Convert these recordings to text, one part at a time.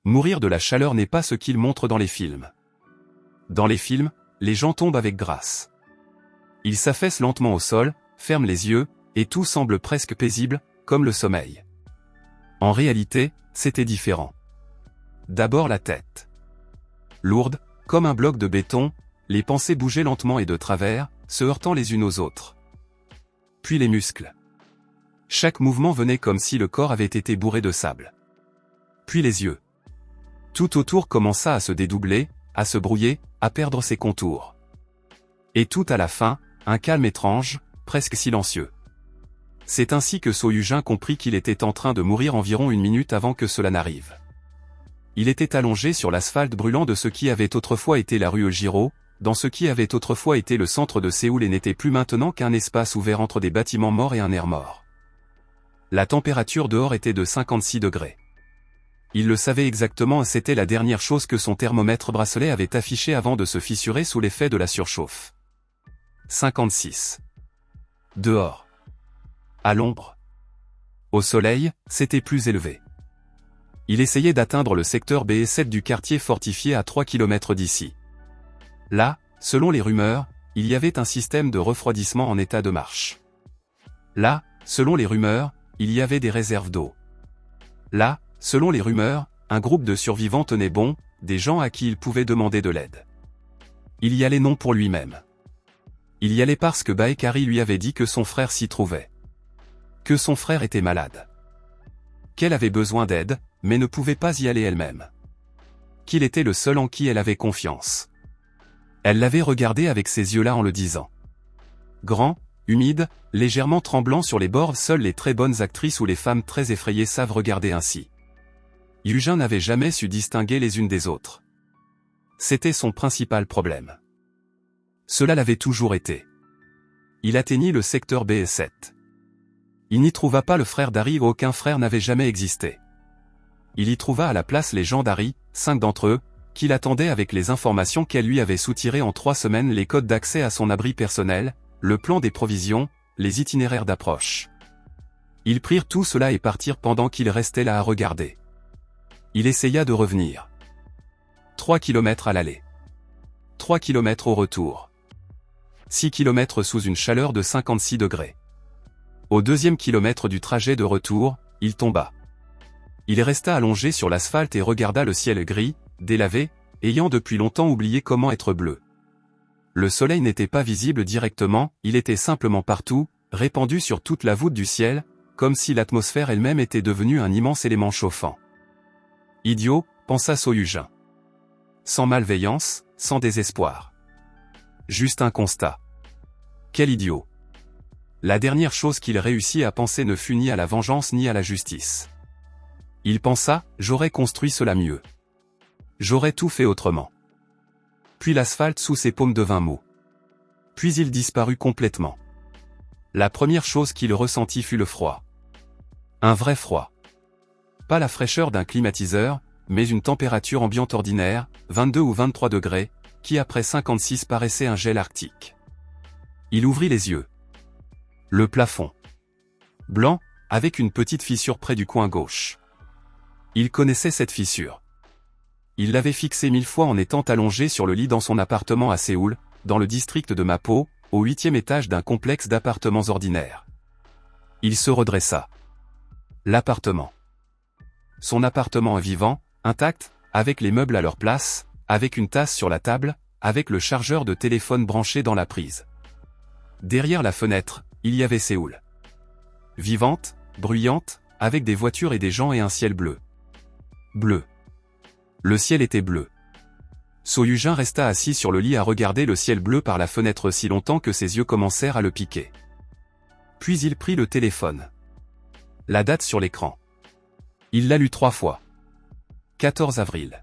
Mourir de la chaleur n'est pas ce qu'il montre dans les films. Dans les films, les gens tombent avec grâce. Ils s'affaissent lentement au sol, ferment les yeux, et tout semble presque paisible, comme le sommeil. En réalité, c'était différent. D'abord la tête. Lourde, comme un bloc de béton, les pensées bougeaient lentement et de travers, se heurtant les unes aux autres. Puis les muscles. Chaque mouvement venait comme si le corps avait été bourré de sable. Puis les yeux. Tout autour commença à se dédoubler, à se brouiller, à perdre ses contours. Et tout à la fin, un calme étrange, presque silencieux. C'est ainsi que Soyujin comprit qu'il était en train de mourir environ une minute avant que cela n'arrive. Il était allongé sur l'asphalte brûlant de ce qui avait autrefois été la rue Eujiro, dans ce qui avait autrefois été le centre de Séoul et n'était plus maintenant qu'un espace ouvert entre des bâtiments morts et un air mort. La température dehors était de 56 degrés. Il le savait exactement et c'était la dernière chose que son thermomètre bracelet avait affiché avant de se fissurer sous l'effet de la surchauffe. 56. Dehors. À l'ombre. Au soleil, c'était plus élevé. Il essayait d'atteindre le secteur BE7 du quartier fortifié à 3 km d'ici. Là, selon les rumeurs, il y avait un système de refroidissement en état de marche. Là, selon les rumeurs, il y avait des réserves d'eau. Là, selon les rumeurs, un groupe de survivants tenait bon, des gens à qui il pouvait demander de l'aide. Il y allait non pour lui-même. Il y allait parce que Baekari lui avait dit que son frère s'y trouvait. Que son frère était malade. Qu'elle avait besoin d'aide, mais ne pouvait pas y aller elle-même. Qu'il était le seul en qui elle avait confiance. Elle l'avait regardé avec ses yeux-là en le disant. Grand, humide, légèrement tremblant sur les bords, seules les très bonnes actrices ou les femmes très effrayées savent regarder ainsi. Yujin n'avait jamais su distinguer les unes des autres. C'était son principal problème. Cela l'avait toujours été. Il atteignit le secteur BE7. Il n'y trouva pas le frère d'Harry, aucun frère n'avait jamais existé. Il y trouva à la place les gens d'Harry, 5 d'entre eux, qui l'attendaient avec les informations qu'elle lui avait soutirées en 3 semaines, les codes d'accès à son abri personnel, le plan des provisions, les itinéraires d'approche. Ils prirent tout cela et partirent pendant qu'il restait là à regarder. Il essaya de revenir. 3 km à l'aller. 3 km au retour. 6 km sous une chaleur de 56 degrés. Au 2e kilomètre du trajet de retour, il tomba. Il resta allongé sur l'asphalte et regarda le ciel gris, délavé, ayant depuis longtemps oublié comment être bleu. Le soleil n'était pas visible directement, il était simplement partout, répandu sur toute la voûte du ciel, comme si l'atmosphère elle-même était devenue un immense élément chauffant. Idiot, pensa Soyujin. Sans malveillance, sans désespoir. Juste un constat. Quel idiot. La dernière chose qu'il réussit à penser ne fut ni à la vengeance ni à la justice. Il pensa, j'aurais construit cela mieux. J'aurais tout fait autrement. Puis l'asphalte sous ses paumes devint mou. Puis il disparut complètement. La première chose qu'il ressentit fut le froid. Un vrai froid. Pas la fraîcheur d'un climatiseur, mais une température ambiante ordinaire, 22 ou 23 degrés, qui après 56 paraissait un gel arctique. Il ouvrit les yeux. Le plafond. Blanc, avec une petite fissure près du coin gauche. Il connaissait cette fissure. Il l'avait fixée 1000 fois en étant allongé sur le lit dans son appartement à Séoul, dans le district de Mapo, au 8e étage d'un complexe d'appartements ordinaires. Il se redressa. L'appartement. Son appartement est vivant, intact, avec les meubles à leur place, avec une tasse sur la table, avec le chargeur de téléphone branché dans la prise. Derrière la fenêtre, il y avait Séoul. Vivante, bruyante, avec des voitures et des gens et un ciel bleu. Bleu. Le ciel était bleu. Soyujin resta assis sur le lit à regarder le ciel bleu par la fenêtre si longtemps que ses yeux commencèrent à le piquer. Puis il prit le téléphone. La date sur l'écran. Il la lut 3 fois. 14 avril.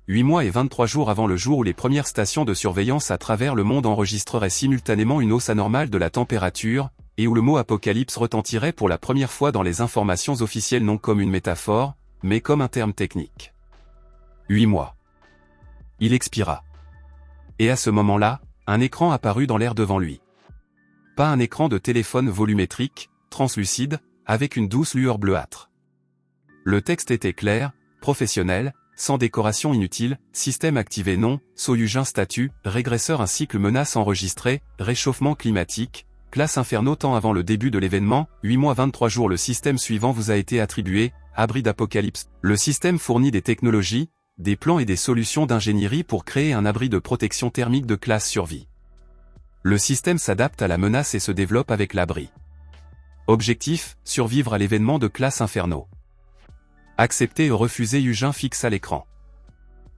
8 mois et 23 jours avant le jour où les premières stations de surveillance à travers le monde enregistreraient simultanément une hausse anormale de la température, et où le mot apocalypse retentirait pour la première fois dans les informations officielles non comme une métaphore, mais comme un terme technique. 8 mois. Il expira. Et à ce moment-là, un écran apparut dans l'air devant lui. Pas un écran de téléphone volumétrique, translucide, avec une douce lueur bleuâtre. Le texte était clair, professionnel, sans décoration inutile, système activé non, Soyujin statut, régresseur un cycle menace enregistré, réchauffement climatique, classe Inferno temps avant le début de l'événement, 8 mois 23 jours le système suivant vous a été attribué, abri d'apocalypse. Le système fournit des technologies, des plans et des solutions d'ingénierie pour créer un abri de protection thermique de classe survie. Le système s'adapte à la menace et se développe avec l'abri. Objectif, survivre à l'événement de classe Inferno. Accepter ou refuser Yujin fixe à l'écran.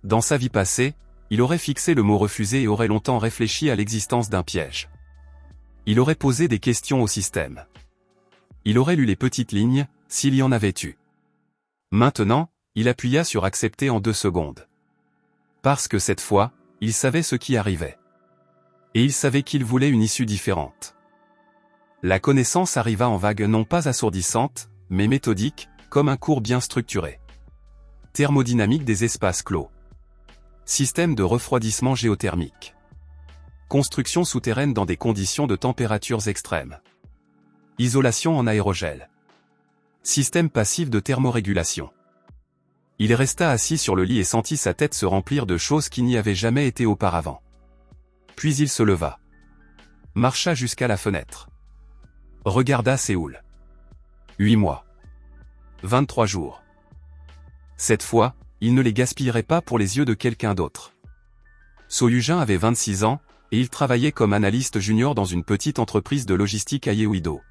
Dans sa vie passée, il aurait fixé le mot refuser et aurait longtemps réfléchi à l'existence d'un piège. Il aurait posé des questions au système. Il aurait lu les petites lignes, s'il y en avait eu. Maintenant, il appuya sur accepter en 2 secondes. Parce que cette fois, il savait ce qui arrivait. Et il savait qu'il voulait une issue différente. La connaissance arriva en vagues non pas assourdissantes, mais méthodiques, comme un cours bien structuré. Thermodynamique des espaces clos. Système de refroidissement géothermique. Construction souterraine dans des conditions de températures extrêmes. Isolation en aérogel. Système passif de thermorégulation. Il resta assis sur le lit et sentit sa tête se remplir de choses qui n'y avaient jamais été auparavant. Puis il se leva. Marcha jusqu'à la fenêtre. Regarda Séoul. 8 mois. 23 jours. Cette fois, il ne les gaspillerait pas pour les yeux de quelqu'un d'autre. Soyujin avait 26 ans, et il travaillait comme analyste junior dans une petite entreprise de logistique à Yeouido.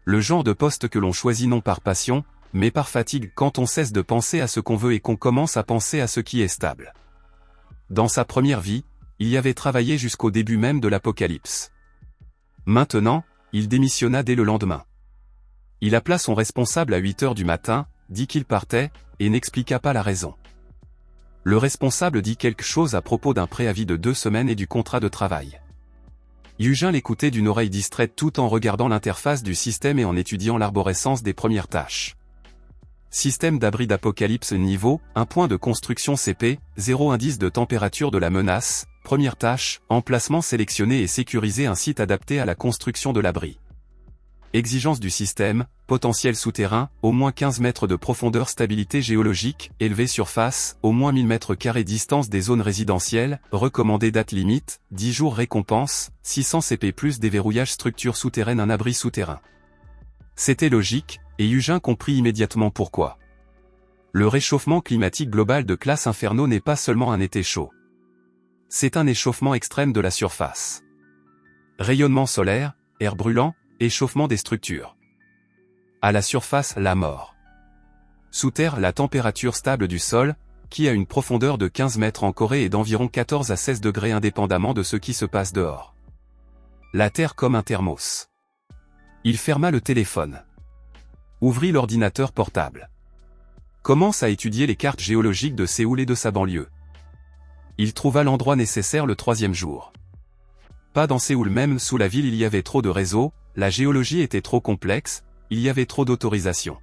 Le genre de poste que l'on choisit non par passion, mais par fatigue quand on cesse de penser à ce qu'on veut et qu'on commence à penser à ce qui est stable. Dans sa première vie, il y avait travaillé jusqu'au début même de l'apocalypse. Maintenant, il démissionna dès le lendemain. Il appela son responsable à 8 heures du matin, dit qu'il partait, et n'expliqua pas la raison. Le responsable dit quelque chose à propos d'un préavis de 2 semaines et du contrat de travail. Yujin l'écoutait d'une oreille distraite tout en regardant l'interface du système et en étudiant l'arborescence des premières tâches. Système d'abri d'apocalypse niveau, 1 point de construction CP, 0 indice de température de la menace, première tâche, emplacement sélectionné et sécuriser un site adapté à la construction de l'abri. Exigence du système, potentiel souterrain, au moins 15 mètres de profondeur stabilité géologique, élevée surface, au moins 1000 mètres carrés distance des zones résidentielles, recommandé date limite, 10 jours récompense, 600 CP plus déverrouillage structure souterraine un abri souterrain. C'était logique, et Yujin comprit immédiatement pourquoi. Le réchauffement climatique global de classe Inferno n'est pas seulement un été chaud. C'est un échauffement extrême de la surface. Rayonnement solaire, air brûlant, échauffement des structures. À la surface, la mort. Sous terre, la température stable du sol, qui a une profondeur de 15 mètres en Corée et d'environ 14 à 16 degrés indépendamment de ce qui se passe dehors. La terre comme un thermos. Il ferma le téléphone. Ouvrit l'ordinateur portable. Commence à étudier les cartes géologiques de Séoul et de sa banlieue. Il trouva l'endroit nécessaire le 3e jour. Pas dans Séoul même, sous la ville il y avait trop de réseaux, la géologie était trop complexe, il y avait trop d'autorisations.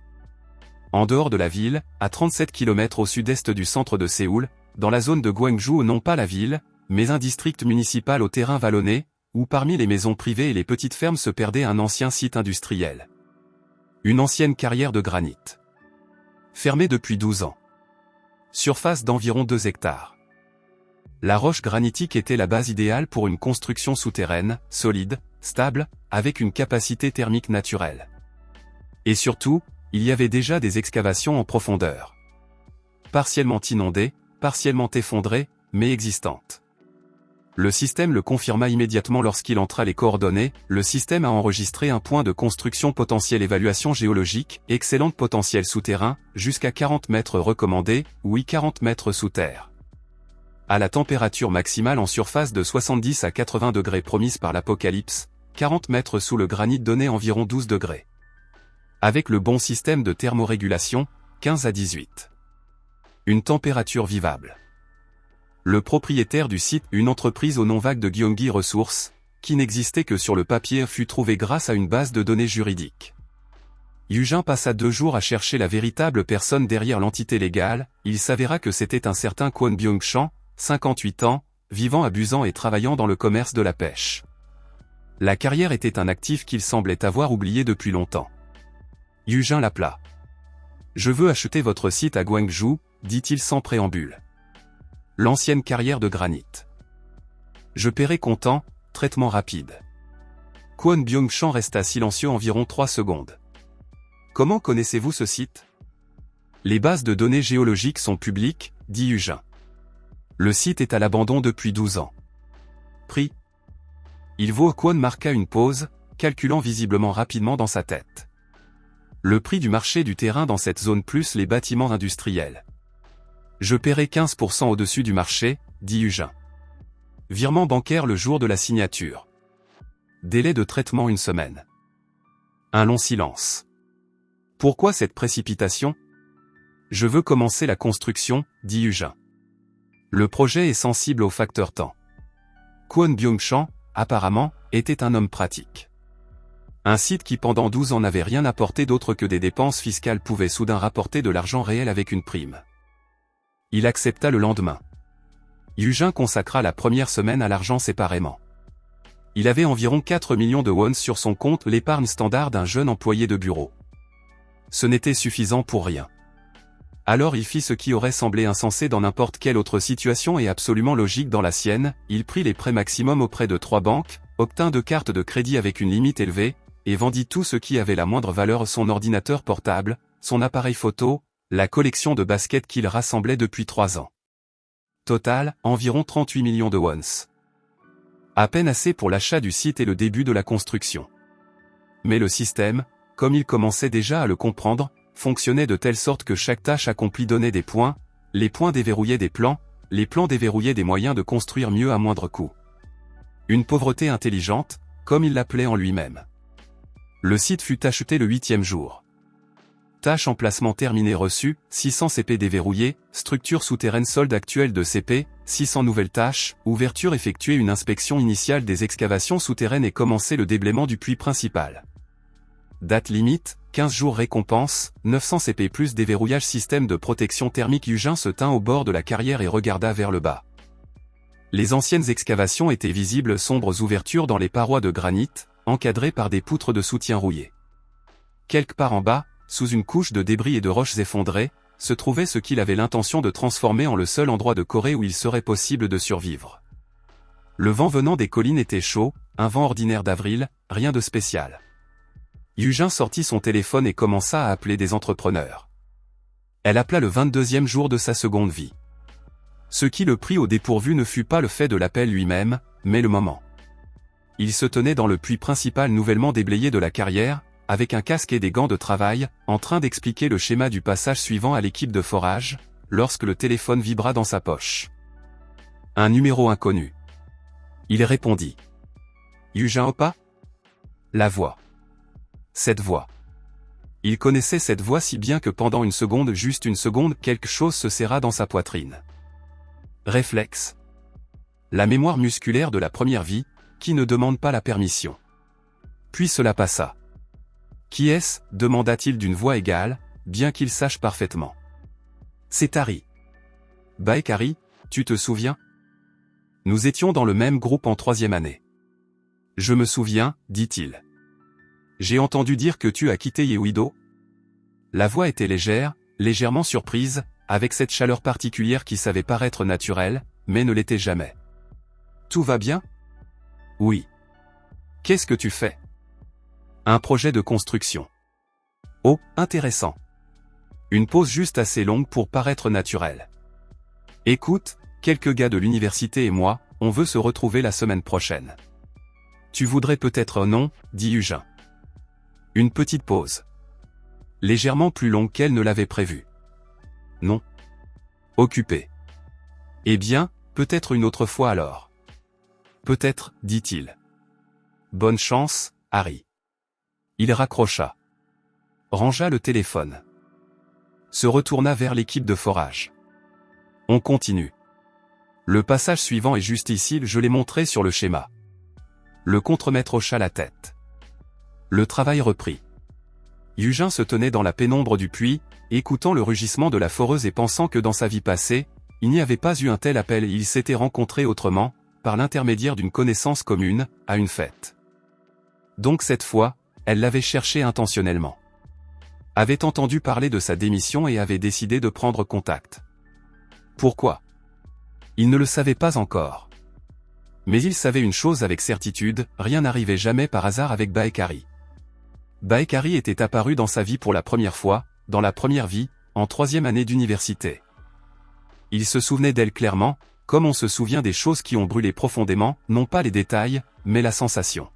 En dehors de la ville, à 37 km au sud-est du centre de Séoul, dans la zone de Gwangju non pas la ville, mais un district municipal au terrain vallonné, où parmi les maisons privées et les petites fermes se perdait un ancien site industriel. Une ancienne carrière de granit. Fermée depuis 12 ans. Surface d'environ 2 hectares. La roche granitique était la base idéale pour une construction souterraine, solide, stable, avec une capacité thermique naturelle. Et surtout, il y avait déjà des excavations en profondeur. Partiellement inondées, partiellement effondrées, mais existantes. Le système le confirma immédiatement lorsqu'il entra les coordonnées, le système a enregistré un point de construction potentiel évaluation géologique, excellente potentiel souterrain, jusqu'à 40 mètres recommandé, oui 40 mètres sous terre. À la température maximale en surface de 70 à 80 degrés promise par l'apocalypse, 40 mètres sous le granit donnait environ 12 degrés. Avec le bon système de thermorégulation, 15 à 18. Une température vivable. Le propriétaire du site, une entreprise au nom vague de Gyeonggi Ressources, qui n'existait que sur le papier, fut trouvé grâce à une base de données juridique. Yujin passa 2 jours à chercher la véritable personne derrière l'entité légale, il s'avéra que c'était un certain Kwon Byung-chan, 58 ans, vivant, abusant et travaillant dans le commerce de la pêche. La carrière était un actif qu'il semblait avoir oublié depuis longtemps. Yujin l'appela. Je veux acheter votre site à Gwangju, dit-il sans préambule. L'ancienne carrière de granit. Je paierai comptant, traitement rapide. Kwon Byung-chan resta silencieux environ 3 secondes. Comment connaissez-vous ce site? Les bases de données géologiques sont publiques, dit Yujin. Le site est à l'abandon depuis 12 ans. Prix? Il vaut. Kwon marqua une pause, calculant visiblement rapidement dans sa tête. Le prix du marché du terrain dans cette zone plus les bâtiments industriels. Je paierai 15% au-dessus du marché, dit Yujin. Virement bancaire le jour de la signature. Délai de traitement 1 semaine. Un long silence. Pourquoi cette précipitation? Je veux commencer la construction, dit Yujin. Le projet est sensible au facteur temps. Kwon Byung-chan, apparemment, était un homme pratique. Un site qui pendant 12 ans n'avait rien apporté d'autre que des dépenses fiscales pouvait soudain rapporter de l'argent réel avec une prime. Il accepta le lendemain. Yujin consacra la première semaine à l'argent séparément. Il avait environ 4 millions de won sur son compte, l'épargne standard d'un jeune employé de bureau. Ce n'était suffisant pour rien. Alors il fit ce qui aurait semblé insensé dans n'importe quelle autre situation et absolument logique dans la sienne, il prit les prêts maximum auprès de 3 banques, obtint 2 cartes de crédit avec une limite élevée, et vendit tout ce qui avait la moindre valeur, son ordinateur portable, son appareil photo, la collection de baskets qu'il rassemblait depuis 3 ans. Total, environ 38 millions de wons. À peine assez pour l'achat du site et le début de la construction. Mais le système, comme il commençait déjà à le comprendre, fonctionnait de telle sorte que chaque tâche accomplie donnait des points, les points déverrouillaient des plans, les plans déverrouillaient des moyens de construire mieux à moindre coût. Une pauvreté intelligente, comme il l'appelait en lui-même. Le site fut acheté le 8e jour. Tâche emplacement terminé reçu, 600 CP déverrouillés, structure souterraine solde actuelle de CP, 600 nouvelles tâches, ouverture effectuée une inspection initiale des excavations souterraines et commencer le déblaiement du puits principal. Date limite, 15 jours récompense, 900 CP plus déverrouillage système de protection thermique. Yujin se tint au bord de la carrière et regarda vers le bas. Les anciennes excavations étaient visibles, sombres ouvertures dans les parois de granit, encadrées par des poutres de soutien rouillées. Quelque part en bas, sous une couche de débris et de roches effondrées, se trouvait ce qu'il avait l'intention de transformer en le seul endroit de Corée où il serait possible de survivre. Le vent venant des collines était chaud, un vent ordinaire d'avril, rien de spécial. Yujin sortit son téléphone et commença à appeler des entrepreneurs. Elle appela le 22e jour de sa seconde vie. Ce qui le prit au dépourvu ne fut pas le fait de l'appel lui-même, mais le moment. Il se tenait dans le puits principal nouvellement déblayé de la carrière, avec un casque et des gants de travail, en train d'expliquer le schéma du passage suivant à l'équipe de forage, lorsque le téléphone vibra dans sa poche. Un numéro inconnu. Il répondit. Yujin Oppa? La voix. Cette voix. Il connaissait cette voix si bien que pendant une seconde, juste une seconde, quelque chose se serra dans sa poitrine. Réflexe. La mémoire musculaire de la première vie, qui ne demande pas la permission. Puis cela passa. Qui est-ce? Demanda-t-il d'une voix égale, bien qu'il sache parfaitement. C'est Harry. Baek Harry, tu te souviens? Nous étions dans le même groupe en 3e année. Je me souviens, dit-il. J'ai entendu dire que tu as quitté Yeouido? La voix était légère, légèrement surprise, avec cette chaleur particulière qui savait paraître naturelle, mais ne l'était jamais. Tout va bien? Oui. Qu'est-ce que tu fais? Un projet de construction. Oh, intéressant. Une pause juste assez longue pour paraître naturelle. Écoute, quelques gars de l'université et moi, on veut se retrouver la semaine prochaine. Tu voudrais peut-être non, dit Yujin. Une petite pause. Légèrement plus longue qu'elle ne l'avait prévu. Non. Occupé. Eh bien, peut-être une autre fois alors. Peut-être, dit-il. Bonne chance, Harry. Il raccrocha. Rangea le téléphone. Se retourna vers l'équipe de forage. On continue. Le passage suivant est juste ici, je l'ai montré sur le schéma. Le contremaître hocha la tête. Le travail reprit. Yujin se tenait dans la pénombre du puits, écoutant le rugissement de la foreuse et pensant que dans sa vie passée, il n'y avait pas eu un tel appel et ils s'étaient rencontrés autrement, par l'intermédiaire d'une connaissance commune, à une fête. Donc cette fois, elle l'avait cherché intentionnellement. avait entendu parler de sa démission et avait décidé de prendre contact. Pourquoi? Il ne le savait pas encore. Mais il savait une chose avec certitude, rien n'arrivait jamais par hasard avec Baekari. Baekari était apparu dans sa vie pour la première fois, dans la première vie, en 3e année d'université. Il se souvenait d'elle clairement, comme on se souvient des choses qui ont brûlé profondément, non pas les détails, mais la sensation.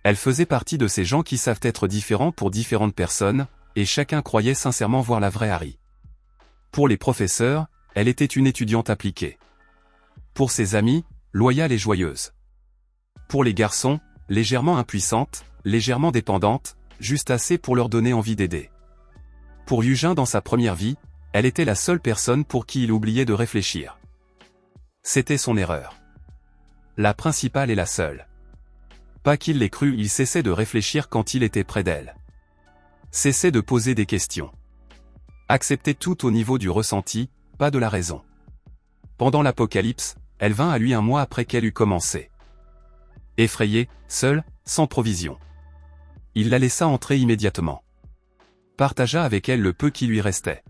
Elle faisait partie de ces gens qui savent être différents pour différentes personnes, et chacun croyait sincèrement voir la vraie Harry. Pour les professeurs, elle était une étudiante appliquée. Pour ses amis, loyale et joyeuse. Pour les garçons, légèrement impuissante, légèrement dépendante, juste assez pour leur donner envie d'aider. Pour Yujin dans sa première vie, elle était la seule personne pour qui il oubliait de réfléchir. C'était son erreur. La principale et la seule. Pas qu'il l'ait cru, il cessait de réfléchir quand il était près d'elle. Cessait de poser des questions. Acceptait tout au niveau du ressenti, pas de la raison. Pendant l'apocalypse, elle vint à lui un mois après qu'elle eut commencé. Effrayée, seule, sans provision. Il la laissa entrer immédiatement. Partagea avec elle le peu qui lui restait.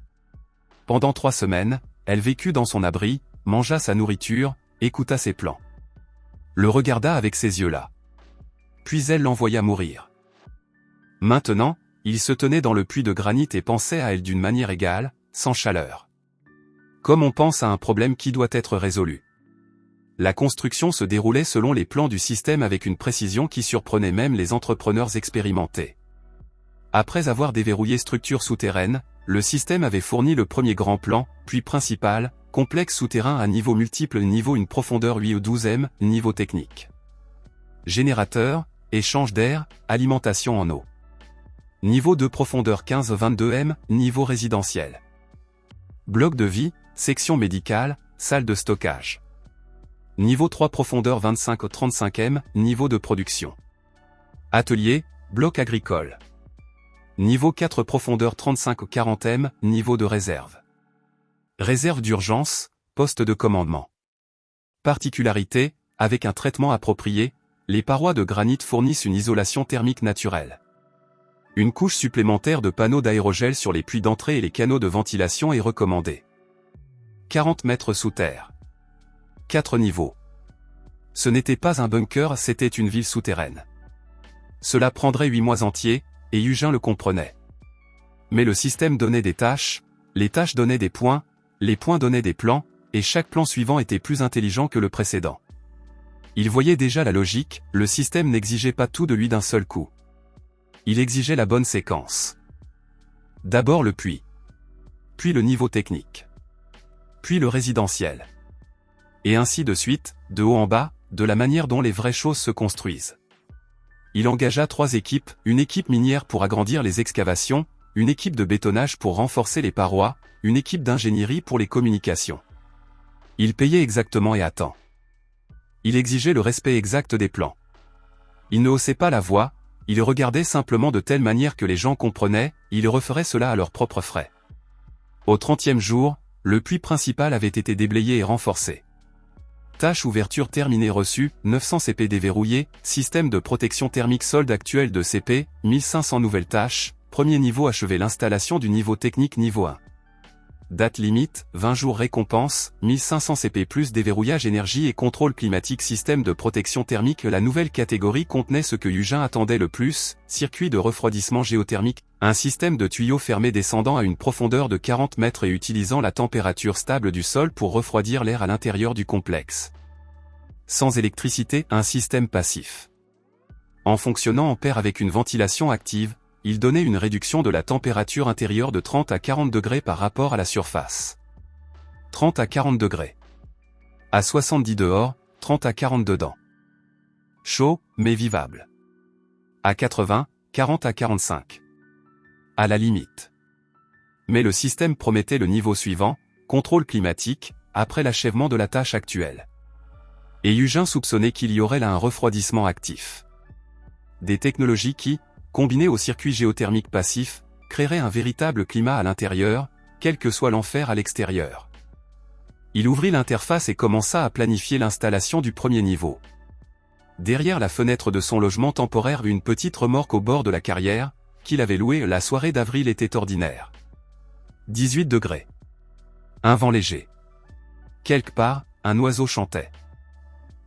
Pendant 3 semaines, elle vécut dans son abri, mangea sa nourriture, écouta ses plans. Le regarda avec ses yeux-là. Puis elle l'envoya mourir. Maintenant, il se tenait dans le puits de granit et pensait à elle d'une manière égale, sans chaleur. Comme on pense à un problème qui doit être résolu. La construction se déroulait selon les plans du système avec une précision qui surprenait même les entrepreneurs expérimentés. Après avoir déverrouillé structures souterraines, le système avait fourni le premier grand plan, puis principal, complexe souterrain à niveau multiple, niveau une profondeur 8 ou 12m, niveau technique. Générateur, échange d'air, alimentation en eau. Niveau 2 profondeur 15-22m, niveau résidentiel. Bloc de vie, section médicale, salle de stockage. Niveau 3 profondeur 25-35m, niveau de production. Atelier, bloc agricole. Niveau 4 profondeur 35-40m, niveau de réserve. Réserve d'urgence, poste de commandement. Particularité, avec un traitement approprié, les parois de granit fournissent une isolation thermique naturelle. Une couche supplémentaire de panneaux d'aérogel sur les puits d'entrée et les canaux de ventilation est recommandée. 40 mètres sous terre. 4 niveaux. Ce n'était pas un bunker, c'était une ville souterraine. Cela prendrait 8 mois entiers, et Yujin le comprenait. Mais le système donnait des tâches, les tâches donnaient des points, les points donnaient des plans, et chaque plan suivant était plus intelligent que le précédent. Il voyait déjà la logique, le système n'exigeait pas tout de lui d'un seul coup. Il exigeait la bonne séquence. D'abord le puits. Puis le niveau technique. Puis le résidentiel. Et ainsi de suite, de haut en bas, de la manière dont les vraies choses se construisent. Il engagea 3 équipes, une équipe minière pour agrandir les excavations, une équipe de bétonnage pour renforcer les parois, une équipe d'ingénierie pour les communications. Il payait exactement et à temps. Il exigeait le respect exact des plans. Il ne haussait pas la voix, il regardait simplement de telle manière que les gens comprenaient, il referait cela à leurs propres frais. Au 30e jour, le puits principal avait été déblayé et renforcé. Tâche ouverture terminée reçue, 900 CP déverrouillé, système de protection thermique solde actuel de CP, 1500 nouvelles tâches, premier niveau achevé l'installation du niveau technique niveau 1. Date limite, 20 jours récompense, 1500 CP plus déverrouillage énergie et contrôle climatique système de protection thermique. La nouvelle catégorie contenait ce que Yujin attendait le plus, circuit de refroidissement géothermique, un système de tuyaux fermés descendant à une profondeur de 40 mètres et utilisant la température stable du sol pour refroidir l'air à l'intérieur du complexe. Sans électricité, un système passif. En fonctionnant en paire avec une ventilation active, il donnait une réduction de la température intérieure de 30 à 40 degrés par rapport à la surface. 30 à 40 degrés. À 70 dehors, 30 à 40 dedans. Chaud, mais vivable. À 80, 40 à 45. À la limite. Mais le système promettait le niveau suivant, contrôle climatique, après l'achèvement de la tâche actuelle. Et Yujin soupçonnait qu'il y aurait là un refroidissement actif. Des technologies qui, combinées au circuit géothermique passif, créeraient un véritable climat à l'intérieur, quel que soit l'enfer à l'extérieur. Il ouvrit l'interface et commença à planifier l'installation du premier niveau. Derrière la fenêtre de son logement temporaire, une petite remorque au bord de la carrière, qu'il avait loué, la soirée d'avril était ordinaire. 18 degrés. Un vent léger. Quelque part, un oiseau chantait.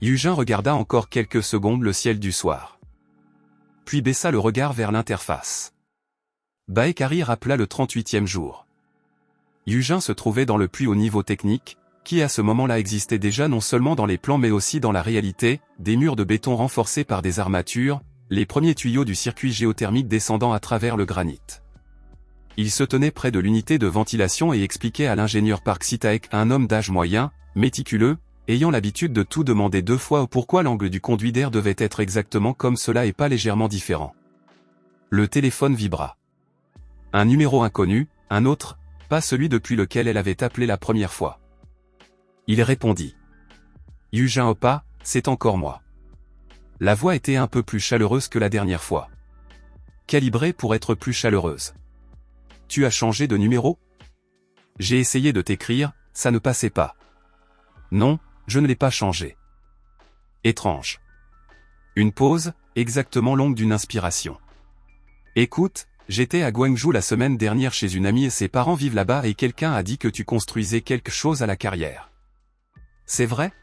Yujin regarda encore quelques secondes le ciel du soir. Puis baissa le regard vers l'interface. Baekari rappela le 38e jour. Yujin se trouvait dans le puits au niveau technique, qui à ce moment-là existait déjà non seulement dans les plans mais aussi dans la réalité, des murs de béton renforcés par des armatures, les premiers tuyaux du circuit géothermique descendant à travers le granit. Il se tenait près de l'unité de ventilation et expliquait à l'ingénieur Park Sitaek, un homme d'âge moyen, méticuleux, ayant l'habitude de tout demander 2 fois pourquoi l'angle du conduit d'air devait être exactement comme cela et pas légèrement différent. Le téléphone vibra. Un numéro inconnu, un autre, pas celui depuis lequel elle avait appelé la première fois. Il répondit. Yujin Opa, c'est encore moi. La voix était un peu plus chaleureuse que la dernière fois. Calibrée pour être plus chaleureuse. Tu as changé de numéro? J'ai essayé de t'écrire, ça ne passait pas. Non, je ne l'ai pas changé. Étrange. Une pause, exactement longue d'une inspiration. Écoute, j'étais à Gwangju la semaine dernière chez une amie et ses parents vivent là-bas et quelqu'un a dit que tu construisais quelque chose à la carrière. C'est vrai?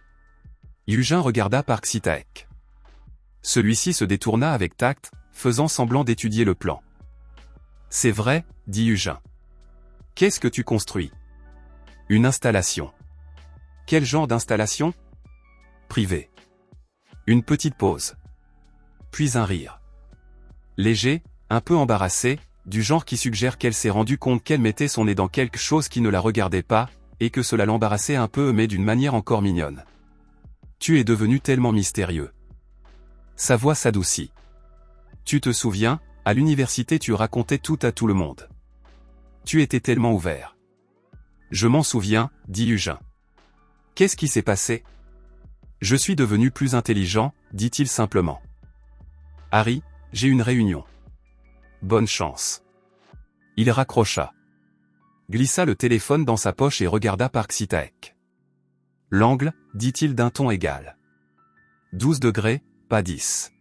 Yujin regarda Park Sitaek. Celui-ci se détourna avec tact, faisant semblant d'étudier le plan. C'est vrai, dit Yujin. Qu'est-ce que tu construis? Une installation. Quel genre d'installation? Privée. Une petite pause. Puis un rire. Léger, un peu embarrassé, du genre qui suggère qu'elle s'est rendue compte qu'elle mettait son nez dans quelque chose qui ne la regardait pas, et que cela l'embarrassait un peu mais d'une manière encore mignonne. Tu es devenu tellement mystérieux. Sa voix s'adoucit. Tu te souviens, à l'université tu racontais tout à tout le monde. Tu étais tellement ouvert. Je m'en souviens, dit Yujin. Qu'est-ce qui s'est passé? Je suis devenu plus intelligent, dit-il simplement. Harry, j'ai une réunion. Bonne chance. Il raccrocha. Glissa le téléphone dans sa poche et regarda Park Sitaek. L'angle, dit-il d'un ton égal. 12 degrés, pas 10.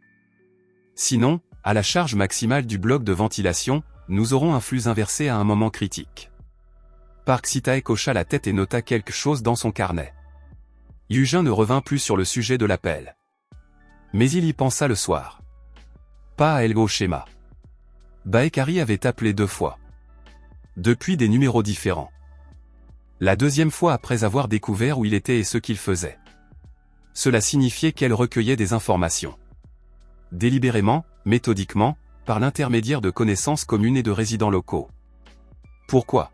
Sinon, à la charge maximale du bloc de ventilation, nous aurons un flux inversé à un moment critique. Park Sitaek hocha la tête et nota quelque chose dans son carnet. Yujin ne revint plus sur le sujet de l'appel. Mais il y pensa le soir. Pas à Elgo Schéma. Baekari avait appelé 2 fois. Depuis des numéros différents. La deuxième fois après avoir découvert où il était et ce qu'il faisait. Cela signifiait qu'elle recueillait des informations. Délibérément, méthodiquement, par l'intermédiaire de connaissances communes et de résidents locaux. Pourquoi?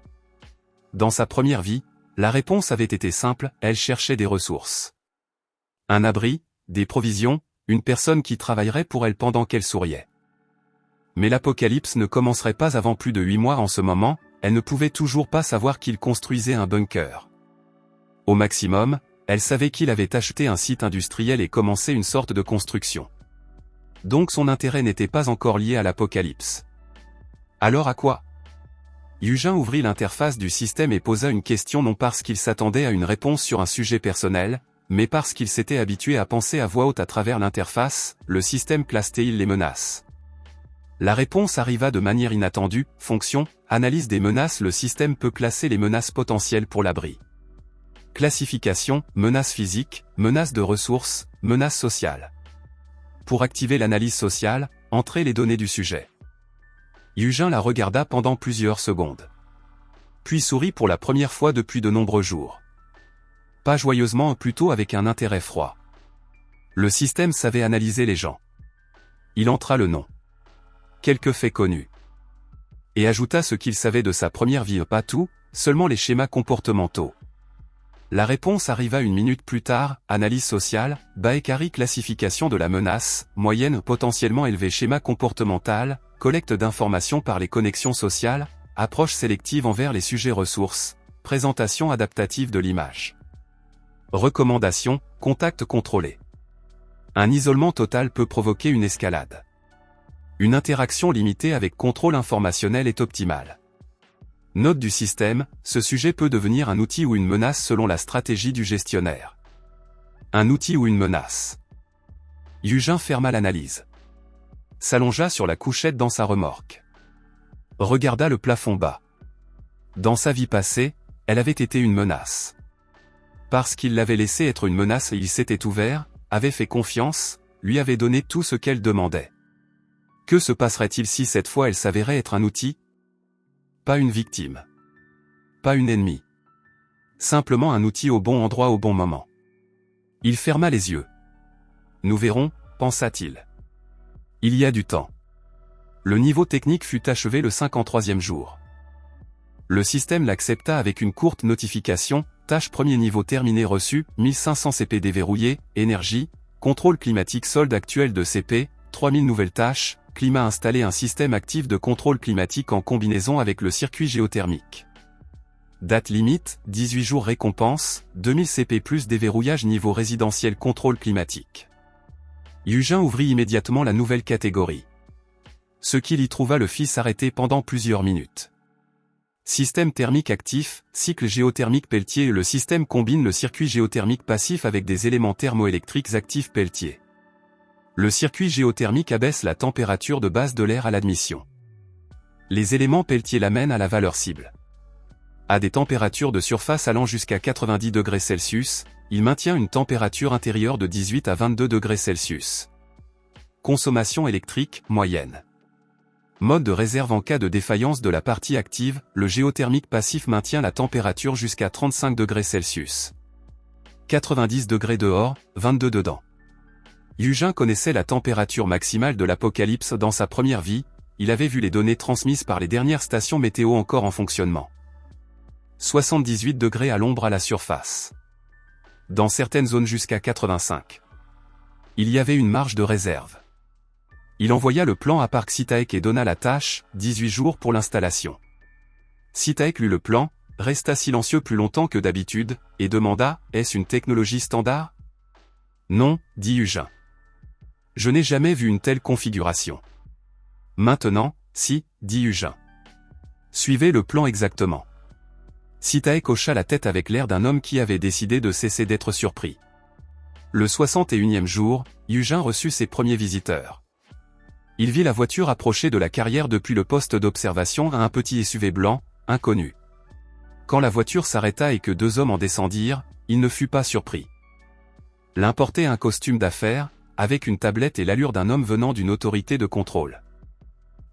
Dans sa première vie, la réponse avait été simple, elle cherchait des ressources. Un abri, des provisions, une personne qui travaillerait pour elle pendant qu'elle souriait. Mais l'apocalypse ne commencerait pas avant plus de 8 mois en ce moment, elle ne pouvait toujours pas savoir qu'il construisait un bunker. Au maximum, elle savait qu'il avait acheté un site industriel et commencé une sorte de construction. Donc son intérêt n'était pas encore lié à l'apocalypse. Alors à quoi? Yujin ouvrit l'interface du système et posa une question non parce qu'il s'attendait à une réponse sur un sujet personnel, mais parce qu'il s'était habitué à penser à voix haute à travers l'interface, le système classe-t-il les menaces? La réponse arriva de manière inattendue, fonction, analyse des menaces. Le système peut classer les menaces potentielles pour l'abri. Classification, menaces physiques, menaces de ressources, menaces sociales. Pour activer l'analyse sociale, entrez les données du sujet. Yujin la regarda pendant plusieurs secondes. Puis sourit pour la première fois depuis de nombreux jours. Pas joyeusement, plutôt avec un intérêt froid. Le système savait analyser les gens. Il entra le nom. Quelques faits connus. Et ajouta ce qu'il savait de sa première vie, pas tout, seulement les schémas comportementaux. La réponse arriva 1 minute plus tard, analyse sociale, Baekari classification de la menace, moyenne potentiellement élevée schéma comportemental, collecte d'informations par les connexions sociales, approche sélective envers les sujets ressources, présentation adaptative de l'image. Recommandation, contact contrôlé. Un isolement total peut provoquer une escalade. Une interaction limitée avec contrôle informationnel est optimale. Note du système, ce sujet peut devenir un outil ou une menace selon la stratégie du gestionnaire. Un outil ou une menace. Yujin ferma l'analyse. S'allongea sur la couchette dans sa remorque. Regarda le plafond bas. Dans sa vie passée, elle avait été une menace. Parce qu'il l'avait laissé être une menace et il s'était ouvert, avait fait confiance, lui avait donné tout ce qu'elle demandait. Que se passerait-il si cette fois elle s'avérait être un outil? Pas une victime. Pas une ennemie. Simplement un outil au bon endroit au bon moment. Il ferma les yeux. Nous verrons, pensa-t-il. Il y a du temps. Le niveau technique fut achevé le 53e jour. Le système l'accepta avec une courte notification, tâche premier niveau terminé reçu, 1500 CP déverrouillé, énergie, contrôle climatique solde actuel de CP, 3000 nouvelles tâches, climat installé un système actif de contrôle climatique en combinaison avec le circuit géothermique. Date limite, 18 jours récompense, 2000 CP plus déverrouillage niveau résidentiel contrôle climatique. Yujin ouvrit immédiatement la nouvelle catégorie. Ce qu'il y trouva le fit s'arrêter pendant plusieurs minutes. Système thermique actif, cycle géothermique Peltier. Le système combine le circuit géothermique passif avec des éléments thermoélectriques actifs Peltier. Le circuit géothermique abaisse la température de base de l'air à l'admission. Les éléments Peltier l'amènent à la valeur cible. À des températures de surface allant jusqu'à 90 degrés Celsius, il maintient une température intérieure de 18 à 22 degrés Celsius. Consommation électrique, moyenne. Mode de réserve en cas de défaillance de la partie active, le géothermique passif maintient la température jusqu'à 35 degrés Celsius. 90 degrés dehors, 22 dedans. Yujin connaissait la température maximale de l'apocalypse dans sa première vie, il avait vu les données transmises par les dernières stations météo encore en fonctionnement. 78 degrés à l'ombre à la surface. Dans certaines zones jusqu'à 85. Il y avait une marge de réserve. Il envoya le plan à Park Sitaek et donna la tâche, 18 jours pour l'installation. Sitaek lut le plan, resta silencieux plus longtemps que d'habitude, et demanda, est-ce une technologie standard? Non, dit Yujin. Je n'ai jamais vu une telle configuration. Maintenant, si, dit Yujin. Suivez le plan exactement. Sitaek hocha la tête avec l'air d'un homme qui avait décidé de cesser d'être surpris. Le 61e jour, Yujin reçut ses premiers visiteurs. Il vit la voiture approcher de la carrière depuis le poste d'observation à un petit SUV blanc, inconnu. Quand la voiture s'arrêta et que deux hommes en descendirent, il ne fut pas surpris. L'un portait un costume d'affaires, avec une tablette et l'allure d'un homme venant d'une autorité de contrôle.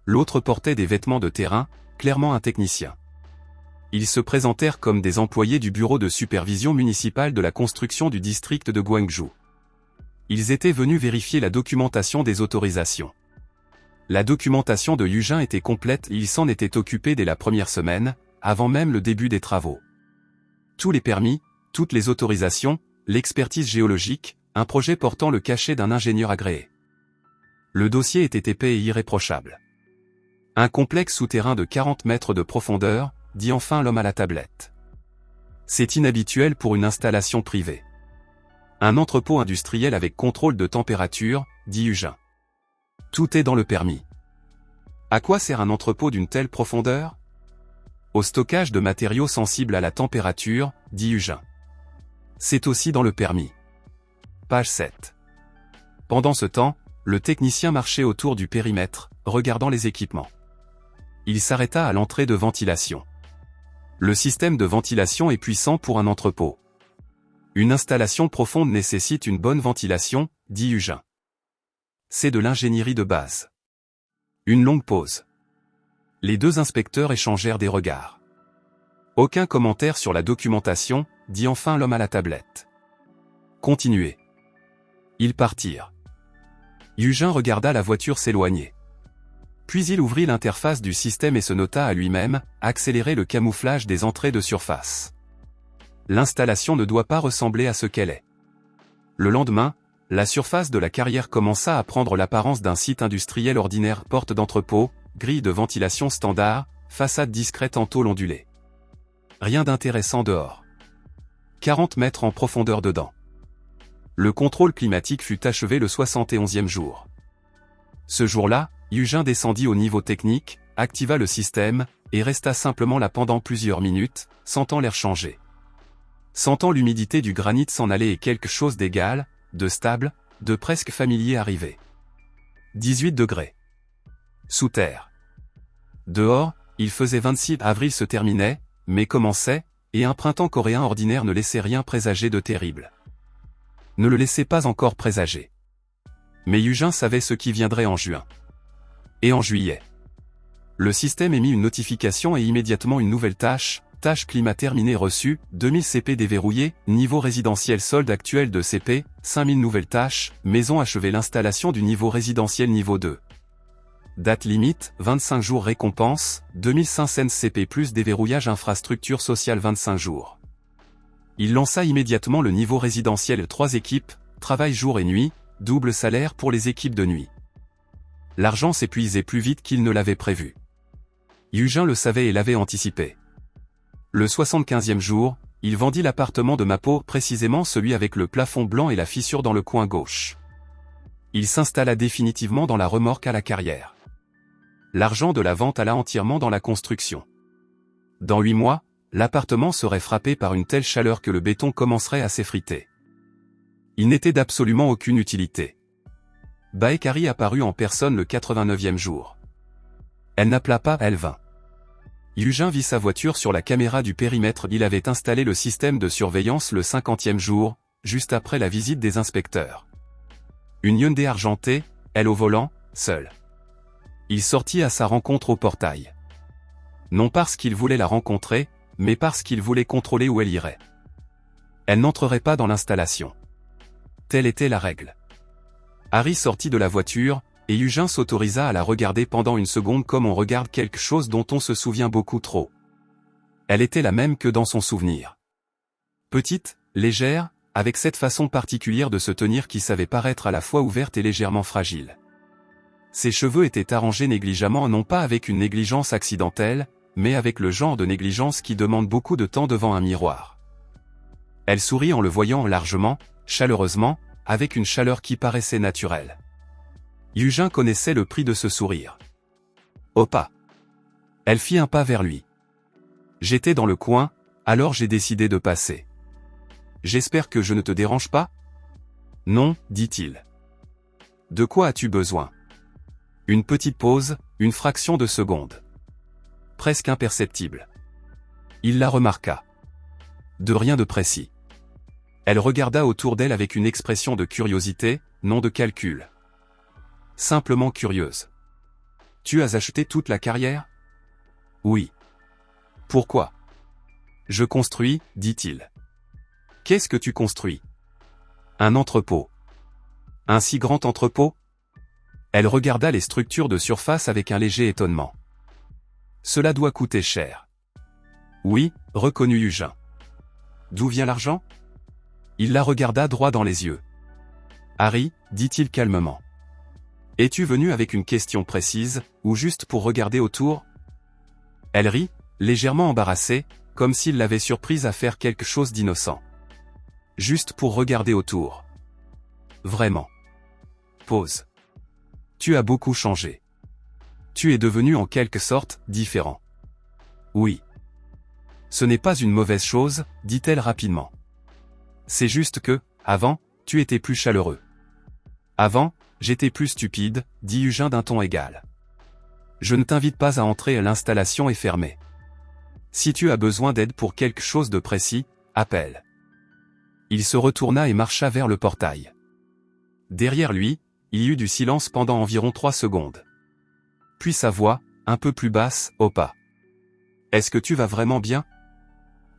L'autre portait des vêtements de terrain, clairement un technicien. Ils se présentèrent comme des employés du bureau de supervision municipale de la construction du district de Gwangju. Ils étaient venus vérifier la documentation des autorisations. La documentation de Yujin était complète et il s'en était occupé dès la première semaine, avant même le début des travaux. Tous les permis, toutes les autorisations, l'expertise géologique, un projet portant le cachet d'un ingénieur agréé. Le dossier était épais et irréprochable. Un complexe souterrain de 40 mètres de profondeur, dit enfin l'homme à la tablette. C'est inhabituel pour une installation privée. Un entrepôt industriel avec contrôle de température, dit Yujin. Tout est dans le permis. À quoi sert un entrepôt d'une telle profondeur? Au stockage de matériaux sensibles à la température, dit Yujin. C'est aussi dans le permis. Page 7. Pendant ce temps, le technicien marchait autour du périmètre, regardant les équipements. Il s'arrêta à l'entrée de ventilation. Le système de ventilation est puissant pour un entrepôt. Une installation profonde nécessite une bonne ventilation, dit Yujin. C'est de l'ingénierie de base. Une longue pause. Les deux inspecteurs échangèrent des regards. Aucun commentaire sur la documentation, dit enfin l'homme à la tablette. Continuez. Ils partirent. Yujin regarda la voiture s'éloigner. Puis il ouvrit l'interface du système et se nota à lui-même, accélérer le camouflage des entrées de surface. L'installation ne doit pas ressembler à ce qu'elle est. Le lendemain, la surface de la carrière commença à prendre l'apparence d'un site industriel ordinaire, porte d'entrepôt, grille de ventilation standard, façade discrète en tôle ondulée. Rien d'intéressant dehors. 40 mètres en profondeur dedans. Le contrôle climatique fut achevé le 71e jour. Ce jour-là, Yujin descendit au niveau technique, activa le système, et resta simplement là pendant plusieurs minutes, sentant l'air changer. Sentant l'humidité du granit s'en aller et quelque chose d'égal, de stable, de presque familier arriver. 18 degrés. Sous terre. Dehors, il faisait 26 avril se terminait, mai commençait, et un printemps coréen ordinaire ne laissait rien présager de terrible. Ne le laissait pas encore présager. Mais Yujin savait ce qui viendrait en juin. Et en juillet. Le système émit une notification et immédiatement une nouvelle tâche climat terminée reçue, 2000 CP déverrouillé, niveau résidentiel solde actuel de CP, 5000 nouvelles tâches, maison achevée l'installation du niveau résidentiel niveau 2. Date limite, 25 jours récompense, 2500 CP plus déverrouillage infrastructure sociale 25 jours. Il lança immédiatement le niveau résidentiel 3 équipes, travail jour et nuit, double salaire pour les équipes de nuit. L'argent s'épuisait plus vite qu'il ne l'avait prévu. Yujin le savait et l'avait anticipé. Le 75e jour, il vendit l'appartement de Mapo, précisément celui avec le plafond blanc et la fissure dans le coin gauche. Il s'installa définitivement dans la remorque à la carrière. L'argent de la vente alla entièrement dans la construction. Dans 8 mois, l'appartement serait frappé par une telle chaleur que le béton commencerait à s'effriter. Il n'était d'absolument aucune utilité. Baekari apparut en personne le 89e jour. Elle n'appela pas, elle vint. Yujin vit sa voiture sur la caméra du périmètre. Il avait installé le système de surveillance le 50e jour, juste après la visite des inspecteurs. Une Hyundai argentée, elle au volant, seule. Il sortit à sa rencontre au portail. Non parce qu'il voulait la rencontrer, mais parce qu'il voulait contrôler où elle irait. Elle n'entrerait pas dans l'installation. Telle était la règle. Harry sortit de la voiture, et Yujin s'autorisa à la regarder pendant une seconde comme on regarde quelque chose dont on se souvient beaucoup trop. Elle était la même que dans son souvenir. Petite, légère, avec cette façon particulière de se tenir qui savait paraître à la fois ouverte et légèrement fragile. Ses cheveux étaient arrangés négligemment, non pas avec une négligence accidentelle, mais avec le genre de négligence qui demande beaucoup de temps devant un miroir. Elle sourit en le voyant largement, chaleureusement, avec une chaleur qui paraissait naturelle. Yujin connaissait le prix de ce sourire. Oh pas. Elle fit un pas vers lui. J'étais dans le coin, alors j'ai décidé de passer. J'espère que je ne te dérange pas ? Non, dit-il. De quoi as-tu besoin ? Une petite pause, une fraction de seconde. Presque imperceptible. Il la remarqua. De rien de précis. Elle regarda autour d'elle avec une expression de curiosité, non de calcul. Simplement curieuse. Tu as acheté toute la carrière ? Oui. Pourquoi ? Je construis, dit-il. Qu'est-ce que tu construis ? Un entrepôt. Un si grand entrepôt ? Elle regarda les structures de surface avec un léger étonnement. Cela doit coûter cher. Oui, reconnut Yujin. D'où vient l'argent ? Il la regarda droit dans les yeux. Harry, dit-il calmement. Es-tu venu avec une question précise, ou juste pour regarder autour ? Elle rit, légèrement embarrassée, comme s'il l'avait surprise à faire quelque chose d'innocent. Juste pour regarder autour. Vraiment. Pause. Tu as beaucoup changé. Tu es devenu en quelque sorte différent. Oui. Ce n'est pas une mauvaise chose, dit-elle rapidement. C'est juste que, avant, tu étais plus chaleureux. Avant, j'étais plus stupide, dit Yujin d'un ton égal. Je ne t'invite pas à entrer, l'installation est fermée. Si tu as besoin d'aide pour quelque chose de précis, appelle. Il se retourna et marcha vers le portail. Derrière lui, il y eut du silence pendant environ 3 secondes. Puis sa voix, un peu plus basse, Opa. Est-ce que tu vas vraiment bien ?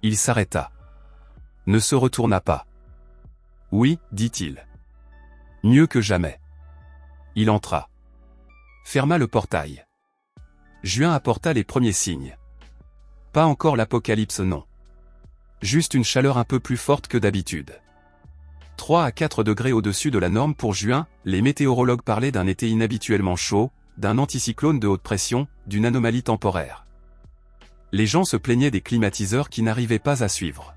Il s'arrêta. Ne se retourna pas. Oui, dit-il. Mieux que jamais. Il entra. Ferma le portail. Juin apporta les premiers signes. Pas encore l'apocalypse, non. Juste une chaleur un peu plus forte que d'habitude. 3 à 4 degrés au-dessus de la norme pour juin, les météorologues parlaient d'un été inhabituellement chaud, d'un anticyclone de haute pression, d'une anomalie temporaire. Les gens se plaignaient des climatiseurs qui n'arrivaient pas à suivre.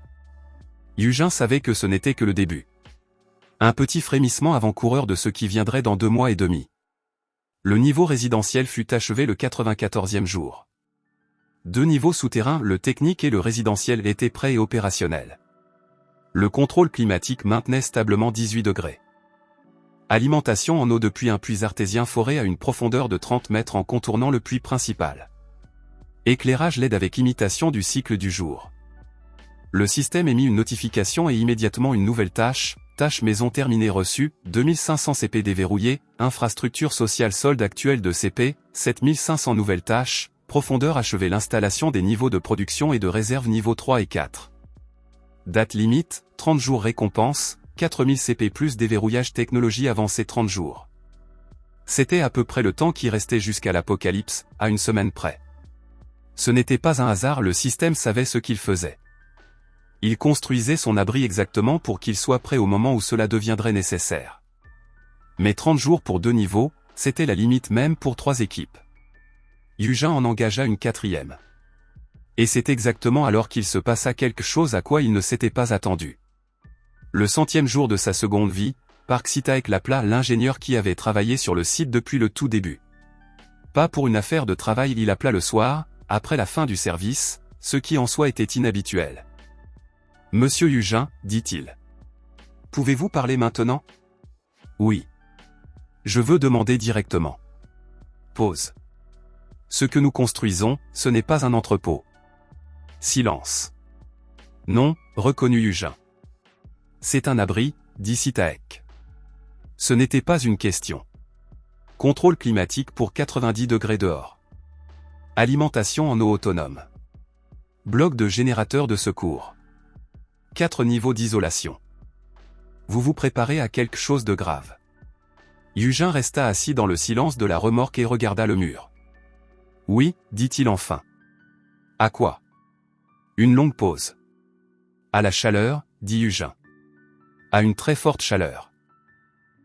Yujin savait que ce n'était que le début. Un petit frémissement avant-coureur de ce qui viendrait dans 2 mois et demi. Le niveau résidentiel fut achevé le 94e jour. 2 niveaux souterrains, le technique et le résidentiel, étaient prêts et opérationnels. Le contrôle climatique maintenait stablement 18 degrés. Alimentation en eau depuis un puits artésien foré à une profondeur de 30 mètres en contournant le puits principal. Éclairage LED avec imitation du cycle du jour. Le système émit une notification et immédiatement une nouvelle tâche. Tâche maison terminée reçue, 2500 CP déverrouillé, infrastructure sociale solde actuel de CP, 7500 nouvelles tâches, profondeur achevée l'installation des niveaux de production et de réserve niveau 3 et 4. Date limite, 30 jours récompense, 4000 CP plus déverrouillage technologie avancée 30 jours. C'était à peu près le temps qui restait jusqu'à l'apocalypse, à une semaine près. Ce n'était pas un hasard, le système savait ce qu'il faisait. Il construisait son abri exactement pour qu'il soit prêt au moment où cela deviendrait nécessaire. Mais 30 jours pour 2 niveaux, c'était la limite même pour 3 équipes. Yujin en engagea une 4e. Et c'est exactement alors qu'il se passa quelque chose à quoi il ne s'était pas attendu. Le 100e jour de sa seconde vie, Park Si-taek l'appela l'ingénieur qui avait travaillé sur le site depuis le tout début. Pas pour une affaire de travail, il appela le soir, après la fin du service, ce qui en soi était inhabituel. « Monsieur Yujin, dit-il. Pouvez-vous parler maintenant ? Oui. Je veux demander directement. Pause. Ce que nous construisons, ce n'est pas un entrepôt. Silence. Non, reconnut Yujin. C'est un abri, dit Si-taek. Ce n'était pas une question. Contrôle climatique pour 90 degrés dehors. Alimentation en eau autonome. Bloc de générateur de secours. 4 niveaux d'isolation. Vous vous préparez à quelque chose de grave. Yujin resta assis dans le silence de la remorque et regarda le mur. Oui, dit-il enfin. À quoi ? Une longue pause. À la chaleur, dit Yujin. À une très forte chaleur.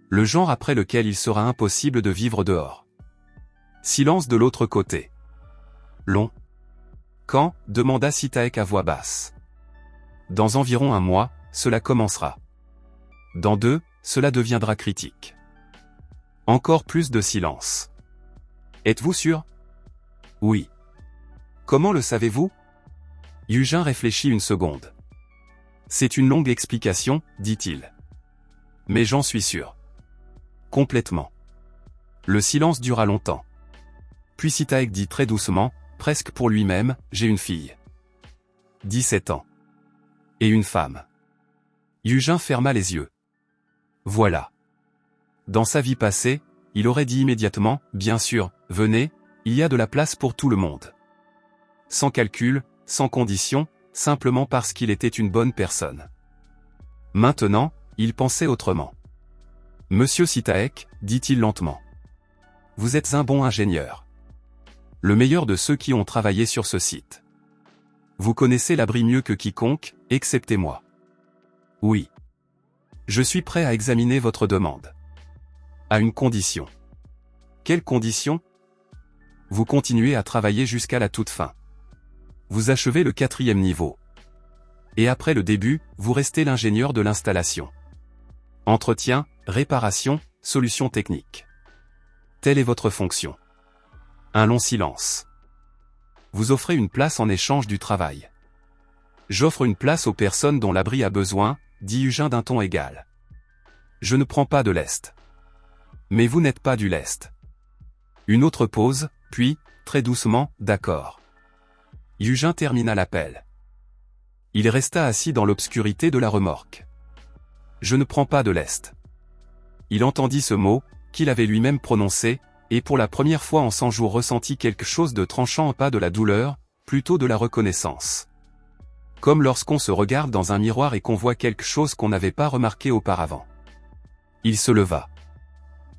Le genre après lequel il sera impossible de vivre dehors. Silence de l'autre côté. Long. Quand ? Demanda Si-taek à voix basse. Dans environ 1 mois, cela commencera. Dans 2, cela deviendra critique. Encore plus de silence. Êtes-vous sûr ? Oui. Comment le savez-vous ? Yujin réfléchit une seconde. C'est une longue explication, dit-il. Mais j'en suis sûr. Complètement. Le silence dura longtemps. Puis Si-taek dit très doucement, presque pour lui-même, j'ai une fille. 17 ans. Et une femme. Yujin ferma les yeux. Voilà. Dans sa vie passée, il aurait dit immédiatement, bien sûr, venez, il y a de la place pour tout le monde. Sans calcul, sans condition, simplement parce qu'il était une bonne personne. Maintenant, il pensait autrement. Monsieur Si-taek, dit-il lentement. Vous êtes un bon ingénieur. Le meilleur de ceux qui ont travaillé sur ce site. Vous connaissez l'abri mieux que quiconque, excepté moi. Oui. Je suis prêt à examiner votre demande. À une condition. Quelle condition ? Vous continuez à travailler jusqu'à la toute fin. Vous achevez le 4e niveau. Et après le début, vous restez l'ingénieur de l'installation. Entretien, réparation, solution technique. Telle est votre fonction. Un long silence. Vous offrez une place en échange du travail. J'offre une place aux personnes dont l'abri a besoin, dit Yujin d'un ton égal. Je ne prends pas de lest. Mais vous n'êtes pas du lest. Une autre pause, puis, très doucement, d'accord. Yujin termina l'appel. Il resta assis dans l'obscurité de la remorque. Je ne prends pas de lest. Il entendit ce mot, qu'il avait lui-même prononcé, et pour la première fois en 100 jours ressentit quelque chose de tranchant, pas de la douleur, plutôt de la reconnaissance. Comme lorsqu'on se regarde dans un miroir et qu'on voit quelque chose qu'on n'avait pas remarqué auparavant. Il se leva.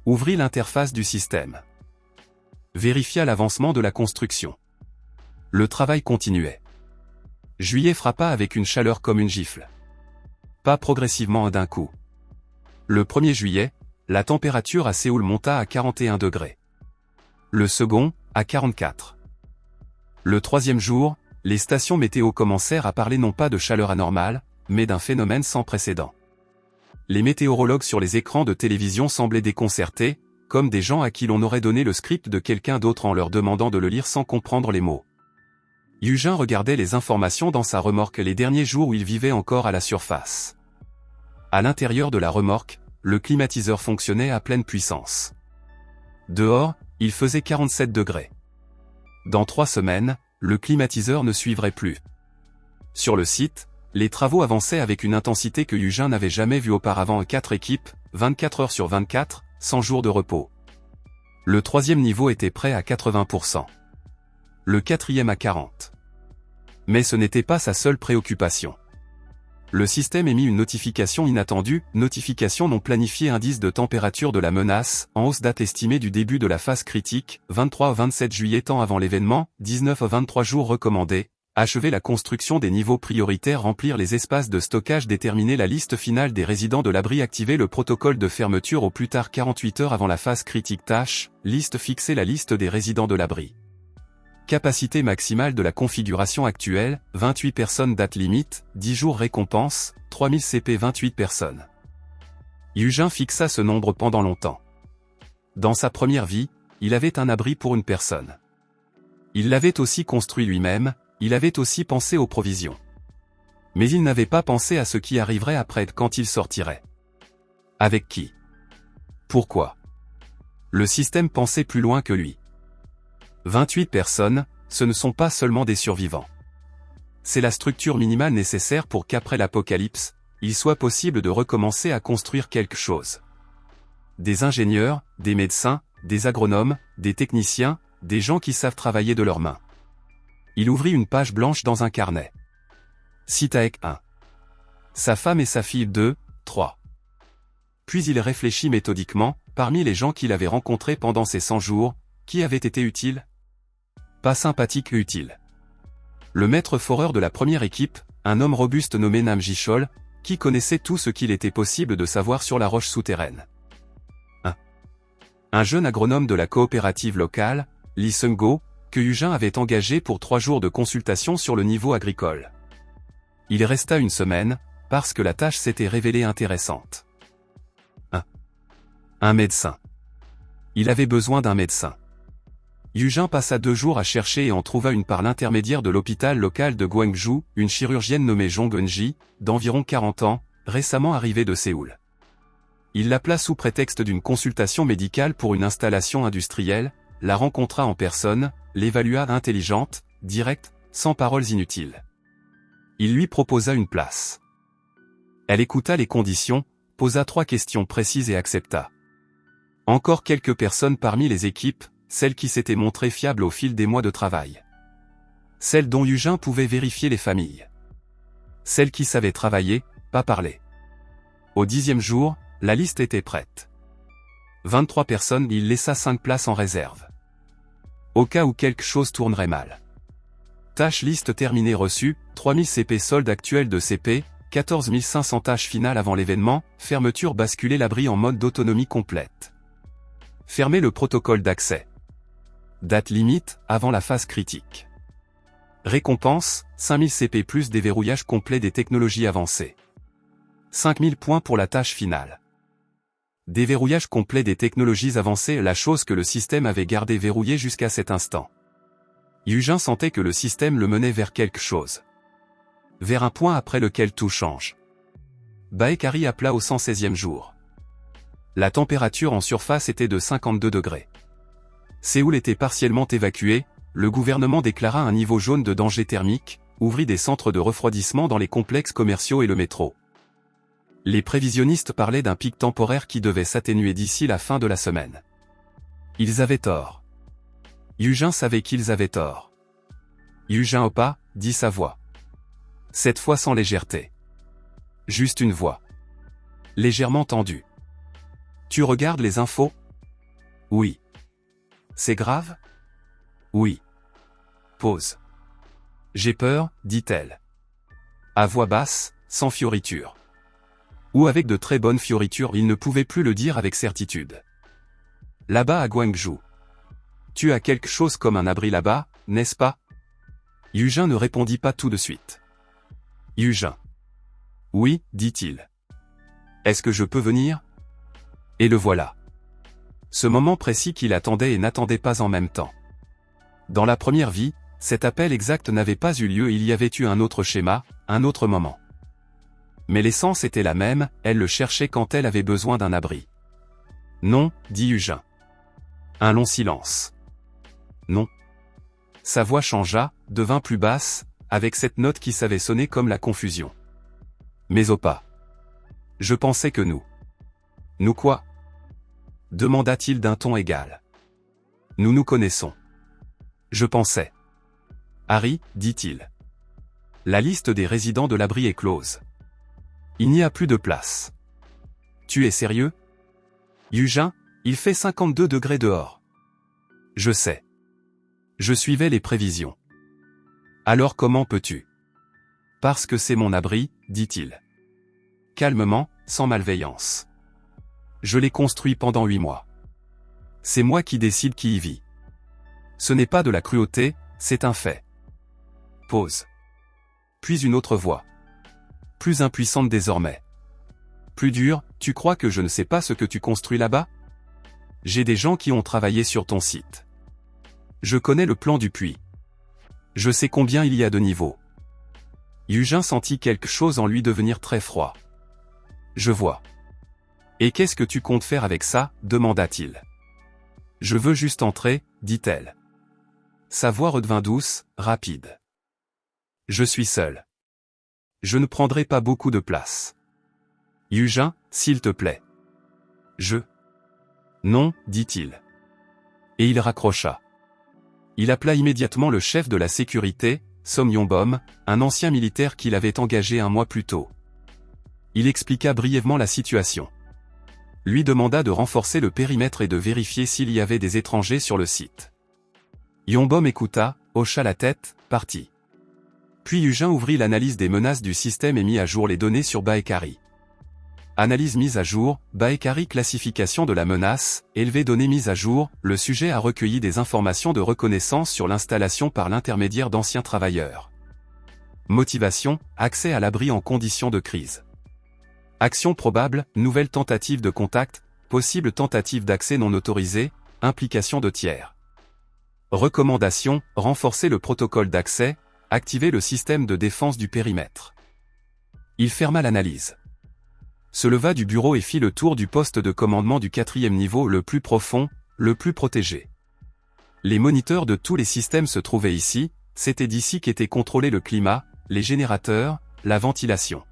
Ouvrit l'interface du système. Vérifia l'avancement de la construction. Le travail continuait. Juillet frappa avec une chaleur comme une gifle. Pas progressivement d'un coup. Le 1er juillet, la température à Séoul monta à 41 degrés. Le second, à 44. Le 3e jour, les stations météo commencèrent à parler non pas de chaleur anormale, mais d'un phénomène sans précédent. Les météorologues sur les écrans de télévision semblaient déconcertés, comme des gens à qui l'on aurait donné le script de quelqu'un d'autre en leur demandant de le lire sans comprendre les mots. Yujin regardait les informations dans sa remorque les derniers jours où il vivait encore à la surface. À l'intérieur de la remorque, le climatiseur fonctionnait à pleine puissance. Dehors, il faisait 47 degrés. Dans 3 semaines, le climatiseur ne suivrait plus. Sur le site, les travaux avançaient avec une intensité que Yujin n'avait jamais vue auparavant. 4 équipes, 24 heures sur 24, 100 jours de repos. Le troisième niveau était prêt à 80%. Le quatrième à 40%. Mais ce n'était pas sa seule préoccupation. Le système émit une notification inattendue, notification non planifiée, indice de température de la menace, en hausse, date estimée du début de la phase critique, 23 au 27 juillet, temps avant l'événement, 19 à 23 jours recommandés, achever la construction des niveaux prioritaires, remplir les espaces de stockage, déterminer la liste finale des résidents de l'abri, activer le protocole de fermeture au plus tard 48 heures avant la phase critique, tâche, liste, fixer la liste des résidents de l'abri. Capacité maximale de la configuration actuelle, 28 personnes, date limite, 10 jours, récompense, 3000 CP, 28 personnes. Yujin fixa ce nombre pendant longtemps. Dans sa première vie, il avait un abri pour une personne. Il l'avait aussi construit lui-même, il avait aussi pensé aux provisions. Mais il n'avait pas pensé à ce qui arriverait après, quand il sortirait. Avec qui? Pourquoi? Le système pensait plus loin que lui. 28 personnes, ce ne sont pas seulement des survivants. C'est la structure minimale nécessaire pour qu'après l'apocalypse, il soit possible de recommencer à construire quelque chose. Des ingénieurs, des médecins, des agronomes, des techniciens, des gens qui savent travailler de leurs mains. Il ouvrit une page blanche dans un carnet. Sitaek 1. Sa femme et sa fille 2, 3. Puis il réfléchit méthodiquement, parmi les gens qu'il avait rencontrés pendant ces 100 jours, qui avait été utile? Pas sympathique, utile. Le maître foreur de la première équipe, un homme robuste nommé Nam Jichol, qui connaissait tout ce qu'il était possible de savoir sur la roche souterraine. Un jeune agronome de la coopérative locale, Lee Seung-go, que Yujin avait engagé pour 3 jours de consultation sur le niveau agricole. Il resta une semaine, parce que la tâche s'était révélée intéressante. Un médecin. Il avait besoin d'un médecin. Yujin passa 2 jours à chercher et en trouva une par l'intermédiaire de l'hôpital local de Gwangju, une chirurgienne nommée Jong Eun-ji, d'environ 40 ans, récemment arrivée de Séoul. Il l'appela sous prétexte d'une consultation médicale pour une installation industrielle, la rencontra en personne, l'évalua intelligente, directe, sans paroles inutiles. Il lui proposa une place. Elle écouta les conditions, posa 3 questions précises et accepta. Encore quelques personnes parmi les équipes, celles qui s'étaient montrées fiables au fil des mois de travail. Celles dont Yujin pouvait vérifier les familles. Celles qui savaient travailler, pas parler. Au 10e jour, la liste était prête. 23 personnes, il laissa 5 places en réserve. Au cas où quelque chose tournerait mal. Tâche liste terminée reçue, 3000 CP, solde actuel de CP, 14 500 tâches finales avant l'événement, fermeture, basculer l'abri en mode d'autonomie complète. Fermer le protocole d'accès. Date limite, avant la phase critique. Récompense, 5000 CP plus déverrouillage complet des technologies avancées. 5000 points pour la tâche finale. Déverrouillage complet des technologies avancées, la chose que le système avait gardée verrouillée jusqu'à cet instant. Yujin sentait que le système le menait vers quelque chose. Vers un point après lequel tout change. Baekari appela au 116e jour. La température en surface était de 52 degrés. Séoul était partiellement évacuée, le gouvernement déclara un niveau jaune de danger thermique, ouvrit des centres de refroidissement dans les complexes commerciaux et le métro. Les prévisionnistes parlaient d'un pic temporaire qui devait s'atténuer d'ici la fin de la semaine. Ils avaient tort. Yujin savait qu'ils avaient tort. Yujin Opa, dit sa voix. Cette fois sans légèreté. Juste une voix. Légèrement tendue. Tu regardes les infos? Oui. C'est grave? Oui. Pause. J'ai peur, dit-elle. À voix basse, sans fioriture. Ou avec de très bonnes fioritures, il ne pouvait plus le dire avec certitude. Là-bas à Gwangju. Tu as quelque chose comme un abri là-bas, n'est-ce pas? Yujin ne répondit pas tout de suite. Yujin. Oui, dit-il. Est-ce que je peux venir? Et le voilà. Ce moment précis qu'il attendait et n'attendait pas en même temps. Dans la première vie, cet appel exact n'avait pas eu lieu, il y avait eu un autre schéma, un autre moment. Mais l'essence était la même, elle le cherchait quand elle avait besoin d'un abri. Non, dit Yujin. Un long silence. Non. Sa voix changea, devint plus basse, avec cette note qui savait sonner comme la confusion. Mais au pas. Je pensais que nous. Nous quoi? Demanda-t-il d'un ton égal. Nous nous connaissons. Je pensais. Harry, dit-il. La liste des résidents de l'abri est close. Il n'y a plus de place. Tu es sérieux? Eugène, il fait 52 degrés dehors. Je sais. Je suivais les prévisions. Alors comment peux-tu? Parce que c'est mon abri, dit-il. Calmement, sans malveillance. Je l'ai construit pendant 8 mois. C'est moi qui décide qui y vit. Ce n'est pas de la cruauté, c'est un fait. Pause. Puis une autre voix. Plus impuissante désormais. Plus dure, tu crois que je ne sais pas ce que tu construis là-bas? J'ai des gens qui ont travaillé sur ton site. Je connais le plan du puits. Je sais combien il y a de niveaux. Eugène sentit quelque chose en lui devenir très froid. Je vois. Et qu'est-ce que tu comptes faire avec ça? Demanda-t-il. Je veux juste entrer, dit-elle. Sa voix redevint douce, rapide. Je suis seul. Je ne prendrai pas beaucoup de place. Eugène, s'il te plaît. Non, dit-il. Et il raccrocha. Il appela immédiatement le chef de la sécurité, Som Yongbom, un ancien militaire qu'il avait engagé un mois plus tôt. Il expliqua brièvement la situation. Lui demanda de renforcer le périmètre et de vérifier s'il y avait des étrangers sur le site. Yongbom écouta, hocha la tête, partit. Puis Eugène ouvrit l'analyse des menaces du système et mit à jour les données sur Baekari. Analyse mise à jour, Baekari classification de la menace, élevé données mise à jour, le sujet a recueilli des informations de reconnaissance sur l'installation par l'intermédiaire d'anciens travailleurs. Motivation, accès à l'abri en conditions de crise. Action probable, nouvelle tentative de contact, possible tentative d'accès non autorisée, implication de tiers. Recommandation, renforcer le protocole d'accès, activer le système de défense du périmètre. Il ferma l'analyse. Se leva du bureau et fit le tour du poste de commandement du 4e niveau le plus profond, le plus protégé. Les moniteurs de tous les systèmes se trouvaient ici, c'était d'ici qu'était contrôlé le climat, les générateurs, la ventilation.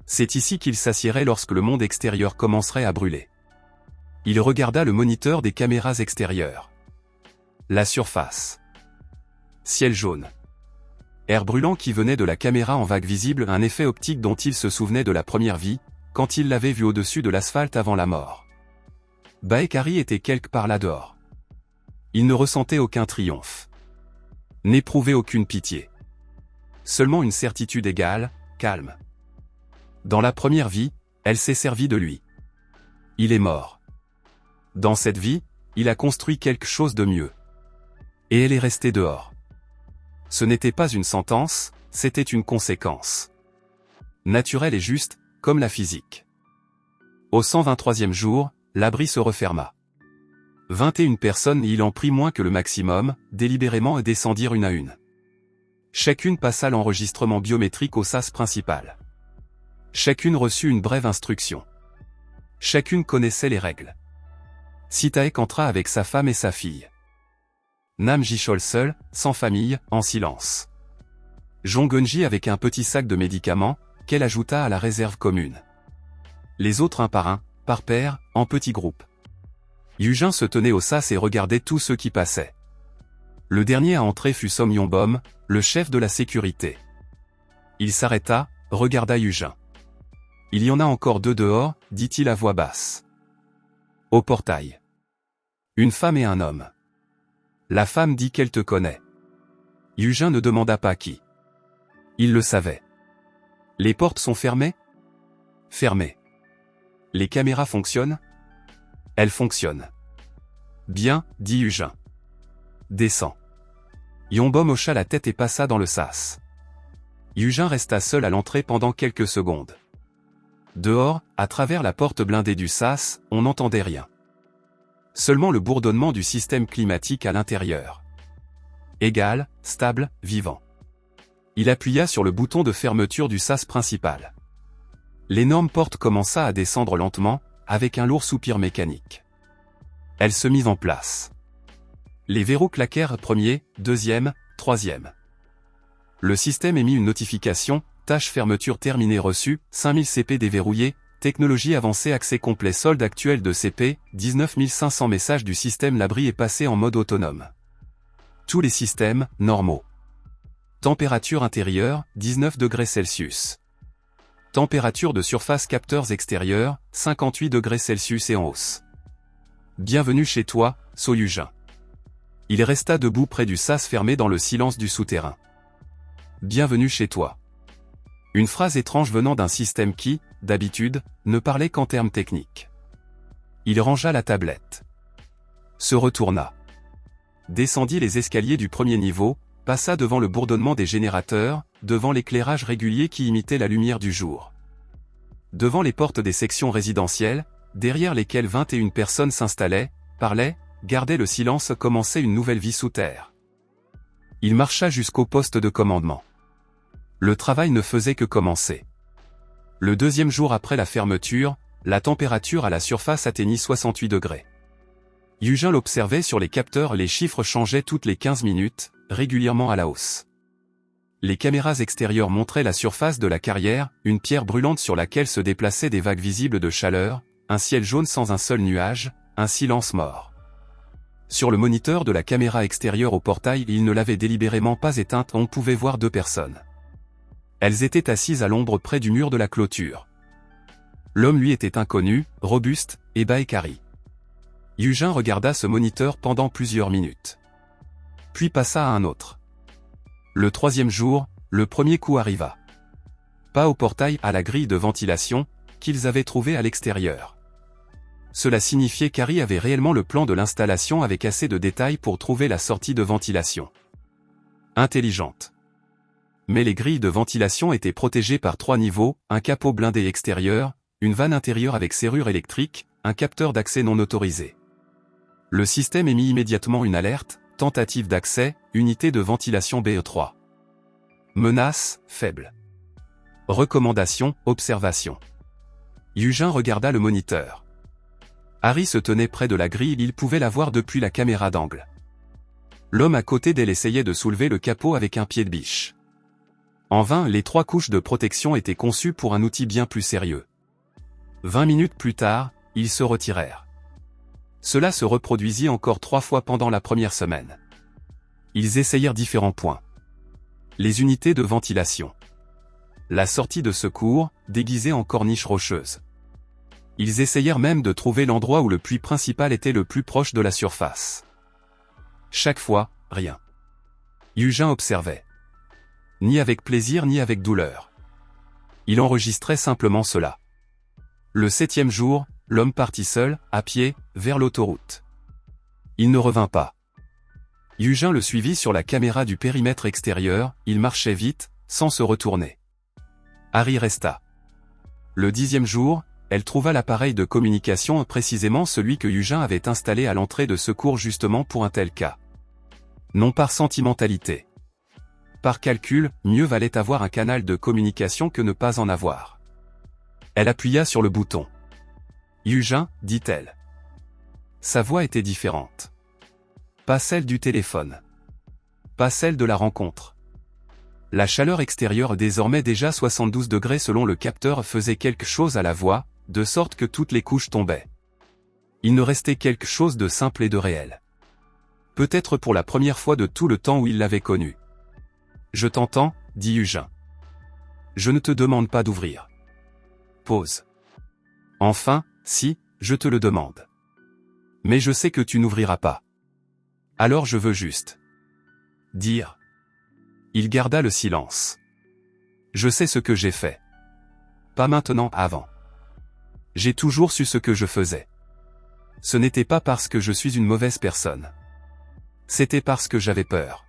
C'est ici qu'il s'assiérait lorsque le monde extérieur commencerait à brûler. Il regarda le moniteur des caméras extérieures. La surface. Ciel jaune. Air brûlant qui venait de la caméra en vague visible, un effet optique dont il se souvenait de la première vie, quand il l'avait vu au-dessus de l'asphalte avant la mort. Baekari était quelque part là dehors. Il ne ressentait aucun triomphe. N'éprouvait aucune pitié. Seulement une certitude égale, calme. Dans la première vie, elle s'est servie de lui. Il est mort. Dans cette vie, il a construit quelque chose de mieux. Et elle est restée dehors. Ce n'était pas une sentence, c'était une conséquence. Naturelle et juste, comme la physique. Au 123e jour, l'abri se referma. 21 personnes et il en prit moins que le maximum, délibérément et descendirent une à une. Chacune passa l'enregistrement biométrique au sas principal. Chacune reçut une brève instruction. Chacune connaissait les règles. Sitaek entra avec sa femme et sa fille. Nam Jichol seul, sans famille, en silence. Jong-Eunji avec un petit sac de médicaments, qu'elle ajouta à la réserve commune. Les autres un par un, par paire, en petits groupes. Eugène se tenait au sas et regardait tous ceux qui passaient. Le dernier à entrer fut Som Yongbom, le chef de la sécurité. Il s'arrêta, regarda Eugène. Il y en a encore 2 dehors, dit-il à voix basse. Au portail. Une femme et un homme. La femme dit qu'elle te connaît. Eugène ne demanda pas qui. Il le savait. Les portes sont fermées? Fermées. Les caméras fonctionnent? Elles fonctionnent. Bien, dit Eugène. Descends. Yongbom hocha la tête et passa dans le sas. Eugène resta seul à l'entrée pendant quelques secondes. Dehors, à travers la porte blindée du sas, on n'entendait rien. Seulement le bourdonnement du système climatique à l'intérieur. Égal, stable, vivant. Il appuya sur le bouton de fermeture du sas principal. L'énorme porte commença à descendre lentement, avec un lourd soupir mécanique. Elle se mit en place. Les verrous claquèrent premier, deuxième, troisième. Le système émit une notification, tâche fermeture terminée reçue, 5000 CP déverrouillé, technologie avancée accès complet solde actuel de CP, 19500 messages du système l'abri est passé en mode autonome. Tous les systèmes, normaux. Température intérieure, 19 degrés Celsius. Température de surface capteurs extérieurs, 58 degrés Celsius et en hausse. Bienvenue chez toi, Soyujin. Il resta debout près du sas fermé dans le silence du souterrain. Bienvenue chez toi. Une phrase étrange venant d'un système qui, d'habitude, ne parlait qu'en termes techniques. Il rangea la tablette. Se retourna. Descendit les escaliers du premier niveau, passa devant le bourdonnement des générateurs, devant l'éclairage régulier qui imitait la lumière du jour. Devant les portes des sections résidentielles, derrière lesquelles 21 personnes s'installaient, parlaient, gardaient le silence, commençait une nouvelle vie sous terre. Il marcha jusqu'au poste de commandement. Le travail ne faisait que commencer. Le deuxième jour après la fermeture, la température à la surface atteignit 68 degrés. Yujin l'observait sur les capteurs, les chiffres changeaient toutes les 15 minutes, régulièrement à la hausse. Les caméras extérieures montraient la surface de la carrière, une pierre brûlante sur laquelle se déplaçaient des vagues visibles de chaleur, un ciel jaune sans un seul nuage, un silence mort. Sur le moniteur de la caméra extérieure au portail, il ne l'avait délibérément pas éteinte, on pouvait voir 2 personnes. Elles étaient assises à l'ombre près du mur de la clôture. L'homme lui était inconnu, robuste, et bas équarri. Yujin regarda ce moniteur pendant plusieurs minutes. Puis passa à un autre. Le troisième jour, le premier coup arriva. Pas au portail, à la grille de ventilation, qu'ils avaient trouvée à l'extérieur. Cela signifiait qu'Harry avait réellement le plan de l'installation avec assez de détails pour trouver la sortie de ventilation. Intelligente. Mais les grilles de ventilation étaient protégées par 3 niveaux, un capot blindé extérieur, une vanne intérieure avec serrure électrique, un capteur d'accès non autorisé. Le système émit immédiatement une alerte, tentative d'accès, unité de ventilation BE3. Menace, faible. Recommandation, observation. Yujin regarda le moniteur. Harry se tenait près de la grille, il pouvait la voir depuis la caméra d'angle. L'homme à côté d'elle essayait de soulever le capot avec un pied de biche. En vain, les 3 couches de protection étaient conçues pour un outil bien plus sérieux. 20 minutes plus tard, ils se retirèrent. Cela se reproduisit encore 3 fois pendant la première semaine. Ils essayèrent différents points. Les unités de ventilation. La sortie de secours, déguisée en corniche rocheuse. Ils essayèrent même de trouver l'endroit où le puits principal était le plus proche de la surface. Chaque fois, rien. Yujin observait. Ni avec plaisir ni avec douleur. Il enregistrait simplement cela. Le 7e jour, l'homme partit seul, à pied, vers l'autoroute. Il ne revint pas. Yujin le suivit sur la caméra du périmètre extérieur, il marchait vite, sans se retourner. Harry resta. Le 10e jour, elle trouva l'appareil de communication, précisément celui que Yujin avait installé à l'entrée de secours justement pour un tel cas. Non par sentimentalité. Par calcul, mieux valait avoir un canal de communication que ne pas en avoir. Elle appuya sur le bouton. Yujin, dit-elle. Sa voix était différente. Pas celle du téléphone. Pas celle de la rencontre. La chaleur extérieure, désormais déjà 72 degrés selon le capteur, faisait quelque chose à la voix, de sorte que toutes les couches tombaient. Il ne restait quelque chose de simple et de réel. Peut-être pour la première fois de tout le temps où il l'avait connu. Je t'entends, dit Yujin. Je ne te demande pas d'ouvrir. Pause. Enfin, si, je te le demande. Mais je sais que tu n'ouvriras pas. Alors je veux juste dire. Il garda le silence. Je sais ce que j'ai fait. Pas maintenant, avant. J'ai toujours su ce que je faisais. Ce n'était pas parce que je suis une mauvaise personne. C'était parce que j'avais peur.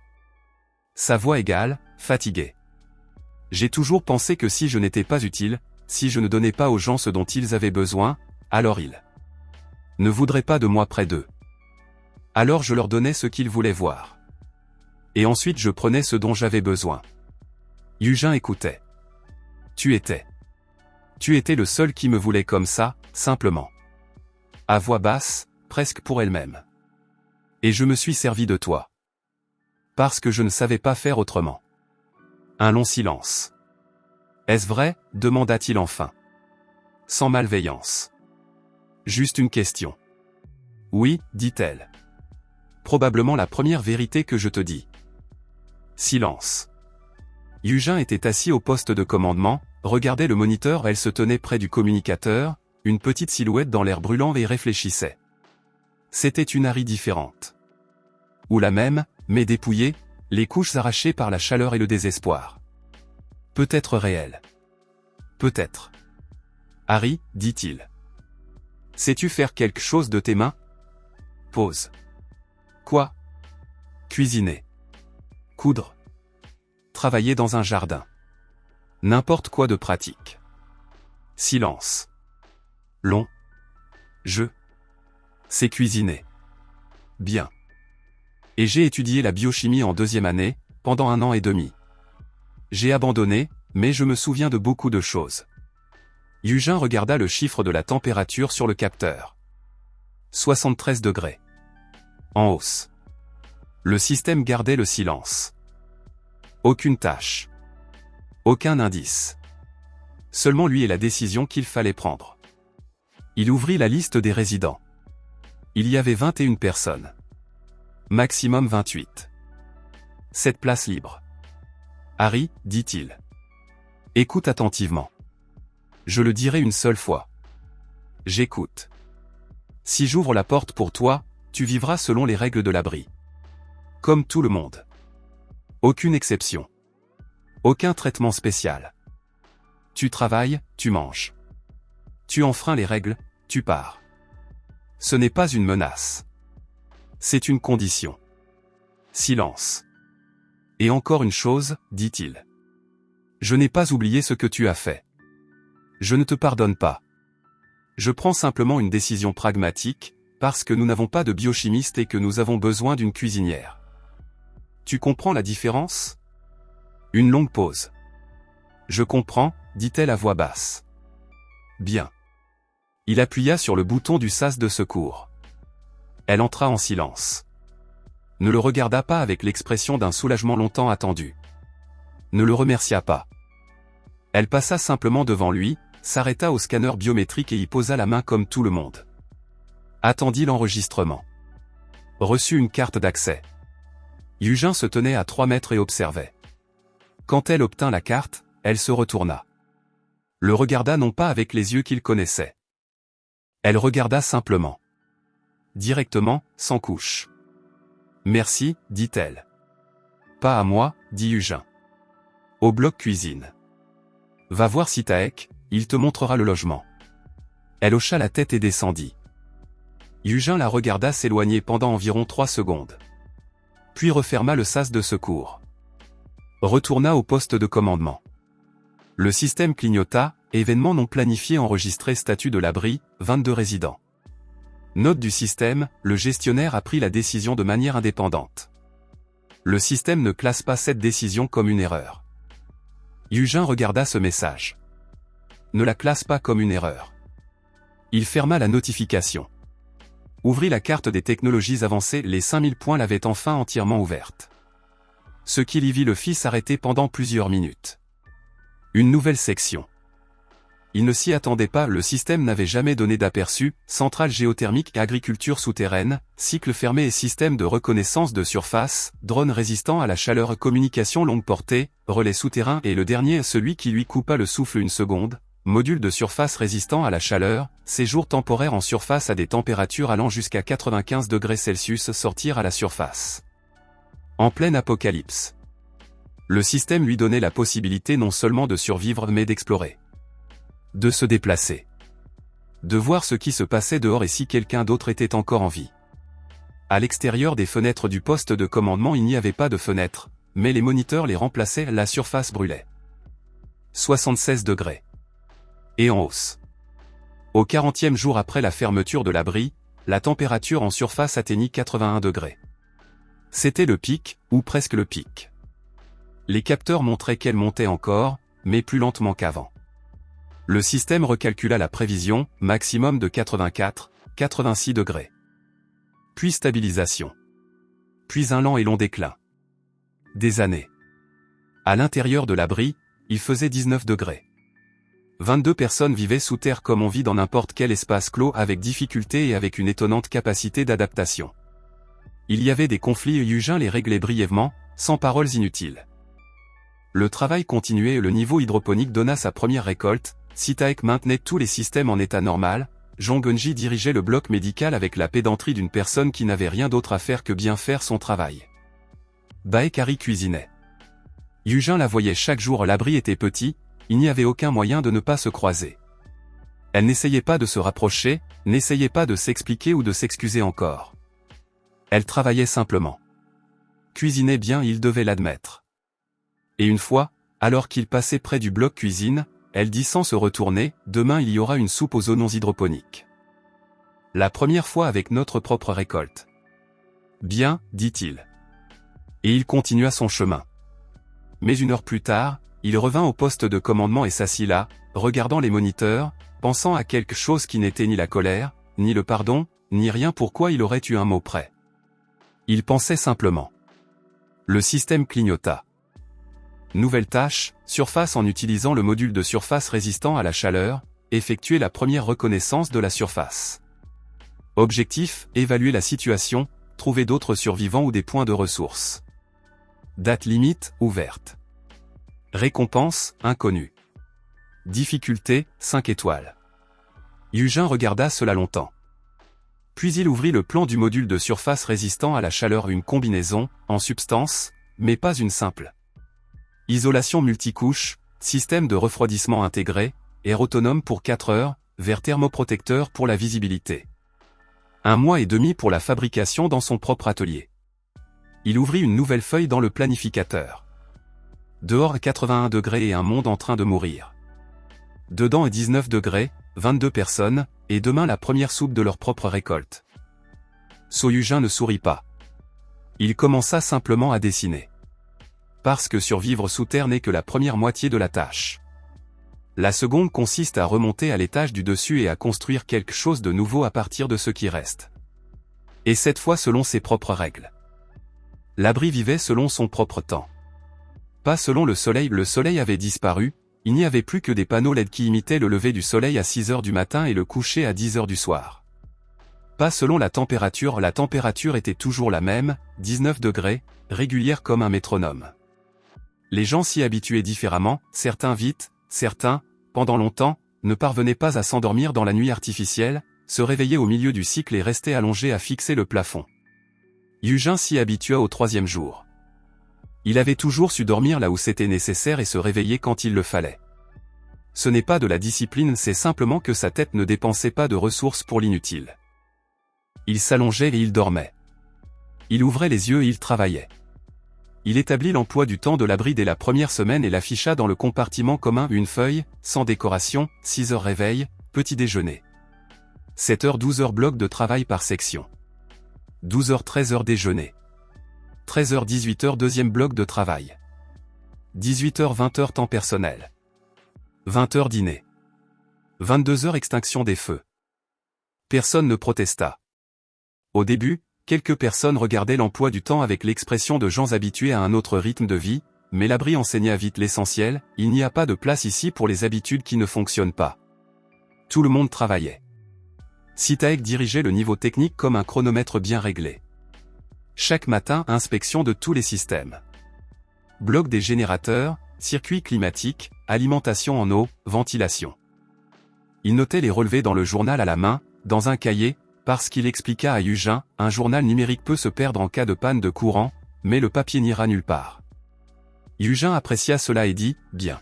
Sa voix égale, fatiguée. J'ai toujours pensé que si je n'étais pas utile, si je ne donnais pas aux gens ce dont ils avaient besoin, alors ils ne voudraient pas de moi près d'eux. Alors je leur donnais ce qu'ils voulaient voir. Et ensuite je prenais ce dont j'avais besoin. Yujin écoutait. Tu étais le seul qui me voulait comme ça, simplement. À voix basse, presque pour elle-même. Et je me suis servi de toi. Parce que je ne savais pas faire autrement. Un long silence. Est-ce vrai? Demanda-t-il enfin. Sans malveillance. Juste une question. Oui, dit-elle. Probablement la première vérité que je te dis. Silence. Yujin était assis au poste de commandement, regardait le moniteur, elle se tenait près du communicateur, une petite silhouette dans l'air brûlant et réfléchissait. C'était une Harry différente. Ou la même, mais dépouillée, les couches arrachées par la chaleur et le désespoir. Peut-être réelle. Peut-être. Harry, dit-il. Sais-tu faire quelque chose de tes mains? Pause. Quoi? Cuisiner. Coudre. Travailler dans un jardin. N'importe quoi de pratique. Silence. Long. Je. C'est cuisiner. Bien. Et j'ai étudié la biochimie en 2e année, pendant 1 an et demi. J'ai abandonné, mais je me souviens de beaucoup de choses. Yujin regarda le chiffre de la température sur le capteur. 73 degrés. En hausse. Le système gardait le silence. Aucune tâche. Aucun indice. Seulement lui et la décision qu'il fallait prendre. Il ouvrit la liste des résidents. Il y avait 21 personnes. Maximum 28. 7 places libres. Harry, dit-il. Écoute attentivement. Je le dirai une seule fois. J'écoute. Si j'ouvre la porte pour toi, tu vivras selon les règles de l'abri. Comme tout le monde. Aucune exception. Aucun traitement spécial. Tu travailles, tu manges. Tu enfreins les règles, tu pars. Ce n'est pas une menace. C'est une condition. Silence. Et encore une chose, dit-il. Je n'ai pas oublié ce que tu as fait. Je ne te pardonne pas. Je prends simplement une décision pragmatique, parce que nous n'avons pas de biochimiste et que nous avons besoin d'une cuisinière. Tu comprends la différence? Une longue pause. Je comprends, dit-elle à voix basse. Bien. Il appuya sur le bouton du sas de secours. Elle entra en silence. Ne le regarda pas avec l'expression d'un soulagement longtemps attendu. Ne le remercia pas. Elle passa simplement devant lui, s'arrêta au scanner biométrique et y posa la main comme tout le monde. Attendit l'enregistrement. Reçut une carte d'accès. Yujin se tenait à 3 mètres et observait. Quand elle obtint la carte, elle se retourna. Le regarda non pas avec les yeux qu'il connaissait. Elle regarda simplement. Directement, sans couche. Merci, dit-elle. Pas à moi, dit Yujin. Au bloc cuisine. Va voir Sitaek, il te montrera le logement. Elle hocha la tête et descendit. Yujin la regarda s'éloigner pendant environ 3 secondes. Puis referma le sas de secours. Retourna au poste de commandement. Le système clignota, événement non planifié enregistré statut de l'abri, 22 résidents. Note du système, le gestionnaire a pris la décision de manière indépendante. Le système ne classe pas cette décision comme une erreur. Yujin regarda ce message. Ne la classe pas comme une erreur. Il ferma la notification. Ouvrit la carte des technologies avancées, les 5000 points l'avaient enfin entièrement ouverte. Ce qu'il y vit le fit s'arrêter pendant plusieurs minutes. Une nouvelle section. Il ne s'y attendait pas, le système n'avait jamais donné d'aperçu, centrale géothermique et agriculture souterraine, cycle fermé et système de reconnaissance de surface, drone résistant à la chaleur, communication longue portée, relais souterrain et le dernier celui qui lui coupa le souffle 1 seconde, module de surface résistant à la chaleur, séjour temporaire en surface à des températures allant jusqu'à 95 degrés Celsius, sortir à la surface. En pleine apocalypse. Le système lui donnait la possibilité non seulement de survivre mais d'explorer. De se déplacer. De voir ce qui se passait dehors et si quelqu'un d'autre était encore en vie. À l'extérieur des fenêtres du poste de commandement il n'y avait pas de fenêtres, mais les moniteurs les remplaçaient, la surface brûlait. 76 degrés. Et en hausse. Au 40e jour après la fermeture de l'abri, la température en surface atteignit 81 degrés. C'était le pic, ou presque le pic. Les capteurs montraient qu'elle montait encore, mais plus lentement qu'avant. Le système recalcula la prévision, maximum de 84, 86 degrés. Puis stabilisation. puis un lent et long déclin. Des années. À l'intérieur de l'abri, il faisait 19 degrés. 22 personnes vivaient sous terre comme on vit dans n'importe quel espace clos avec difficulté et avec une étonnante capacité d'adaptation. Il y avait des conflits et Eugène les réglait brièvement, sans paroles inutiles. Le travail continuait et le niveau hydroponique donna sa première récolte, Sitaek maintenait tous les systèmes en état normal, Jong-Eunji dirigeait le bloc médical avec la pédanterie d'une personne qui n'avait rien d'autre à faire que bien faire son travail. Baekari cuisinait. Eugène la voyait chaque jour, l'abri était petit, il n'y avait aucun moyen de ne pas se croiser. Elle n'essayait pas de se rapprocher, n'essayait pas de s'expliquer ou de s'excuser encore. Elle travaillait simplement. Cuisinait bien, il devait l'admettre. Et une fois, alors qu'il passait près du bloc cuisine, elle dit sans se retourner, « Demain il y aura une soupe aux oignons hydroponiques. La première fois avec notre propre récolte. » « Bien, dit-il. Et il continua son chemin. Mais une heure plus tard, il revint au poste de commandement et s'assit là, regardant les moniteurs, pensant à quelque chose qui n'était ni la colère, ni le pardon, ni rien pourquoi il aurait eu un mot près. Il pensait simplement. Le système clignota. Nouvelle tâche, surface en utilisant le module de surface résistant à la chaleur, effectuer la première reconnaissance de la surface. Objectif, évaluer la situation, trouver d'autres survivants ou des points de ressources. Date limite, ouverte. Récompense, inconnue. Difficulté, 5 étoiles. Eugène regarda cela longtemps. Puis il ouvrit le plan du module de surface résistant à la chaleur, une combinaison, en substance, mais pas une simple. Isolation multicouche, système de refroidissement intégré, air autonome pour 4 heures, verre thermoprotecteur pour la visibilité. 1 mois et demi pour la fabrication dans son propre atelier. Il ouvrit une nouvelle feuille dans le planificateur. Dehors 81 degrés et un monde en train de mourir. Dedans 19 degrés, 22 personnes, et demain la première soupe de leur propre récolte. Eugène ne sourit pas. Il commença simplement à dessiner. Parce que survivre sous terre n'est que la première moitié de la tâche. La seconde consiste à remonter à l'étage du dessus et à construire quelque chose de nouveau à partir de ce qui reste. Et cette fois selon ses propres règles. L'abri vivait selon son propre temps. Pas selon le soleil avait disparu, il n'y avait plus que des panneaux LED qui imitaient le lever du soleil à 6 heures du matin et le coucher à 10 heures du soir. Pas selon la température était toujours la même, 19 degrés, régulière comme un métronome. Les gens s'y habituaient différemment, certains vite, certains, pendant longtemps, ne parvenaient pas à s'endormir dans la nuit artificielle, se réveillaient au milieu du cycle et restaient allongés à fixer le plafond. Eugène s'y habitua au 3e jour. Il avait toujours su dormir là où c'était nécessaire et se réveiller quand il le fallait. Ce n'est pas de la discipline, c'est simplement que sa tête ne dépensait pas de ressources pour l'inutile. Il s'allongeait et il dormait. Il ouvrait les yeux et il travaillait. Il établit l'emploi du temps de l'abri dès la première semaine et l'afficha dans le compartiment commun, une feuille, sans décoration, 6 heures réveil, petit déjeuner. 7 heures 12 heures bloc de travail par section. 12 heures 13 heures déjeuner. 13 heures 18 heures deuxième bloc de travail. 18 heures 20 heures temps personnel. 20 heures dîner. 22 heures extinction des feux. Personne ne protesta. Au début, quelques personnes regardaient l'emploi du temps avec l'expression de gens habitués à un autre rythme de vie, mais l'abri enseigna vite l'essentiel, il n'y a pas de place ici pour les habitudes qui ne fonctionnent pas. Tout le monde travaillait. Sitaek dirigeait le niveau technique comme un chronomètre bien réglé. Chaque matin, inspection de tous les systèmes. Bloc des générateurs, circuit climatique, alimentation en eau, ventilation. Il notait les relevés dans le journal à la main, dans un cahier, parce qu'il expliqua à Eugène, un journal numérique peut se perdre en cas de panne de courant, mais le papier n'ira nulle part. Eugène apprécia cela et dit, bien.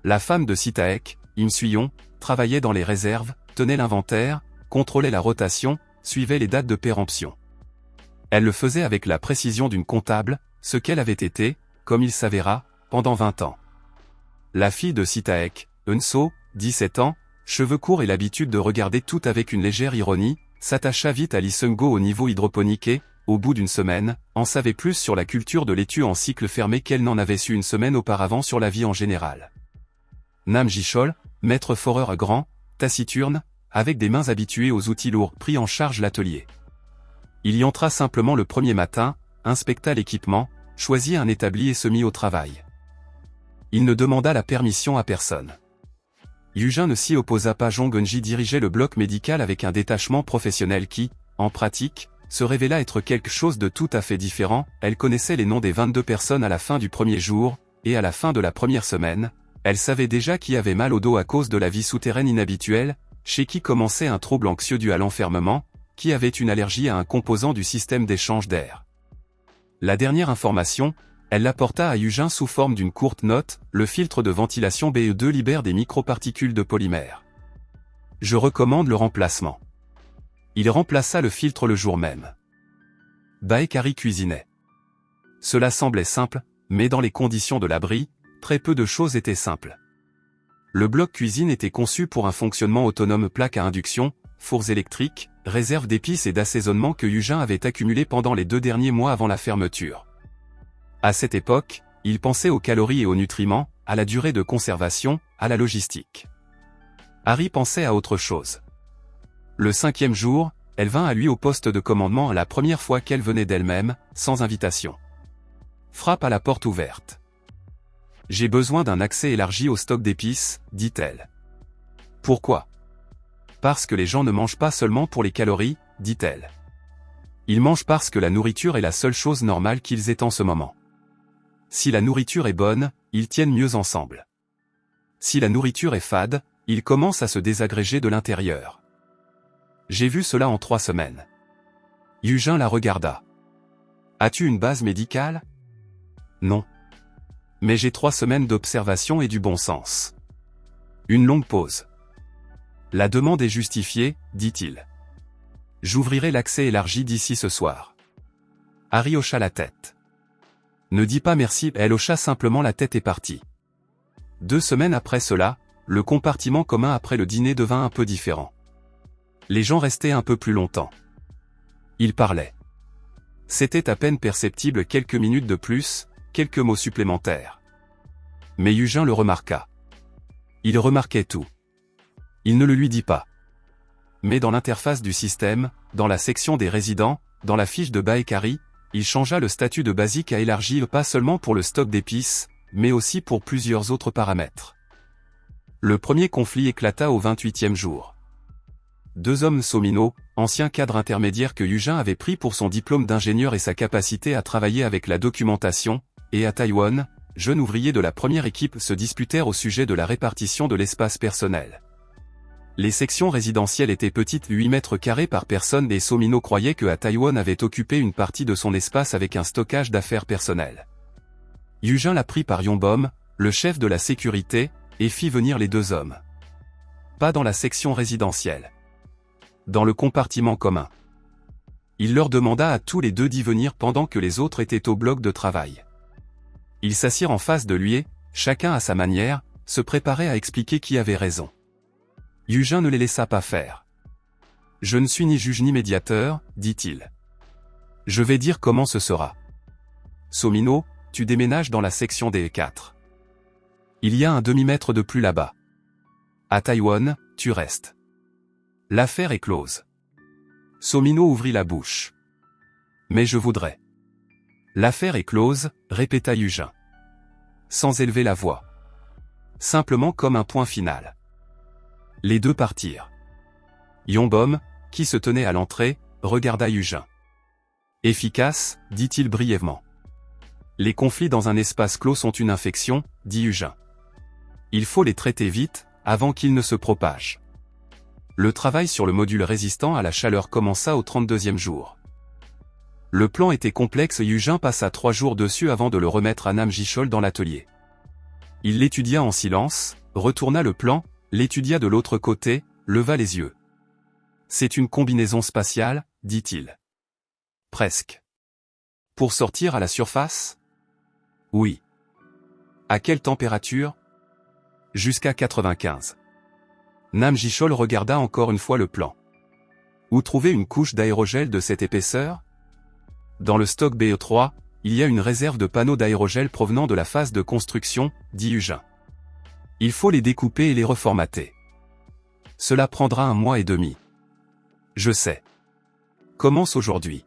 La femme de Sitaek, Im Suyon, travaillait dans les réserves, tenait l'inventaire, contrôlait la rotation, suivait les dates de péremption. Elle le faisait avec la précision d'une comptable, ce qu'elle avait été, comme il s'avéra, pendant 20 ans. La fille de Sitaek, Eunso, 17 ans, cheveux courts et l'habitude de regarder tout avec une légère ironie, s'attacha vite à Lee Seung-go au niveau hydroponique et, au bout d'une semaine, en savait plus sur la culture de laitue en cycle fermé qu'elle n'en avait su une semaine auparavant sur la vie en général. Nam Ji-chol, maître foreur grand, taciturne, avec des mains habituées aux outils lourds, prit en charge l'atelier. Il y entra simplement le premier matin, inspecta l'équipement, choisit un établi et se mit au travail. Il ne demanda la permission à personne. Yujin ne s'y opposa pas. Jong Eunji dirigeait le bloc médical avec un détachement professionnel qui, en pratique, se révéla être quelque chose de tout à fait différent. Elle connaissait les noms des 22 personnes à la fin du premier jour, et à la fin de la première semaine, elle savait déjà qui avait mal au dos à cause de la vie souterraine inhabituelle, chez qui commençait un trouble anxieux dû à l'enfermement, qui avait une allergie à un composant du système d'échange d'air. La dernière information, elle l'apporta à Yujin sous forme d'une courte note: le filtre de ventilation BE2 libère des microparticules de polymère. Je recommande le remplacement. Il remplaça le filtre le jour même. Baekari cuisinait. Cela semblait simple, mais dans les conditions de l'abri, très peu de choses étaient simples. Le bloc cuisine était conçu pour un fonctionnement autonome: plaques à induction, fours électriques, réserves d'épices et d'assaisonnement que Yujin avait accumulées pendant les 2 derniers mois avant la fermeture. À cette époque, il pensait aux calories et aux nutriments, à la durée de conservation, à la logistique. Harry pensait à autre chose. Le 5e jour, elle vint à lui au poste de commandement la première fois qu'elle venait d'elle-même, sans invitation. Frappe à la porte ouverte. « J'ai besoin d'un accès élargi au stock d'épices », dit-elle. « Pourquoi ? » « Parce que les gens ne mangent pas seulement pour les calories, » dit-elle. « Ils mangent parce que la nourriture est la seule chose normale qu'ils aient en ce moment. Si la nourriture est bonne, ils tiennent mieux ensemble. Si la nourriture est fade, ils commencent à se désagréger de l'intérieur. J'ai vu cela en 3 semaines. » Yujin la regarda. « As-tu une base médicale ? » ?»« Non. Mais j'ai 3 semaines d'observation et du bon sens. » Une longue pause. « La demande est justifiée, dit-il. J'ouvrirai l'accès élargi d'ici ce soir. » Harry hocha la tête. « Ne dis pas merci. » Elle hocha simplement la tête et partit. 2 semaines après cela, le compartiment commun après le dîner devint un peu différent. Les gens restaient un peu plus longtemps. Ils parlaient. C'était à peine perceptible, quelques minutes de plus, quelques mots supplémentaires. Mais Yujin le remarqua. Il remarquait tout. Il ne le lui dit pas. Mais dans l'interface du système, dans la section des résidents, dans la fiche de Baekari, il changea le statut de basique à élargi, pas seulement pour le stock d'épices, mais aussi pour plusieurs autres paramètres. Le premier conflit éclata au 28e jour. 2 hommes Somino, anciens cadres intermédiaires que Yujin avait pris pour son diplôme d'ingénieur et sa capacité à travailler avec la documentation, et à Taïwan, jeunes ouvriers de la première équipe, se disputèrent au sujet de la répartition de l'espace personnel. Les sections résidentielles étaient petites, 8 mètres carrés par personne, et Somino croyait que Taïwan avait occupé une partie de son espace avec un stockage d'affaires personnelles. Yujin la prit par Yonbom, le chef de la sécurité, et fit venir les 2 hommes. Pas dans la section résidentielle. Dans le compartiment commun. Il leur demanda à tous les 2 d'y venir pendant que les autres étaient au bloc de travail. Ils s'assirent en face de lui et, chacun à sa manière, se préparaient à expliquer qui avait raison. Yujin ne les laissa pas faire. « Je ne suis ni juge ni médiateur, » dit-il. « Je vais dire comment ce sera. Somino, tu déménages dans la section des 4. Il y a un demi-mètre de plus là-bas. À Taïwan, tu restes. L'affaire est close. » Somino ouvrit la bouche. « Mais je voudrais. » « L'affaire est close, » répéta Yujin. Sans élever la voix. Simplement comme un point final. Les 2 partirent. Yonbom, qui se tenait à l'entrée, regarda Yujin. « Efficace, » dit-il brièvement. « Les conflits dans un espace clos sont une infection, » dit Yujin. « Il faut les traiter vite, avant qu'ils ne se propagent. » Le travail sur le module résistant à la chaleur commença au 32e jour. Le plan était complexe, Yujin passa 3 jours dessus avant de le remettre à Nam Jichol dans l'atelier. Il l'étudia en silence, retourna le plan, l'étudia de l'autre côté, leva les yeux. « C'est une combinaison spatiale, » dit-il. « Presque. Pour sortir à la surface ? » ?»« Oui. »« À quelle température ? » ?»« Jusqu'à 95. » Nam Jichol regarda encore une fois le plan. « Où trouver une couche d'aérogel de cette épaisseur ? » Dans le stock BE3, il y a une réserve de panneaux d'aérogel provenant de la phase de construction, dit Yujin. Il faut les découper et les reformater. Cela prendra 1 mois et demi. Je sais. Commence aujourd'hui.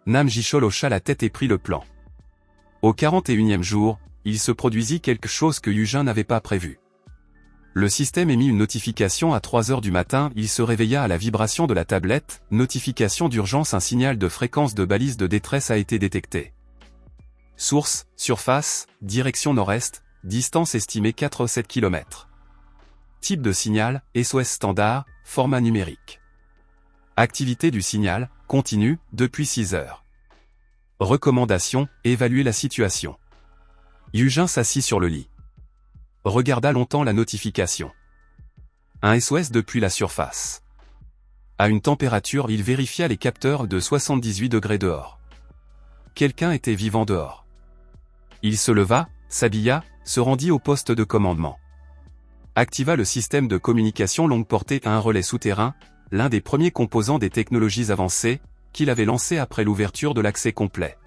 Nam Jishol hocha la tête et prit le plan. Au 41e jour, il se produisit quelque chose que Yujin n'avait pas prévu. Le système émit une notification à 3 heures du matin, il se réveilla à la vibration de la tablette, notification d'urgence, un signal de fréquence de balise de détresse a été détecté. Source, surface, direction nord-est, distance estimée 4-7 km. Type de signal, SOS standard, format numérique. Activité du signal, continue, depuis 6 heures. Recommandation, évaluer la situation. Yujin s'assit sur le lit. Regarda longtemps la notification. Un SOS depuis la surface. À une température, il vérifia les capteurs de 78 degrés dehors. Quelqu'un était vivant dehors. Il se leva, s'habilla, se rendit au poste de commandement. Activa le système de communication longue portée à un relais souterrain, l'un des premiers composants des technologies avancées, qu'il avait lancé après l'ouverture de l'accès complet.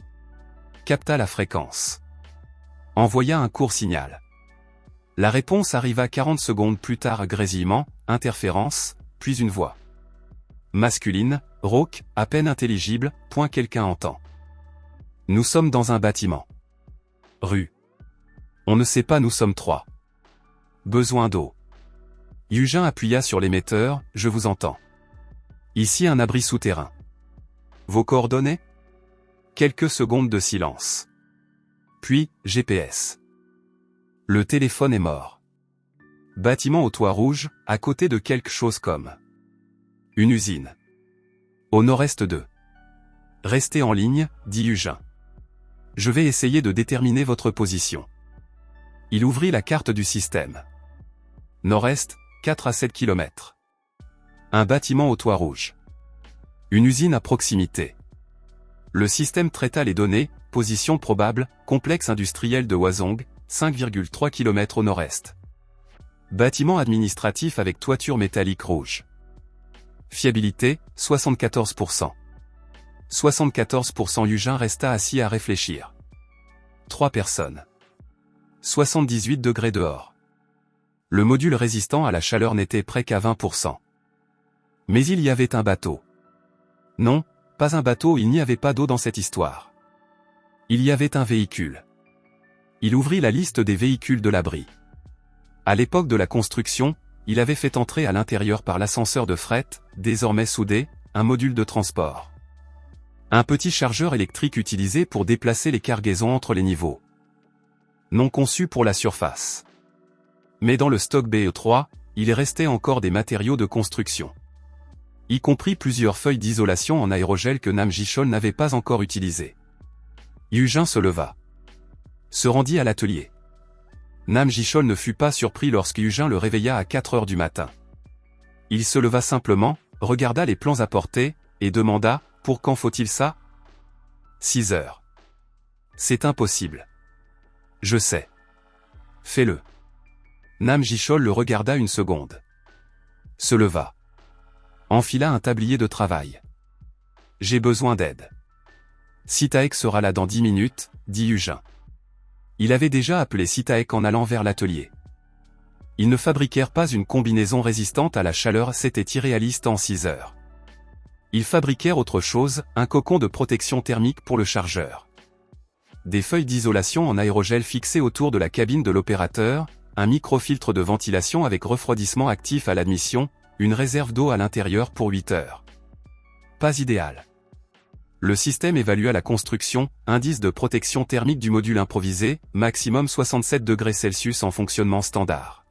Capta la fréquence. Envoya un court signal. La réponse arriva 40 secondes plus tard, grésillement, interférence, puis une voix. Masculine, rauque, à peine intelligible, point quelqu'un entend. Nous sommes dans un bâtiment. Rue. On ne sait pas, nous sommes 3. Besoin d'eau. Yujin appuya sur l'émetteur, je vous entends. Ici un abri souterrain. Vos coordonnées? Quelques secondes de silence. Puis, GPS. Le téléphone est mort. Bâtiment au toit rouge, à côté de quelque chose comme une usine. Au nord-est de. Restez en ligne, dit Yujin. Je vais essayer de déterminer votre position. Il ouvrit la carte du système. Nord-est, 4 à 7 km. Un bâtiment au toit rouge. Une usine à proximité. Le système traita les données, position probable, complexe industriel de Hwasong, 5,3 km au nord-est. Bâtiment administratif avec toiture métallique rouge. Fiabilité, 74%. 74%. Yujin resta assis à réfléchir. 3 personnes. 78 degrés dehors. Le module résistant à la chaleur n'était prêt qu'à 20%. Mais il y avait un bateau. Non, pas un bateau, il n'y avait pas d'eau dans cette histoire. Il y avait un véhicule. Il ouvrit la liste des véhicules de l'abri. À l'époque de la construction, il avait fait entrer à l'intérieur par l'ascenseur de fret, désormais soudé, un module de transport. Un petit chargeur électrique utilisé pour déplacer les cargaisons entre les niveaux. Non conçu pour la surface. Mais dans le stock BE3, il restait encore des matériaux de construction. Y compris plusieurs feuilles d'isolation en aérogel que Nam Jishol n'avait pas encore utilisées. Yujin se leva. Se rendit à l'atelier. Nam Jishol ne fut pas surpris lorsque Yujin le réveilla à 4 heures du matin. Il se leva simplement, regarda les plans apportés, et demanda, pour quand faut-il ça? 6 heures. C'est impossible. Je sais. Fais-le. Nam Jishol le regarda une seconde. Se leva. Enfila un tablier de travail. J'ai besoin d'aide. Sitaek sera là dans 10 minutes, dit Yujin. Il avait déjà appelé Sitaek en allant vers l'atelier. Ils ne fabriquèrent pas une combinaison résistante à la chaleur, c'était irréaliste en 6 heures. Ils fabriquèrent autre chose, un cocon de protection thermique pour le chargeur. Des feuilles d'isolation en aérogel fixées autour de la cabine de l'opérateur, un microfiltre de ventilation avec refroidissement actif à l'admission, une réserve d'eau à l'intérieur pour 8 heures. Pas idéal. Le système évalua la construction, indice de protection thermique du module improvisé, maximum 67 degrés Celsius en fonctionnement standard.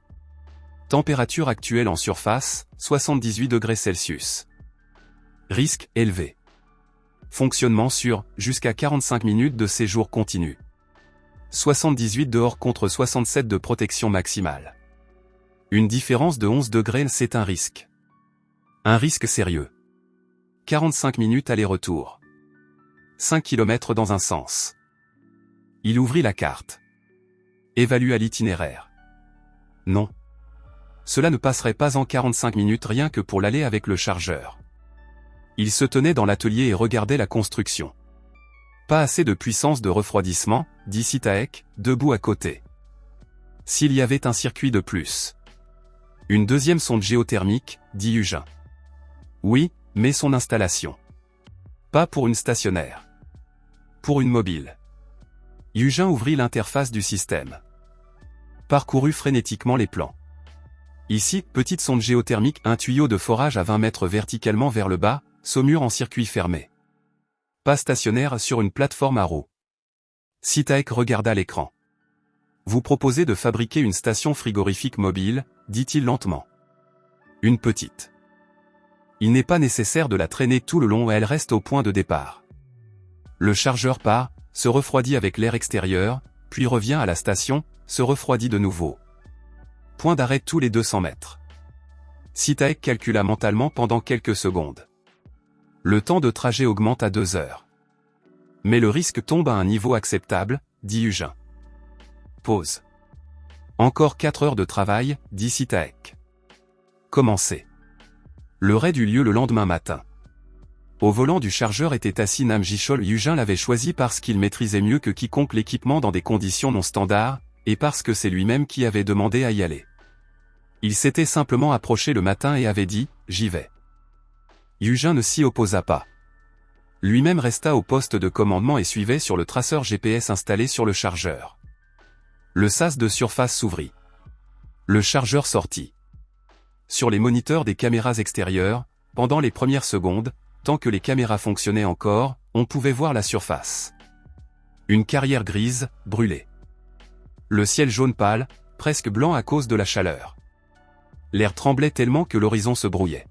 Température actuelle en surface, 78 degrés Celsius. Risque élevé. Fonctionnement sûr, jusqu'à 45 minutes de séjour continu. 78 dehors contre 67 de protection maximale. Une différence de 11 degrés, c'est un risque. Un risque sérieux. 45 minutes aller-retour. 5 km dans un sens. Il ouvrit la carte. Évalua l'itinéraire. Non. Cela ne passerait pas en 45 minutes rien que pour l'aller avec le chargeur. Il se tenait dans l'atelier et regardait la construction. Pas assez de puissance de refroidissement, dit Sitaek, debout à côté. S'il y avait un circuit de plus. Une deuxième sonde géothermique, dit Yujin. Oui, mais son installation. Pas pour une stationnaire. pour une mobile. Yujin ouvrit l'interface du système. Parcourut frénétiquement les plans. Ici, petite sonde géothermique, un tuyau de forage à 20 mètres verticalement vers le bas, saumure en circuit fermé. Pas stationnaire sur une plateforme à roues. Sitaek regarda l'écran. Vous proposez de fabriquer une station frigorifique mobile, dit-il lentement. Une petite. Il n'est pas nécessaire de la traîner tout le long et elle reste au point de départ. Le chargeur part, se refroidit avec l'air extérieur, puis revient à la station, se refroidit de nouveau. Point d'arrêt tous les 200 mètres. Sitaek calcula mentalement pendant quelques secondes. Le temps de trajet augmente à 2 heures. Mais le risque tombe à un niveau acceptable, dit Yujin. Pause. Encore 4 heures de travail, dit Sitaek. Commencez. Le raid eut lieu le lendemain matin. Au volant du chargeur était assis Nam Jichol. Yujin l'avait choisi parce qu'il maîtrisait mieux que quiconque l'équipement dans des conditions non standards, et parce que c'est lui-même qui avait demandé à y aller. Il s'était simplement approché le matin et avait dit « J'y vais ». Yujin ne s'y opposa pas. Lui-même resta au poste de commandement et suivait sur le traceur GPS installé sur le chargeur. Le sas de surface s'ouvrit. Le chargeur sortit. Sur les moniteurs des caméras extérieures, pendant les premières secondes, tant que les caméras fonctionnaient encore, on pouvait voir la surface. Une carrière grise, brûlée. Le ciel jaune pâle, presque blanc à cause de la chaleur. L'air tremblait tellement que l'horizon se brouillait.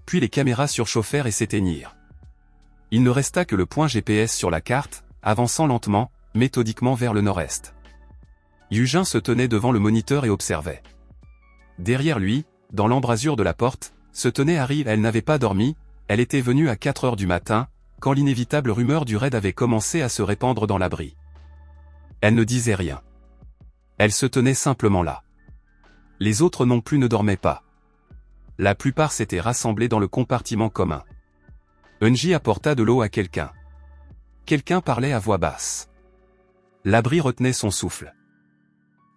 Puis les caméras surchauffèrent et s'éteignirent. Il ne resta que le point GPS sur la carte, avançant lentement, méthodiquement vers le nord-est. Yujin se tenait devant le moniteur et observait. Derrière lui, dans l'embrasure de la porte, se tenait Harry. Elle n'avait pas dormi, elle était venue à 4 heures du matin, quand l'inévitable rumeur du raid avait commencé à se répandre dans l'abri. Elle ne disait rien. Elle se tenait simplement là. Les autres non plus ne dormaient pas. La plupart s'étaient rassemblés dans le compartiment commun. Eunji apporta de l'eau à quelqu'un. Quelqu'un parlait à voix basse. L'abri retenait son souffle.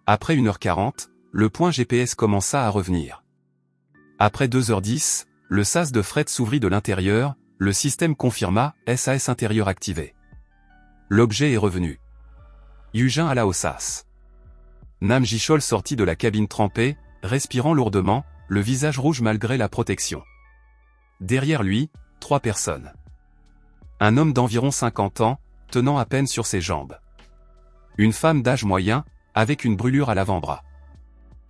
Après 1h40, le point GPS commença à revenir. Après 2h10, le sas de fret s'ouvrit de l'intérieur, le système confirma « SAS intérieur activé ». L'objet est revenu. Yujin alla au sas. Nam Jichol sortit de la cabine trempée, respirant lourdement, le visage rouge malgré la protection. Derrière lui, 3 personnes. Un homme d'environ 50 ans, tenant à peine sur ses jambes. Une femme d'âge moyen, avec une brûlure à l'avant-bras.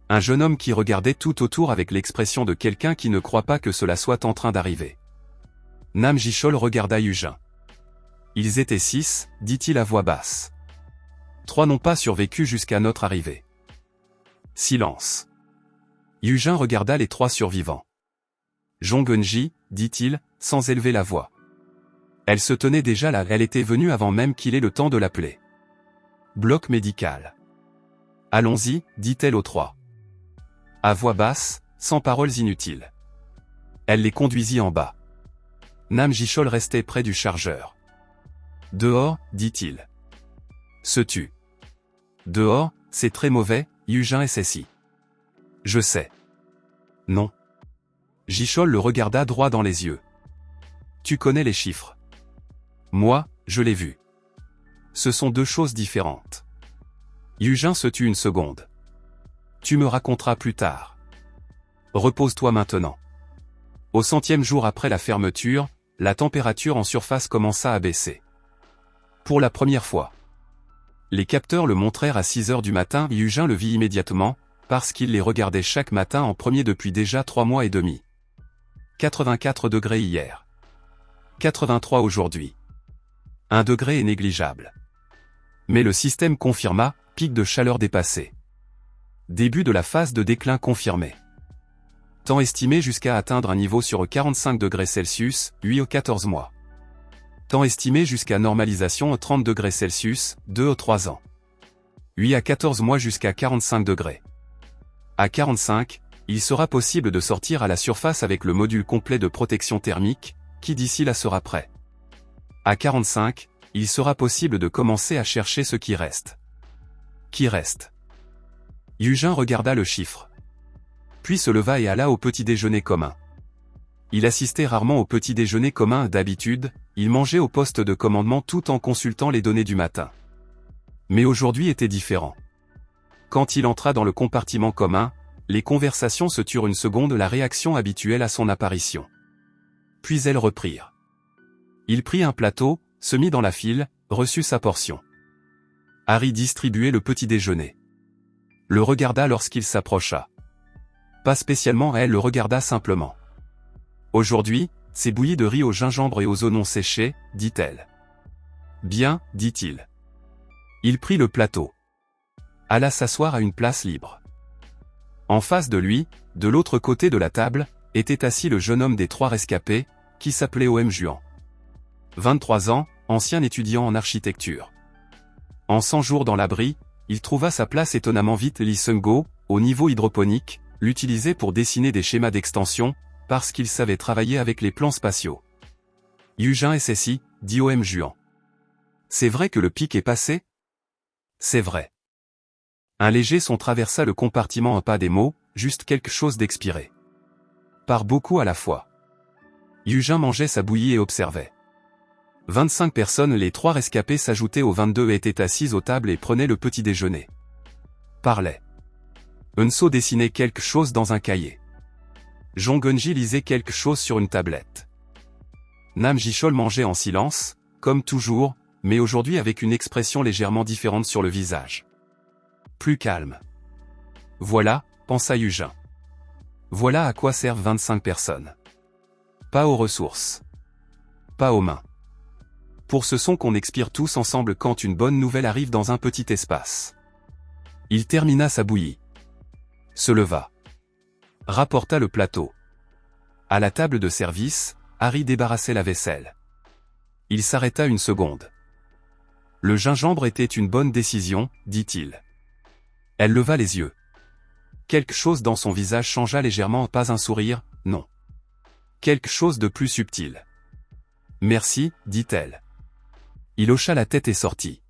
Un jeune homme qui regardait tout autour avec l'expression de quelqu'un qui ne croit pas que cela soit en train d'arriver. Nam Jichol regarda Yujin. Ils étaient 6, dit-il à voix basse. 3 n'ont pas survécu jusqu'à notre arrivée. Silence. Yujin regarda les 3 survivants. Jong Eunji, dit-il, sans élever la voix. Elle se tenait déjà là, elle était venue avant même qu'il ait le temps de l'appeler. Bloc médical. Allons-y, dit-elle aux 3. À voix basse, sans paroles inutiles. Elle les conduisit en bas. Nam Jichol restait près du chargeur. Dehors, dit-il. Se tue. Dehors, c'est très mauvais, Yujin SSI. Je sais. Non. Jichol le regarda droit dans les yeux. Tu connais les chiffres. Moi, je l'ai vu. Ce sont 2 choses différentes. Yujin se tut une seconde. Tu me raconteras plus tard. Repose-toi maintenant. Au 100e jour après la fermeture, la température en surface commença à baisser. Pour la première fois. Les capteurs le montrèrent à 6 heures du matin. Yujin le vit immédiatement, parce qu'il les regardait chaque matin en premier depuis déjà 3 mois et demi. 84 degrés hier. 83 aujourd'hui. 1 degré est négligeable. Mais le système confirma, pic de chaleur dépassé. Début de la phase de déclin confirmé. Temps estimé jusqu'à atteindre un niveau sur 45 degrés Celsius, 8 aux 14 mois. Temps estimé jusqu'à normalisation à 30 degrés Celsius, 2 aux 3 ans. 8 à 14 mois jusqu'à 45 degrés. À 45, il sera possible de sortir à la surface avec le module complet de protection thermique, qui d'ici là sera prêt. À 45, il sera possible de commencer à chercher ce qui reste. Qui reste? Yujin regarda le chiffre. Puis se leva et alla au petit déjeuner commun. Il assistait rarement au petit déjeuner commun d'habitude, il mangeait au poste de commandement tout en consultant les données du matin. Mais aujourd'hui était différent. Quand il entra dans le compartiment commun, les conversations se turent une seconde, la réaction habituelle à son apparition. Puis elles reprirent. Il prit un plateau, se mit dans la file, reçut sa portion. Harry distribuait le petit déjeuner. Le regarda lorsqu'il s'approcha. Pas spécialement, elle le regarda simplement. Aujourd'hui, c'est bouilli de riz au gingembre et aux oignons séchés, dit-elle. Bien, dit-il. Il prit le plateau. Alla s'asseoir à une place libre. En face de lui, de l'autre côté de la table, était assis le jeune homme des 3 rescapés, qui s'appelait O.M. Juan. 23 ans, ancien étudiant en architecture. En 100 jours dans l'abri, il trouva sa place étonnamment vite. Lee Seung-go, au niveau hydroponique, l'utilisait pour dessiner des schémas d'extension, parce qu'il savait travailler avec les plans spatiaux. Yujin SSI, dit O.M. Juan. C'est vrai que le pic est passé? C'est vrai. Un léger son traversa le compartiment, pas des mots, juste quelque chose d'expiré. Par beaucoup à la fois. Yujin mangeait sa bouillie et observait. 25 personnes, les 3 rescapés s'ajoutaient aux 22, étaient assises aux tables et prenaient le petit déjeuner. Parlaient. Eunso dessinait quelque chose dans un cahier. Jong Eunji lisait quelque chose sur une tablette. Nam Ji-chol mangeait en silence, comme toujours, mais aujourd'hui avec une expression légèrement différente sur le visage. Plus calme. Voilà, pensa Yujin. Voilà à quoi servent 25 personnes. Pas aux ressources. Pas aux mains. Pour ce son qu'on expire tous ensemble quand une bonne nouvelle arrive dans un petit espace. Il termina sa bouillie. Se leva. Rapporta le plateau. À la table de service, Harry débarrassait la vaisselle. Il s'arrêta une seconde. Le gingembre était une bonne décision, dit-il. Elle leva les yeux. Quelque chose dans son visage changea légèrement, pas un sourire, non. Quelque chose de plus subtil. Merci, dit-elle. Il hocha la tête et sortit.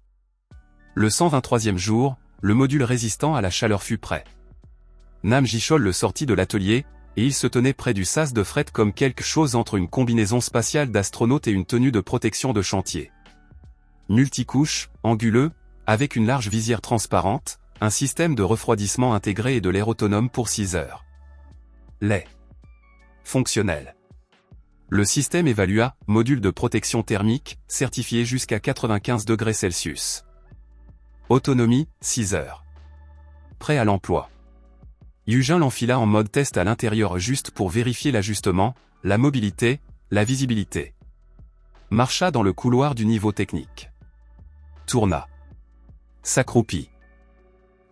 Le 123e jour, le module résistant à la chaleur fut prêt. Nam Ji-chol le sortit de l'atelier, et il se tenait près du sas de fret comme quelque chose entre une combinaison spatiale d'astronaute et une tenue de protection de chantier. Multicouche, anguleux, avec une large visière transparente, un système de refroidissement intégré et de l'air autonome pour 6 heures. Lait. Fonctionnel. Le système évalua, module de protection thermique, certifié jusqu'à 95 degrés Celsius. Autonomie, 6 heures. Prêt à l'emploi. Yujin l'enfila en mode test à l'intérieur juste pour vérifier l'ajustement, la mobilité, la visibilité. Marcha dans le couloir du niveau technique. Tourna. S'accroupit.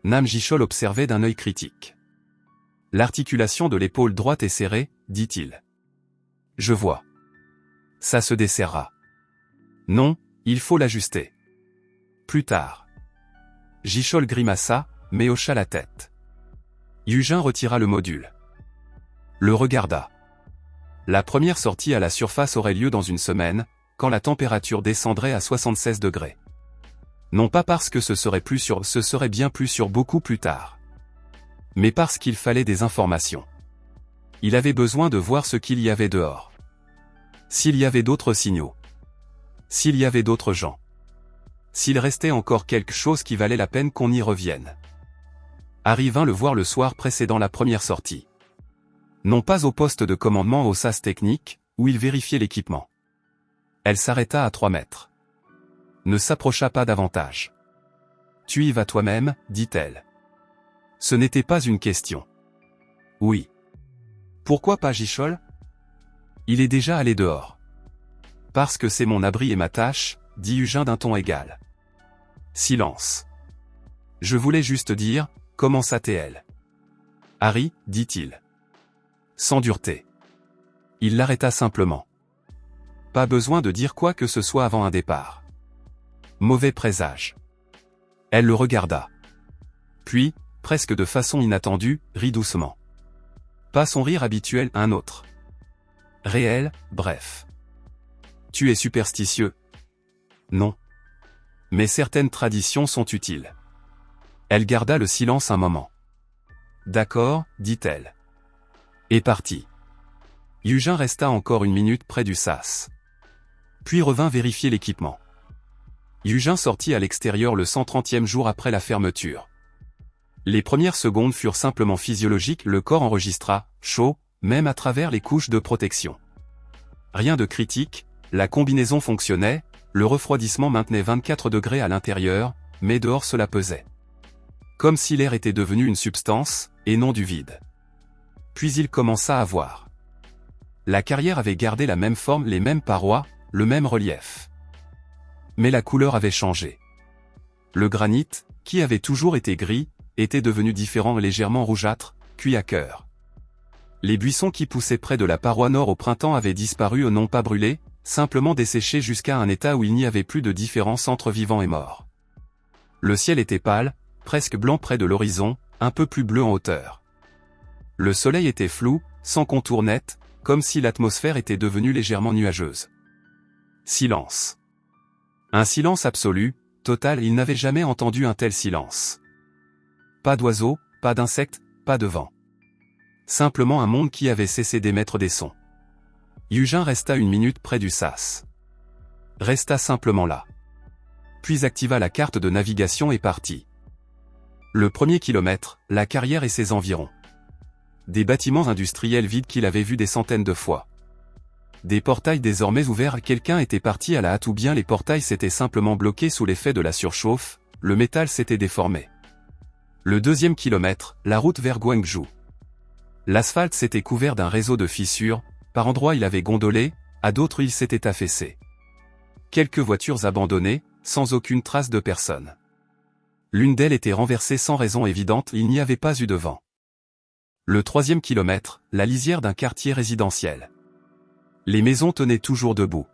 Nam Ji-chol observait d'un œil critique. L'articulation de l'épaule droite est serrée, dit-il. Je vois. Ça se desserra. Non, il faut l'ajuster. Plus tard. Ji-chol grimaça, mais hocha la tête. Yujin retira le module. Le regarda. La première sortie à la surface aurait lieu dans une semaine, quand la température descendrait à 76 degrés. Non pas parce que ce serait plus sûr, ce serait bien plus sûr beaucoup plus tard. Mais parce qu'il fallait des informations. Il avait besoin de voir ce qu'il y avait dehors. S'il y avait d'autres signaux. S'il y avait d'autres gens. S'il restait encore quelque chose qui valait la peine qu'on y revienne. Harry vint le voir le soir précédant la première sortie. Non pas au poste de commandement au sas technique, où il vérifiait l'équipement. Elle s'arrêta à 3 mètres. Ne s'approcha pas davantage. Tu y vas toi-même, dit-elle. Ce n'était pas une question. Oui. Pourquoi pas Ji-chol? Il est déjà allé dehors. Parce que c'est mon abri et ma tâche, dit Yujin d'un ton égal. Silence. Je voulais juste dire, commença TL. Harry, dit-il. Sans dureté. Il l'arrêta simplement. Pas besoin de dire quoi que ce soit avant un départ. Mauvais présage. Elle le regarda. Puis, presque de façon inattendue, rit doucement. Pas son rire habituel, un autre. Réel, bref. Tu es superstitieux? Non. Mais certaines traditions sont utiles. Elle garda le silence un moment. D'accord, dit-elle. Et partit. Yujin resta encore une minute près du sas. Puis revint vérifier l'équipement. Yujin sortit à l'extérieur le 130e jour après la fermeture. Les premières secondes furent simplement physiologiques, le corps enregistra « chaud », même à travers les couches de protection. Rien de critique, la combinaison fonctionnait, le refroidissement maintenait 24 degrés à l'intérieur, mais dehors cela pesait. Comme si l'air était devenu une substance, et non du vide. Puis il commença à voir. La carrière avait gardé la même forme, les mêmes parois, le même relief. Mais la couleur avait changé. Le granit, qui avait toujours été gris, était devenu différent et légèrement rougeâtre, cuit à cœur. Les buissons qui poussaient près de la paroi nord au printemps avaient disparu ou non pas brûlés, simplement desséchés jusqu'à un état où il n'y avait plus de différence entre vivants et morts. Le ciel était pâle, presque blanc près de l'horizon, un peu plus bleu en hauteur. Le soleil était flou, sans contour net, comme si l'atmosphère était devenue légèrement nuageuse. Silence. Un silence absolu, total, il n'avait jamais entendu un tel silence. Pas d'oiseaux, pas d'insectes, pas de vent. Simplement un monde qui avait cessé d'émettre des sons. Yujin resta une minute près du sas. Resta simplement là. Puis activa la carte de navigation et partit. Le premier kilomètre, la carrière et ses environs. Des bâtiments industriels vides qu'il avait vus des centaines de fois. Des portails désormais ouverts, quelqu'un était parti à la hâte ou bien les portails s'étaient simplement bloqués sous l'effet de la surchauffe, le métal s'était déformé. Le deuxième kilomètre, la route vers Guangzhou. L'asphalte s'était couvert d'un réseau de fissures, par endroits il avait gondolé, à d'autres il s'était affaissé. Quelques voitures abandonnées, sans aucune trace de personne. L'une d'elles était renversée sans raison évidente, il n'y avait pas eu de vent. Le troisième kilomètre, la lisière d'un quartier résidentiel. Les maisons tenaient toujours debout.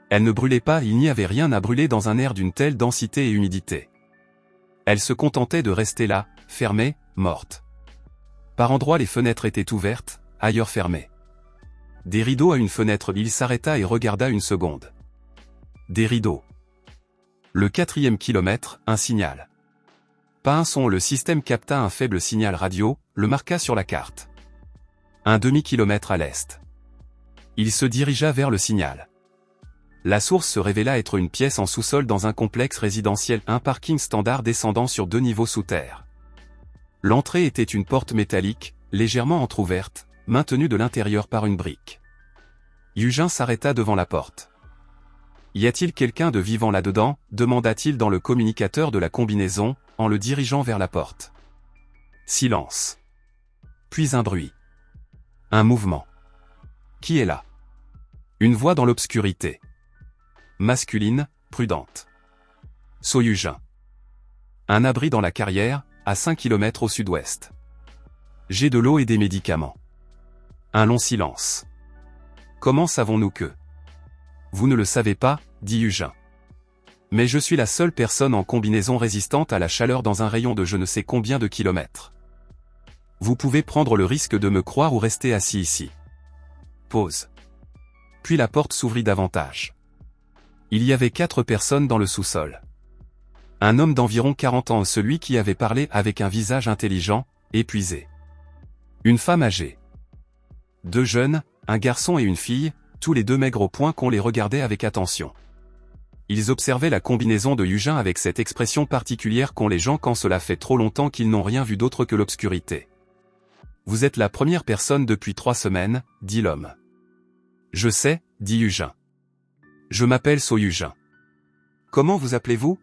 Elles ne brûlaient pas, il n'y avait rien à brûler dans un air d'une telle densité et humidité. Elles se contentaient de rester là, fermées, mortes. Par endroits les fenêtres étaient ouvertes, ailleurs fermées. Des rideaux à une fenêtre, il s'arrêta et regarda une seconde. Des rideaux. Le quatrième kilomètre, un signal. Pas un son, le système capta un faible signal radio, le marqua sur la carte. Un demi-kilomètre à l'est. Il se dirigea vers le signal. La source se révéla être une pièce en sous-sol dans un complexe résidentiel, un parking standard descendant sur 2 niveaux sous terre. L'entrée était une porte métallique, légèrement entr'ouverte, maintenue de l'intérieur par une brique. Yujin s'arrêta devant la porte. « Y a-t-il quelqu'un de vivant là-dedans » demanda-t-il dans le communicateur de la combinaison, en le dirigeant vers la porte. Silence. Puis un bruit. Un mouvement. Qui est là? Une voix dans l'obscurité. Masculine, prudente. Soyujin. Un abri dans la carrière, à 5 km au sud-ouest. J'ai de l'eau et des médicaments. Un long silence. Comment savons-nous que? Vous ne le savez pas, dit Yujin. Mais je suis la seule personne en combinaison résistante à la chaleur dans un rayon de je ne sais combien de kilomètres. Vous pouvez prendre le risque de me croire ou rester assis ici. Pause. Puis la porte s'ouvrit davantage. Il y avait 4 personnes dans le sous-sol. Un homme d'environ 40 ans, celui qui avait parlé avec un visage intelligent, épuisé. Une femme âgée. 2 jeunes, un garçon et une fille, tous les 2 maigres au point qu'on les regardait avec attention. Ils observaient la combinaison de Yujin avec cette expression particulière qu'ont les gens quand cela fait trop longtemps qu'ils n'ont rien vu d'autre que l'obscurité. Vous êtes la première personne depuis 3 semaines, dit l'homme. Je sais, dit Yujin. Je m'appelle Soyujin. Comment vous appelez-vous?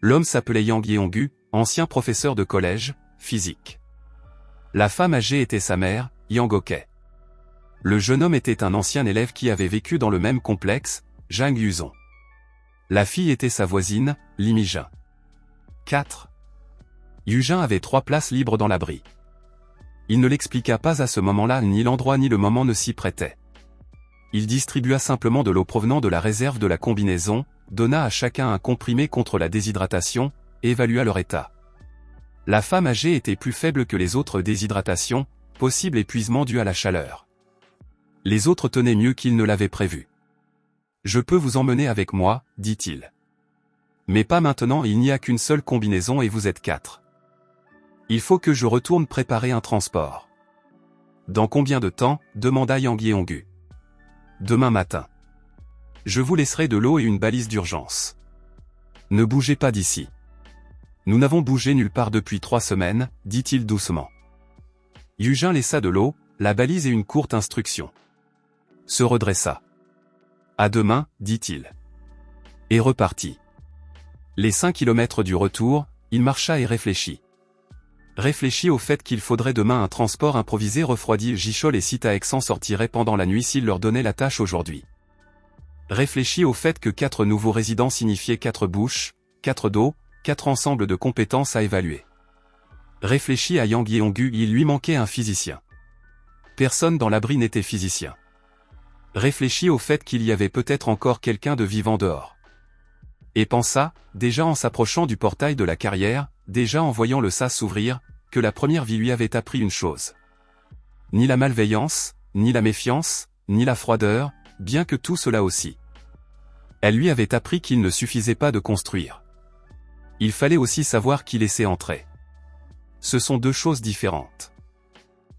L'homme s'appelait Yang Yeongu, ancien professeur de collège, physique. La femme âgée était sa mère, Yang Okei. Le jeune homme était un ancien élève qui avait vécu dans le même complexe, Jang Yuzon. La fille était sa voisine, Lim Mijin. 4. Yujin avait 3 places libres dans l'abri. Il ne l'expliqua pas à ce moment-là, ni l'endroit ni le moment ne s'y prêtaient. Il distribua simplement de l'eau provenant de la réserve de la combinaison, donna à chacun un comprimé contre la déshydratation, et évalua leur état. La femme âgée était plus faible que les autres déshydratations, possible épuisement dû à la chaleur. Les autres tenaient mieux qu'ils ne l'avaient prévu. Je peux vous emmener avec moi, dit-il. Mais pas maintenant, il n'y a qu'une seule combinaison et vous êtes 4. Il faut que je retourne préparer un transport. Dans combien de temps, demanda Yang Yeongu. Demain matin. Je vous laisserai de l'eau et une balise d'urgence. Ne bougez pas d'ici. Nous n'avons bougé nulle part depuis 3 semaines, dit-il doucement. Yujin laissa de l'eau, la balise et une courte instruction. Se redressa. À demain, dit-il. Et repartit. Les 5 kilomètres du retour, il marcha et réfléchit. Réfléchit au fait qu'il faudrait demain un transport improvisé refroidi. Jichol et Sitaek s'en sortiraient pendant la nuit s'il leur donnait la tâche aujourd'hui. Réfléchit au fait que 4 nouveaux résidents signifiaient 4 bouches, 4 dos, 4 ensembles de compétences à évaluer. Réfléchit à Yang Yeongu, il lui manquait un physicien. Personne dans l'abri n'était physicien. Réfléchit au fait qu'il y avait peut-être encore quelqu'un de vivant dehors. Et pensa, déjà en s'approchant du portail de la carrière, déjà en voyant le sas s'ouvrir, que la première vie lui avait appris une chose. Ni la malveillance, ni la méfiance, ni la froideur, bien que tout cela aussi. Elle lui avait appris qu'il ne suffisait pas de construire. Il fallait aussi savoir qui laisser entrer. Ce sont 2 choses différentes.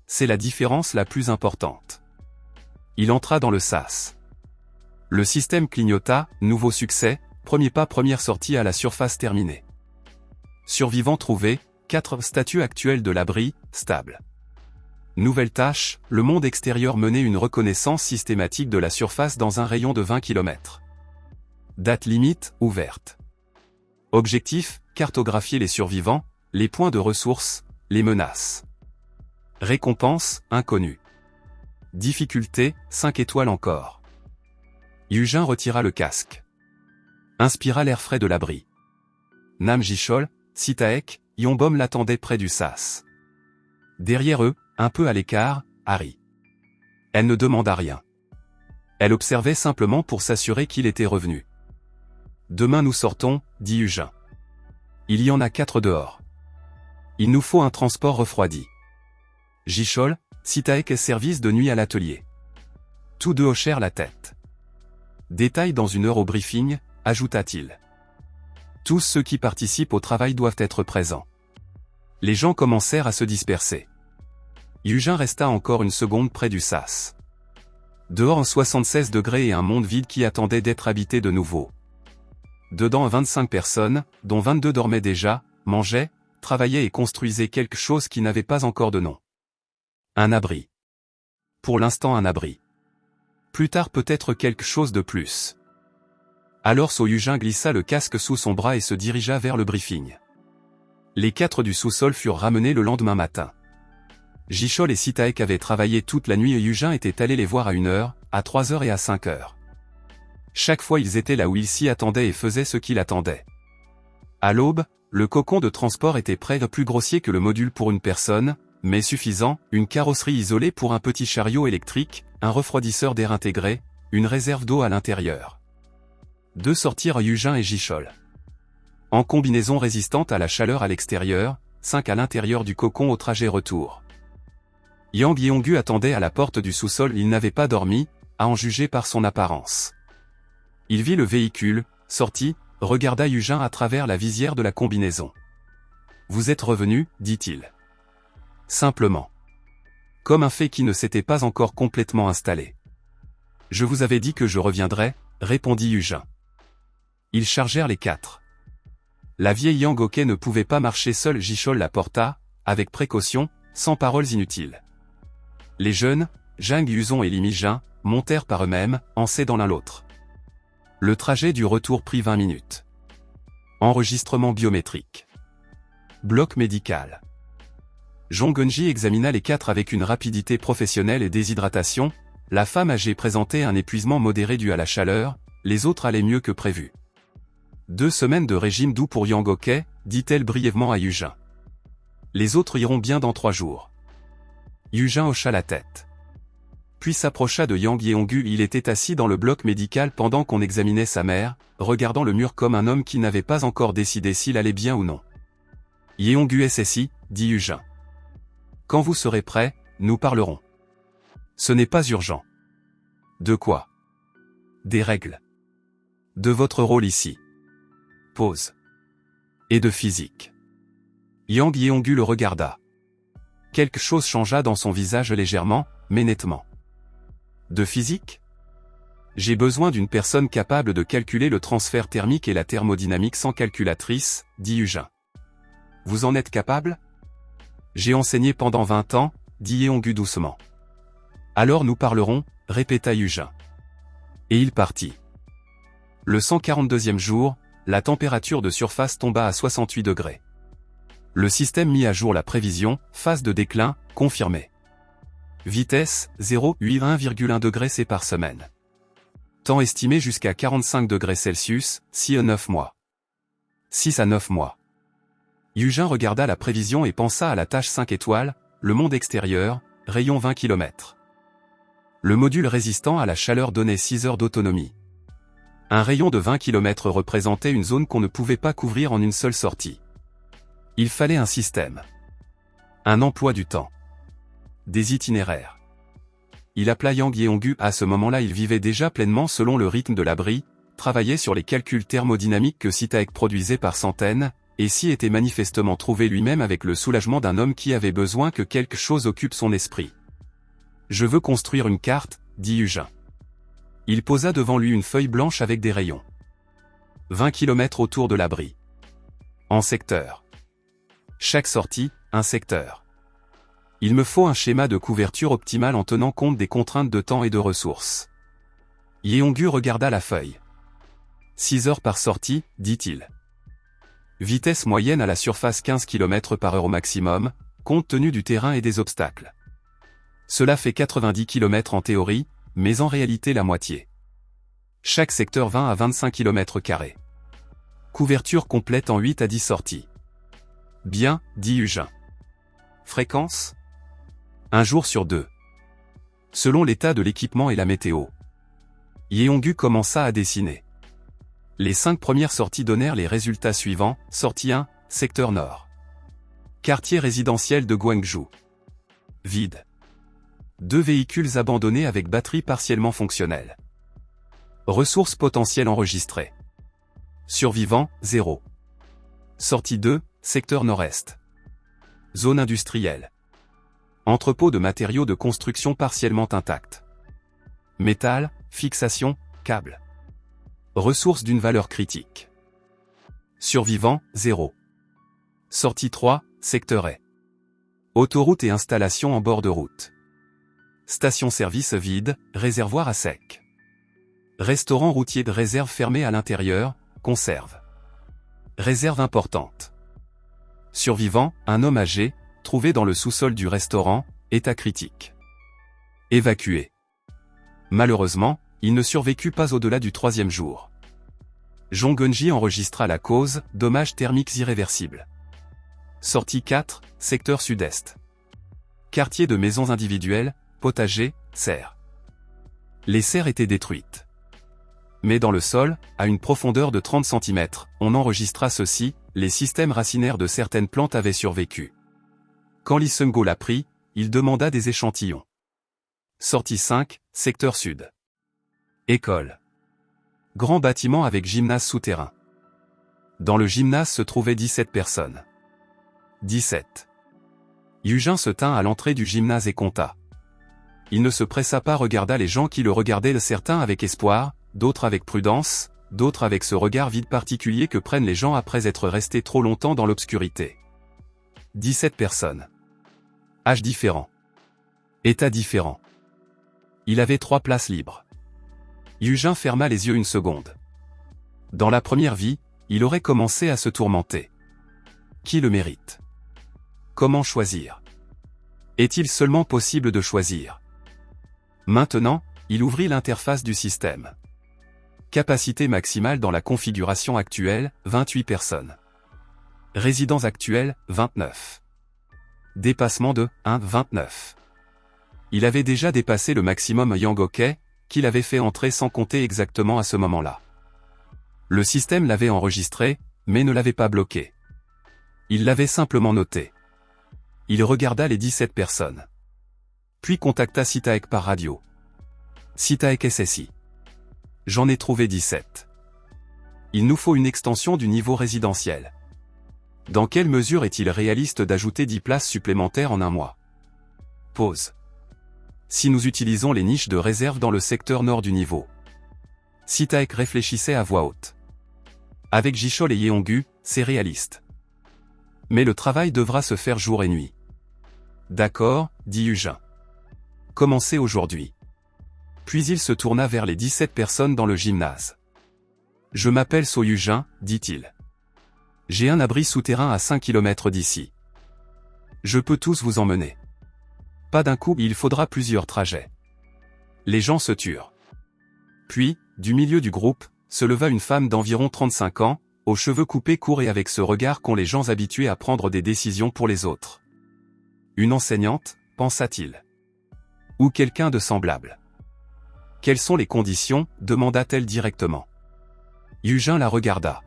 C'est la différence la plus importante. Il entra dans le sas. Le système clignota, nouveau succès, premier pas, première sortie à la surface terminée. Survivants trouvés, 4 statuts actuels de l'abri, stable. Nouvelle tâche, le monde extérieur menait une reconnaissance systématique de la surface dans un rayon de 20 km. Date limite, ouverte. Objectif, cartographier les survivants, les points de ressources, les menaces. Récompense, inconnue. Difficulté, 5 étoiles encore. Yujin retira le casque. Inspira l'air frais de l'abri. Nam Jichol, Sitaek, Yonbom l'attendaient près du sas. Derrière eux, un peu à l'écart, Harry. Elle ne demanda rien. Elle observait simplement pour s'assurer qu'il était revenu. Demain nous sortons, dit Yujin. Il y en a 4 dehors. Il nous faut un transport refroidi. Jichol, Sitaek et service de nuit à l'atelier. Tous 2 hochèrent la tête. Détail dans 1 heure au briefing, ajouta-t-il. Tous ceux qui participent au travail doivent être présents. Les gens commencèrent à se disperser. Yujin resta encore 1 seconde près du sas. Dehors en 76 degrés et un monde vide qui attendait d'être habité de nouveau. Dedans 25 personnes, dont 22 dormaient déjà, mangeaient, travaillaient et construisaient quelque chose qui n'avait pas encore de nom. Un abri. Pour l'instant un abri. Plus tard peut-être quelque chose de plus. Alors So Yujin glissa le casque sous son bras et se dirigea vers le briefing. Les 4 du sous-sol furent ramenés le lendemain matin. Jichol et Sitaek avaient travaillé toute la nuit et Yujin était allé les voir à 1 heure, à 3 heures et à 5 heures. Chaque fois ils étaient là où ils s'y attendaient et faisaient ce qu'il attendait. À l'aube, le cocon de transport était près, plus grossier que le module pour une personne, mais suffisant, une carrosserie isolée pour un petit chariot électrique, un refroidisseur d'air intégré, une réserve d'eau à l'intérieur. 2 sortirent Yujin et Jichol. En combinaison résistante à la chaleur à l'extérieur, 5 à l'intérieur du cocon au trajet retour. Yang Yeongu attendait à la porte du sous-sol, il n'avait pas dormi, à en juger par son apparence. Il vit le véhicule, sortit, regarda Yujin à travers la visière de la combinaison. « Vous êtes revenu, dit-il. Simplement. Comme un fait qui ne s'était pas encore complètement installé. Je vous avais dit que je reviendrais, répondit Yujin. Ils chargèrent les 4. La vieille Yang Ok ne pouvait pas marcher seule, Jichol la porta, avec précaution, sans paroles inutiles. Les jeunes, Jang Yuzon et Limi Jin, montèrent par eux-mêmes, en s'aidant l'un l'autre. Le trajet du retour prit 20 minutes. Enregistrement biométrique. Bloc médical. Jong-Eunji examina les 4 avec une rapidité professionnelle et déshydratation. La femme âgée présentait un épuisement modéré dû à la chaleur, les autres allaient mieux que prévu. 2 semaines de régime doux pour Yang Ok, dit-elle brièvement à Yujin. Les autres iront bien dans 3 jours. Yujin hocha la tête. Puis s'approcha de Yang Yeongu, il était assis dans le bloc médical pendant qu'on examinait sa mère, regardant le mur comme un homme qui n'avait pas encore décidé s'il allait bien ou non. Yeongu SSI, dit Yujin. Quand vous serez prêt, nous parlerons. Ce n'est pas urgent. De quoi? Des règles. De votre rôle ici. Pause. Et de physique. Yang Yeongu le regarda. quelque chose changea dans son visage légèrement, mais nettement. De physique? J'ai besoin d'une personne capable de calculer le transfert thermique et la thermodynamique sans calculatrice, dit Yujin. Vous en êtes capable? J'ai enseigné pendant 20 ans, dit Yeongu doucement. Alors nous parlerons, répéta Yujin. Et il partit. Le 142e jour, la température de surface tomba à 68 degrés. Le système mit à jour la prévision, phase de déclin, confirmée. Vitesse, 0,1 degré C par semaine. Temps estimé jusqu'à 45 degrés Celsius, 6 à 9 mois. 6 à 9 mois. Yujin regarda la prévision et pensa à la tâche 5 étoiles, le monde extérieur, rayon 20 km. Le module résistant à la chaleur donnait 6 heures d'autonomie. Un rayon de 20 km représentait une zone qu'on ne pouvait pas couvrir en une seule sortie. Il fallait un système. Un emploi du temps. Des itinéraires. Il appela Yang Yeongu. À ce moment-là il vivait déjà pleinement selon le rythme de l'abri, travaillait sur les calculs thermodynamiques que Sitaek produisait par centaines, et s'y était manifestement trouvé lui-même avec le soulagement d'un homme qui avait besoin que quelque chose occupe son esprit. « Je veux construire une carte, » dit Yujin. Il posa devant lui une feuille blanche avec des rayons. 20 km autour de l'abri. En secteur. Chaque sortie, un secteur. Il me faut un schéma de couverture optimale en tenant compte des contraintes de temps et de ressources. Yeongu regarda la feuille. 6 heures par sortie, dit-il. Vitesse moyenne à la surface 15 km/h au maximum, compte tenu du terrain et des obstacles. Cela fait 90 km en théorie, mais en réalité la moitié. Chaque secteur 20 à 25 km². Couverture complète en 8 à 10 sorties. Bien, dit Yujin. Fréquence? Un jour sur 2. Selon l'état de l'équipement et la météo. Yeongu commença à dessiner. Les 5 premières sorties donnèrent les résultats suivants. Sortie 1, secteur nord. Quartier résidentiel de Gwangju. Vide. 2 véhicules abandonnés avec batterie partiellement fonctionnelle. Ressources potentielles enregistrées. Survivants, 0. Sortie 2, secteur nord-est. Zone industrielle. Entrepôt de matériaux de construction partiellement intacts. Métal, fixation, câble. Ressources d'une valeur critique. Survivants, 0. Sortie 3, secteur est. Autoroute et installation en bord de route. Station-service vide, réservoir à sec. Restaurant routier de réserve fermé à l'intérieur, conserve. Réserve importante. Survivant, un homme âgé, trouvé dans le sous-sol du restaurant, état critique. Évacué. Malheureusement, il ne survécut pas au-delà du 3e jour. Jong Eun-ji enregistra la cause, dommages thermiques irréversibles. Sortie 4, secteur sud-est. Quartier de maisons individuelles, potager, serres. Les serres étaient détruites. Mais dans le sol, à une profondeur de 30 cm, on enregistra ceci, les systèmes racinaires de certaines plantes avaient survécu. Quand Lee Seung-go l'apprit, il demanda des échantillons. Sortie 5, secteur sud. École. Grand bâtiment avec gymnase souterrain. Dans le gymnase se trouvaient 17 personnes. 17. Yujin se tint à l'entrée du gymnase et compta. Il ne se pressa pas, regarda les gens qui le regardaient, certains avec espoir, d'autres avec prudence, d'autres avec ce regard vide particulier que prennent les gens après être restés trop longtemps dans l'obscurité. 17 personnes. Âge différent. État différent. Il avait 3 places libres. Yujin ferma les yeux une seconde. Dans la première vie, il aurait commencé à se tourmenter. Qui le mérite? Comment choisir? Est-il seulement possible de choisir? Maintenant, il ouvrit l'interface du système. Capacité maximale dans la configuration actuelle, 28 personnes. Résidents actuels, 29. Dépassement de 1, 29. Il avait déjà dépassé le maximum Yang-ok, qu'il avait fait entrer sans compter exactement à ce moment-là. Le système l'avait enregistré, mais ne l'avait pas bloqué. Il l'avait simplement noté. Il regarda les 17 personnes. Puis contacta Sitaek par radio. Sitaek SSI. J'en ai trouvé 17. Il nous faut une extension du niveau résidentiel. Dans quelle mesure est-il réaliste d'ajouter 10 places supplémentaires en un mois? Pause. Si nous utilisons les niches de réserve dans le secteur nord du niveau. Sitaek réfléchissait à voix haute. Avec Jichol et Yeongu, c'est réaliste. Mais le travail devra se faire jour et nuit. D'accord, dit Yujin. Commencez aujourd'hui. Puis il se tourna vers les 17 personnes dans le gymnase. Je m'appelle So Yujin, dit-il. J'ai un abri souterrain à 5 km d'ici. Je peux tous vous emmener. Pas d'un coup, il faudra plusieurs trajets. Les gens se turent. Puis, du milieu du groupe, se leva une femme d'environ 35 ans, aux cheveux coupés courts et avec ce regard qu'ont les gens habitués à prendre des décisions pour les autres. Une enseignante, pensa-t-il. Ou quelqu'un de semblable. Quelles sont les conditions, demanda-t-elle directement. Yujin la regarda.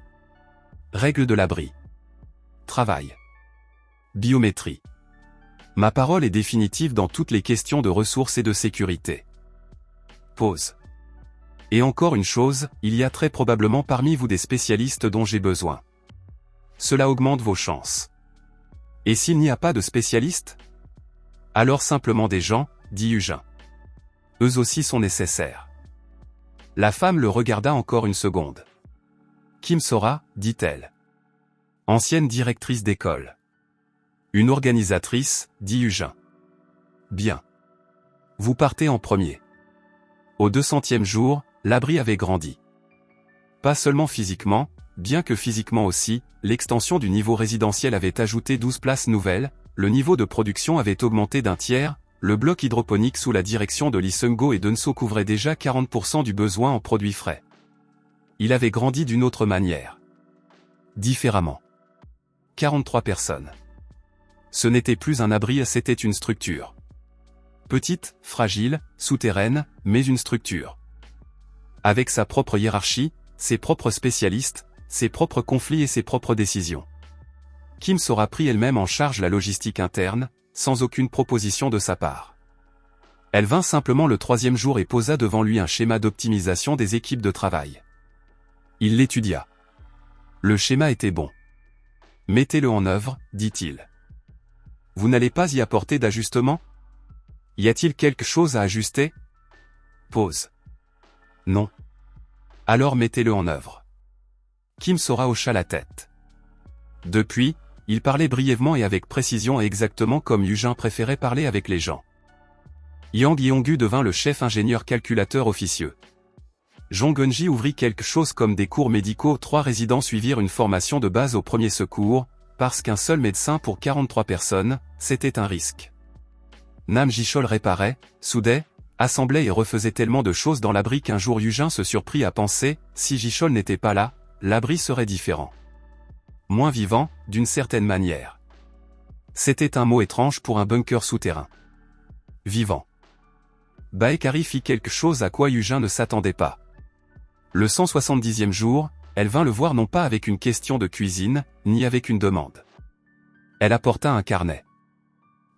Règles de l'abri. Travail. Biométrie. Ma parole est définitive dans toutes les questions de ressources et de sécurité. Pause. Et encore une chose, il y a très probablement parmi vous des spécialistes dont j'ai besoin. Cela augmente vos chances. Et s'il n'y a pas de spécialistes? Alors simplement des gens, dit Yujin. Eux aussi sont nécessaires. La femme le regarda encore une seconde. Kim Sora, dit-elle. Ancienne directrice d'école. Une organisatrice, dit Yujin. Bien. Vous partez en premier. Au 200e jour, l'abri avait grandi. Pas seulement physiquement, bien que physiquement aussi, l'extension du niveau résidentiel avait ajouté 12 places nouvelles, le niveau de production avait augmenté d'un tiers, le bloc hydroponique sous la direction de Lee Seung-go et Deunso couvrait déjà 40% du besoin en produits frais. Il avait grandi d'une autre manière. Différemment. 43 personnes. Ce n'était plus un abri, c'était une structure. Petite, fragile, souterraine, mais une structure. Avec sa propre hiérarchie, ses propres spécialistes, ses propres conflits et ses propres décisions. Kim Sora prit elle-même en charge la logistique interne, sans aucune proposition de sa part. Elle vint simplement le 3e jour et posa devant lui un schéma d'optimisation des équipes de travail. Il l'étudia. Le schéma était bon. Mettez-le en œuvre, dit-il. Vous n'allez pas y apporter d'ajustement? Y a-t-il quelque chose à ajuster? Pause. Non. Alors mettez-le en œuvre. Kim Sora hocha la tête. Depuis, il parlait brièvement et avec précision et exactement comme Yujin préférait parler avec les gens. Yang Yeongu devint le chef ingénieur calculateur officieux. Jong Eun-ji ouvrit quelque chose comme des cours médicaux. 3 résidents suivirent une formation de base au premier secours, parce qu'un seul médecin pour 43 personnes, c'était un risque. Nam Jichol réparait, soudait, assemblait et refaisait tellement de choses dans l'abri qu'un jour Yujin se surprit à penser, si Jichol n'était pas là, l'abri serait différent. Moins vivant, d'une certaine manière. C'était un mot étrange pour un bunker souterrain. Vivant. Baekari fit quelque chose à quoi Yujin ne s'attendait pas. Le 170e jour, elle vint le voir non pas avec une question de cuisine, ni avec une demande. Elle apporta un carnet.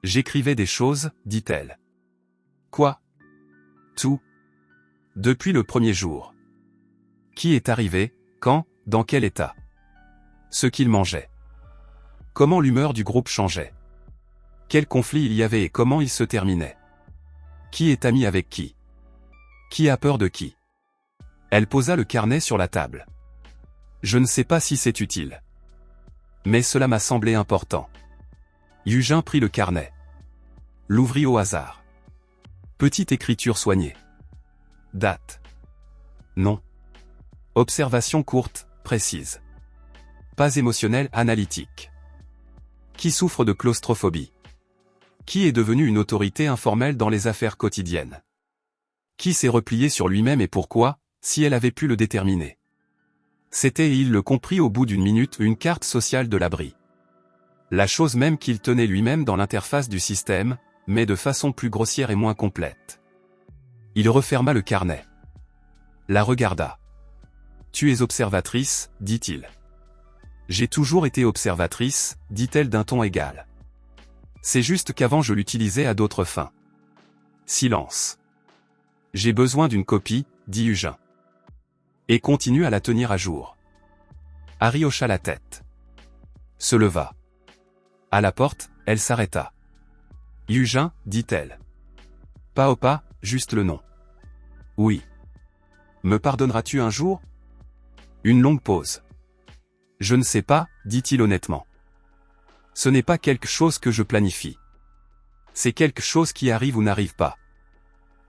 J'écrivais des choses, dit-elle. Quoi? Tout. Depuis le premier jour. Qui est arrivé, quand, dans quel état? Ce qu'il mangeait. Comment l'humeur du groupe changeait. Quel conflit il y avait et comment il se terminait. Qui est ami avec qui? Qui a peur de qui? Elle posa le carnet sur la table. Je ne sais pas si c'est utile. Mais cela m'a semblé important. Yujin prit le carnet. L'ouvrit au hasard. Petite écriture soignée. Date. Nom. Observation courte, précise. Pas émotionnelle, analytique. Qui souffre de claustrophobie? Qui est devenu une autorité informelle dans les affaires quotidiennes? Qui s'est replié sur lui-même et pourquoi, si elle avait pu le déterminer? C'était et il le comprit au bout d'une minute une carte sociale de l'abri. La chose même qu'il tenait lui-même dans l'interface du système, mais de façon plus grossière et moins complète. Il referma le carnet. La regarda. Tu es observatrice, dit-il. J'ai toujours été observatrice, dit-elle d'un ton égal. C'est juste qu'avant je l'utilisais à d'autres fins. Silence. J'ai besoin d'une copie, dit Yujin. Et continue à la tenir à jour. Harry hocha la tête. Se leva. À la porte, elle s'arrêta. Yujin, dit-elle. Pas Oppa, juste le nom. Oui. Me pardonneras-tu un jour? Une longue pause. Je ne sais pas, dit-il honnêtement. Ce n'est pas quelque chose que je planifie. C'est quelque chose qui arrive ou n'arrive pas.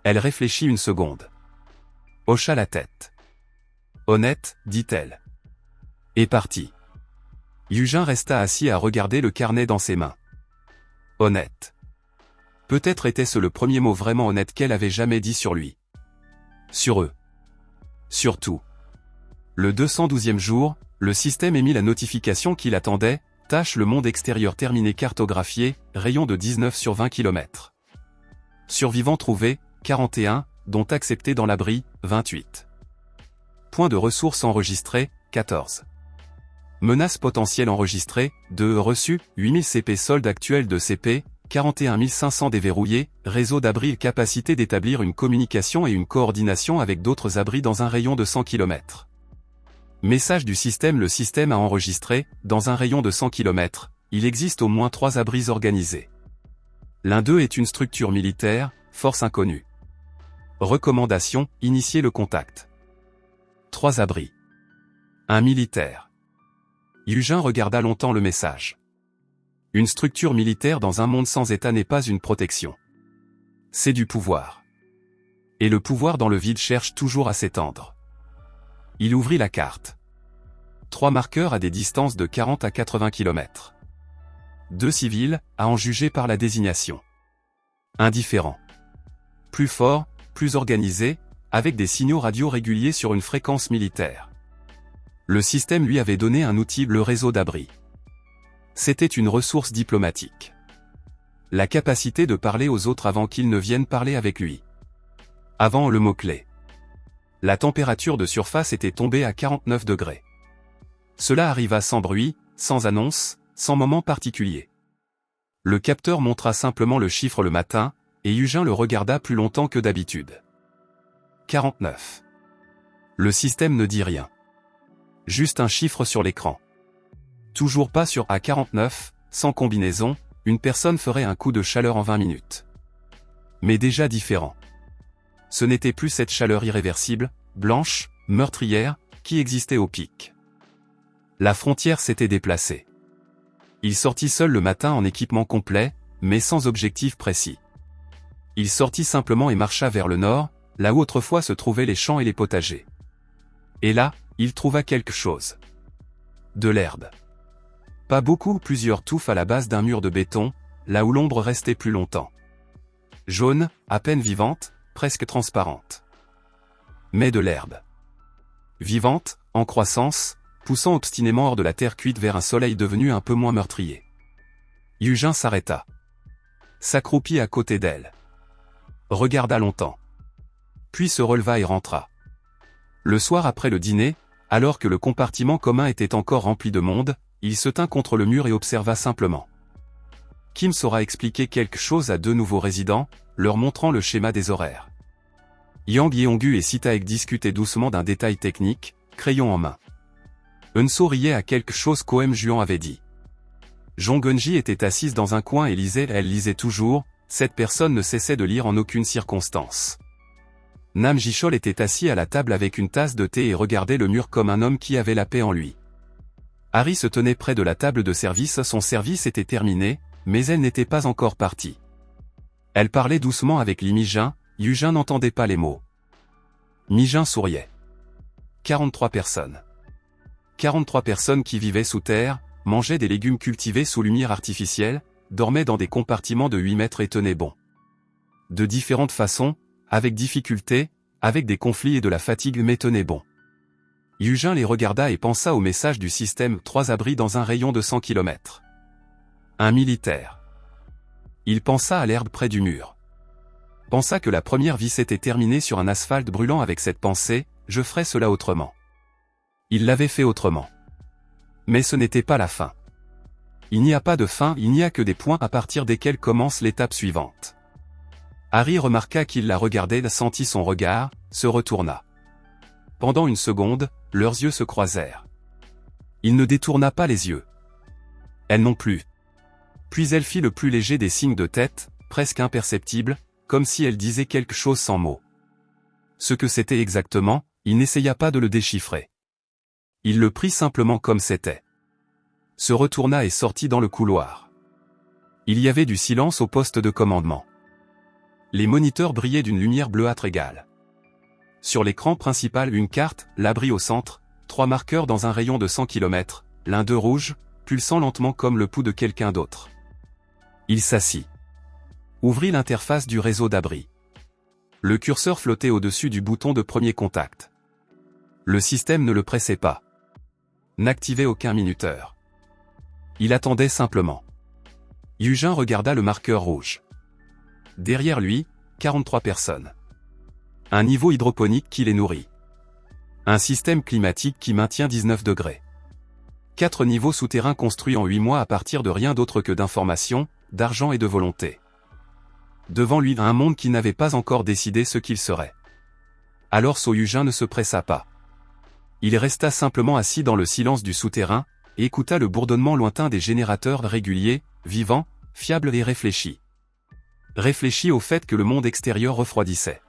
Elle réfléchit une seconde. Hocha la tête. Honnête, dit-elle. Et partit. Yujin resta assis à regarder le carnet dans ses mains. Honnête. Peut-être était-ce le premier mot vraiment honnête qu'elle avait jamais dit sur lui. Sur eux. Surtout. Le 212e jour, le système émit la notification qu'il attendait, tâche le monde extérieur terminé cartographié, rayon de 19 sur 20 km. Survivants trouvés, 41, dont acceptés dans l'abri, 28. Points de ressources enregistrés, 14. Menaces potentielles enregistrées, 2 reçus, 8000 CP solde actuel de CP, 41 500 déverrouillés, réseau d'abris capacité d'établir une communication et une coordination avec d'autres abris dans un rayon de 100 km. Message du système: le système a enregistré, dans un rayon de 100 km, il existe au moins 3 abris organisés. L'un d'eux est une structure militaire, force inconnue. Recommandation: initier le contact. 3 abris. Un militaire. Yujin regarda longtemps le message. Une structure militaire dans un monde sans État n'est pas une protection. C'est du pouvoir. Et le pouvoir dans le vide cherche toujours à s'étendre. Il ouvrit la carte. 3 marqueurs à des distances de 40 à 80 km. 2 civils, à en juger par la désignation. Indifférents. Plus forts, plus organisés, avec des signaux radio réguliers sur une fréquence militaire. Le système lui avait donné un outil, le réseau d'abri. C'était une ressource diplomatique. La capacité de parler aux autres avant qu'ils ne viennent parler avec lui. Avant le mot-clé. La température de surface était tombée à 49 degrés. Cela arriva sans bruit, sans annonce, sans moment particulier. Le capteur montra simplement le chiffre le matin, et Yujin le regarda plus longtemps que d'habitude. 49. Le système ne dit rien. Juste un chiffre sur l'écran. Toujours pas sur A49, sans combinaison, une personne ferait un coup de chaleur en 20 minutes. Mais déjà différent. Ce n'était plus cette chaleur irréversible, blanche, meurtrière, qui existait au pic. La frontière s'était déplacée. Il sortit seul le matin en équipement complet, mais sans objectif précis. Il sortit simplement et marcha vers le nord, là où autrefois se trouvaient les champs et les potagers. Et là, il trouva quelque chose. De l'herbe. Pas beaucoup, plusieurs touffes à la base d'un mur de béton, là où l'ombre restait plus longtemps. Jaune, à peine vivante, presque transparente. Mais de l'herbe. Vivante, en croissance, poussant obstinément hors de la terre cuite vers un soleil devenu un peu moins meurtrier. Yujin s'arrêta. S'accroupit à côté d'elle. Regarda longtemps. Puis se releva et rentra. Le soir après le dîner, alors que le compartiment commun était encore rempli de monde, il se tint contre le mur et observa simplement. Kim saura expliquer quelque chose à 2 nouveaux résidents, leur montrant le schéma des horaires. Yang Yeongu et Sitaek discutaient doucement d'un détail technique, crayon en main. Eunso riait à quelque chose qu'Oem Juan avait dit. Jong Eunji était assise dans un coin et lisait, elle lisait toujours, cette personne ne cessait de lire en aucune circonstance. Nam Jichol était assis à la table avec une tasse de thé et regardait le mur comme un homme qui avait la paix en lui. Harry se tenait près de la table de service, son service était terminé, mais elle n'était pas encore partie. Elle parlait doucement avec Lee Mi-jin, Yujin n'entendait pas les mots. Mi-jin souriait. 43 personnes. 43 personnes qui vivaient sous terre, mangeaient des légumes cultivés sous lumière artificielle, dormaient dans des compartiments de 8 mètres et tenaient bon. De différentes façons, avec difficulté, avec des conflits et de la fatigue mais tenaient bon. Yujin les regarda et pensa au message du système 3 abris dans un rayon de 100 km. Un militaire. Il pensa à l'herbe près du mur. Pensa que la première vie s'était terminée sur un asphalte brûlant avec cette pensée, je ferai cela autrement. Il l'avait fait autrement. Mais ce n'était pas la fin. Il n'y a pas de fin, il n'y a que des points à partir desquels commence l'étape suivante. Harry remarqua qu'il la regardait, sentit son regard, se retourna. Pendant une seconde, leurs yeux se croisèrent. Il ne détourna pas les yeux. Elle non plus. Puis elle fit le plus léger des signes de tête, presque imperceptible, comme si elle disait quelque chose sans mots. Ce que c'était exactement, il n'essaya pas de le déchiffrer. Il le prit simplement comme c'était. Se retourna et sortit dans le couloir. Il y avait du silence au poste de commandement. Les moniteurs brillaient d'une lumière bleuâtre égale. Sur l'écran principal une carte, l'abri au centre, 3 marqueurs dans un rayon de 100 km, l'un d'eux rouge, pulsant lentement comme le pouls de quelqu'un d'autre. Il s'assit. Ouvrit l'interface du réseau d'abri. Le curseur flottait au-dessus du bouton de premier contact. Le système ne le pressait pas. N'activait aucun minuteur. Il attendait simplement. Yujin regarda le marqueur rouge. Derrière lui, 43 personnes. Un niveau hydroponique qui les nourrit. Un système climatique qui maintient 19 degrés. 4 niveaux souterrains construits en 8 mois à partir de rien d'autre que d'informations, d'argent et de volonté. Devant lui un monde qui n'avait pas encore décidé ce qu'il serait. Alors Soyujin ne se pressa pas. Il resta simplement assis dans le silence du souterrain, et écouta le bourdonnement lointain des générateurs réguliers, vivants, fiables et réfléchis. Réfléchis au fait que le monde extérieur refroidissait.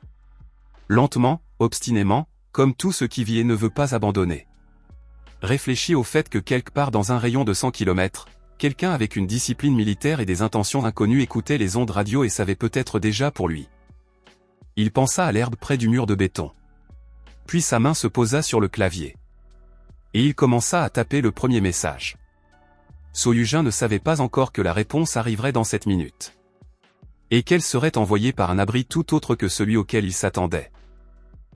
Lentement, obstinément, comme tout ce qui vit et ne veut pas abandonner. Réfléchis au fait que quelque part dans un rayon de 100 km, quelqu'un avec une discipline militaire et des intentions inconnues écoutait les ondes radio et savait peut-être déjà pour lui. Il pensa à l'herbe près du mur de béton. Puis sa main se posa sur le clavier. Et il commença à taper le premier message. Soyujin ne savait pas encore que la réponse arriverait dans cette minute. Et qu'elle serait envoyée par un abri tout autre que celui auquel il s'attendait.